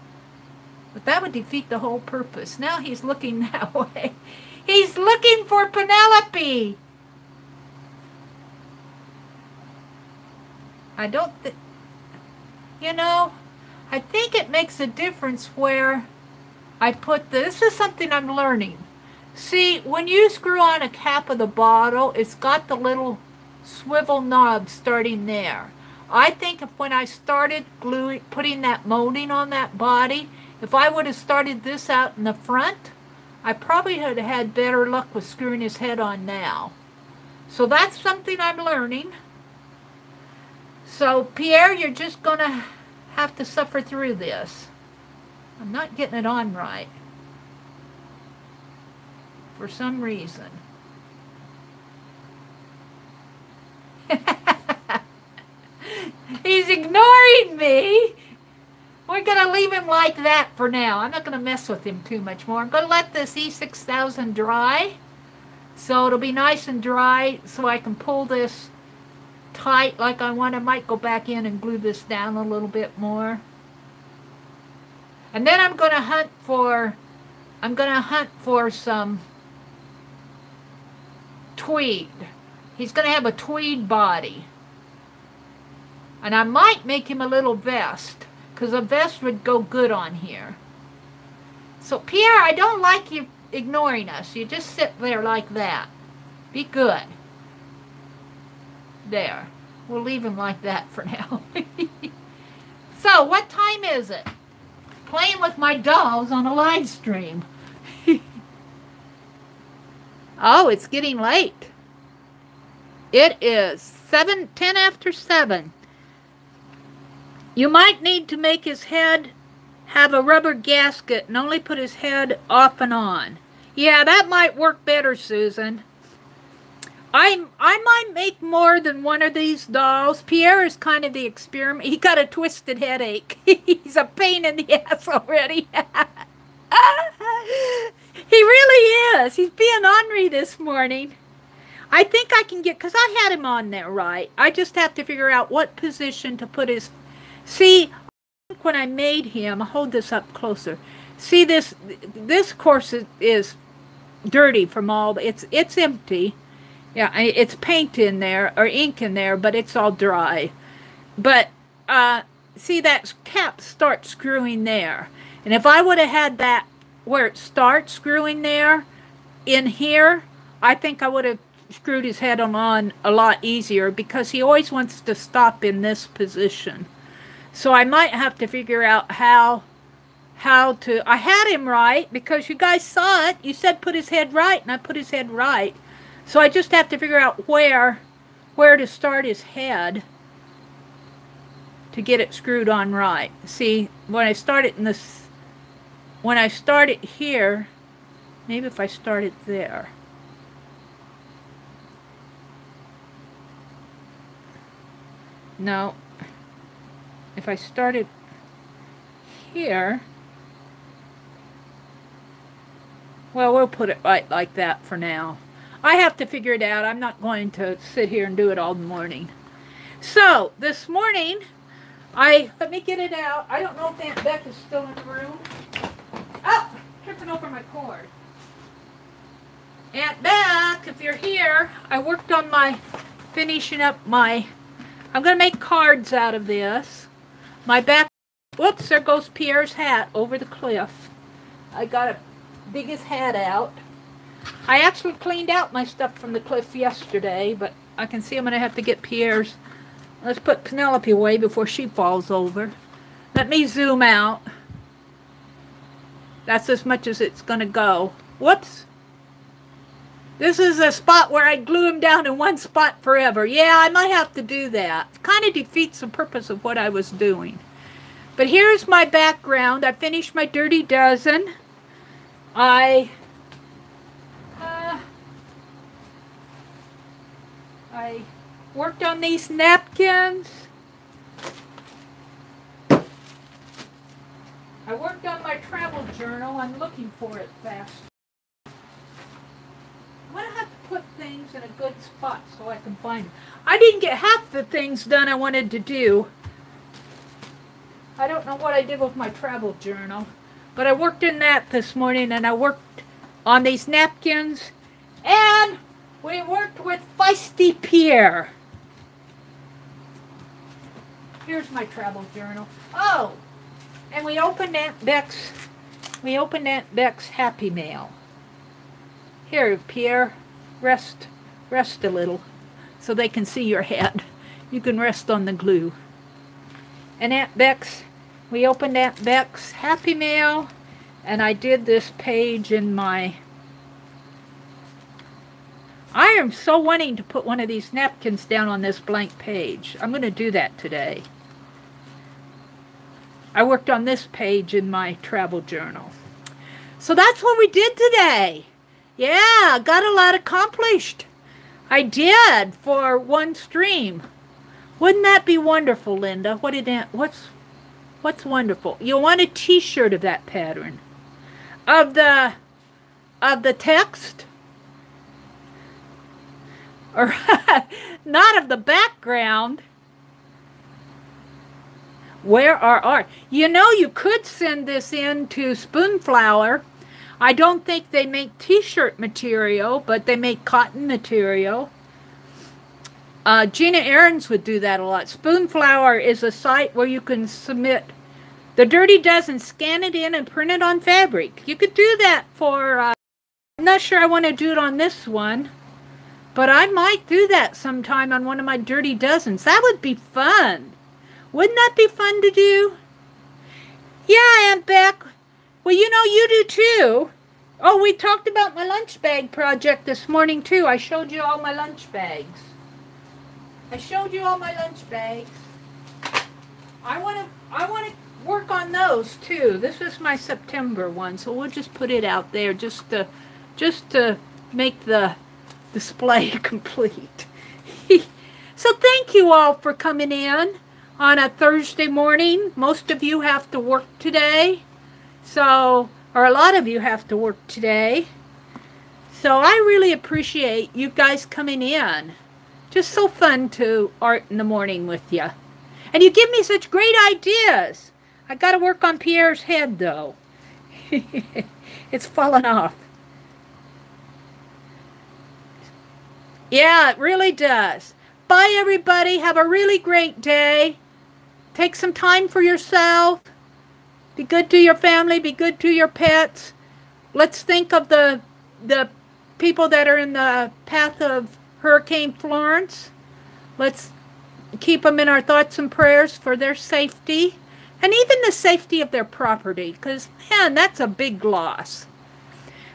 But that would defeat the whole purpose. Now he's looking that way. He's looking for Penelope. I don't think... You know, I think it makes a difference where I put this. This is something I'm learning. See, when you screw on a cap of the bottle, it's got the little swivel knob starting there. I think if when I started putting that molding on that body, if I would have started this out in the front, I probably would have had better luck with screwing his head on now. So that's something I'm learning. So, Pierre, you're just going to have to suffer through this. I'm not getting it on right. For some reason. He's ignoring me. We're going to leave him like that for now. I'm not going to mess with him too much more. I'm going to let this E6000 dry. So it'll be nice and dry so I can pull this tight like I want. I might go back in and glue this down a little bit more. And then I'm going to hunt for some tweed. He's going to have a tweed body. And I might make him a little vest, because a vest would go good on here. So, Pierre, I don't like you ignoring us. You just sit there like that. Be good. There. We'll leave him like that for now. So, what time is it? Playing with my dolls on a live stream. Oh, it's getting late. It is 10 after 7. You might need to make his head have a rubber gasket and only put his head off and on. Yeah, that might work better, Susan. I might make more than one of these dolls. Pierre is kind of the experiment. He got a twisted headache. He's a pain in the ass already. He really is. He's being ornery this morning. I think I can get, because I had him on there right. I just have to figure out what position to put his, see, when I made him, I'll hold this up closer. See this course is dirty from all, it's empty. Yeah, it's paint in there, or ink in there, but it's all dry. But, see that cap starts screwing there. And if I would have had that where it starts screwing there, in here, I think I would have screwed his head on a lot easier, because he always wants to stop in this position. So I might have to figure out how to, I had him right, because you guys saw it. You said put his head right, and I put his head right. So I just have to figure out where to start his head to get it screwed on right. See, when I start it in this, when I start it here, maybe if I start it there. No, if I start it here, well, we'll put it right like that for now. I have to figure it out. I'm not going to sit here and do it all the morning. So, this morning, let me get it out. I don't know if Aunt Bec is still in the room. Oh, tripping over my cord. Aunt Bec, if you're here, I worked on finishing up my, I'm going to make cards out of this. My back, whoops, there goes Pierre's hat over the cliff. I got to dig his hat out. I actually cleaned out my stuff from the cliff yesterday, but I can see I'm going to have to get Pierre's. Let's put Penelope away before she falls over. Let me zoom out. That's as much as it's going to go. Whoops. This is a spot where I glue him down in one spot forever. Yeah, I might have to do that. It kind of defeats the purpose of what I was doing. But here's my background. I finished my Dirty Dozen. I worked on these napkins. I worked on my travel journal. I'm looking for it fast. I'm going to have to put things in a good spot so I can find them. I didn't get half the things done I wanted to do. I don't know what I did with my travel journal. But I worked in that this morning, and I worked on these napkins. And we worked with Feisty Pierre. Here's my travel journal. Oh, and we opened Aunt Bec's Happy Mail. Here, Pierre, rest a little so they can see your head. You can rest on the glue. And we opened Aunt Bec's Happy Mail, and I did this page in my... I am so wanting to put one of these napkins down on this blank page. I'm going to do that today. I worked on this page in my travel journal. So that's what we did today. Yeah, got a lot accomplished. I did for one stream. Wouldn't that be wonderful, Linda? What's wonderful? You'll want a t-shirt of that pattern. Of the text? Or not of the background. Where are art? You know, you could send this in to Spoonflower. I don't think they make t-shirt material, but they make cotton material. Gina Ahrens would do that a lot. Spoonflower is a site where you can submit the Dirty Dozen, scan it in, and print it on fabric. You could do that for, I'm not sure I want to do it on this one, but I might do that sometime on one of my Dirty Dozens. That would be fun. Wouldn't that be fun to do? Yeah, Aunt Bec. Well, you know, you do too. Oh, we talked about my lunch bag project this morning too. I showed you all my lunch bags. I showed you all my lunch bags. I want to work on those too. This is my September one, so we'll just put it out there just to make the display complete. So thank you all for coming in on a Thursday morning. Most of you have to work today, or a lot of you have to work today. So I really appreciate you guys coming in. Just so fun to art in the morning with you. And you give me such great ideas. I got to work on Pierre's head though. It's falling off. Yeah, it really does. Bye, everybody. Have a really great day. Take some time for yourself. Be good to your family. Be good to your pets. Let's think of the people that are in the path of Hurricane Florence. Let's keep them in our thoughts and prayers for their safety. And even the safety of their property. Because, man, that's a big loss.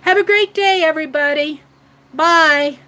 Have a great day, everybody. Bye.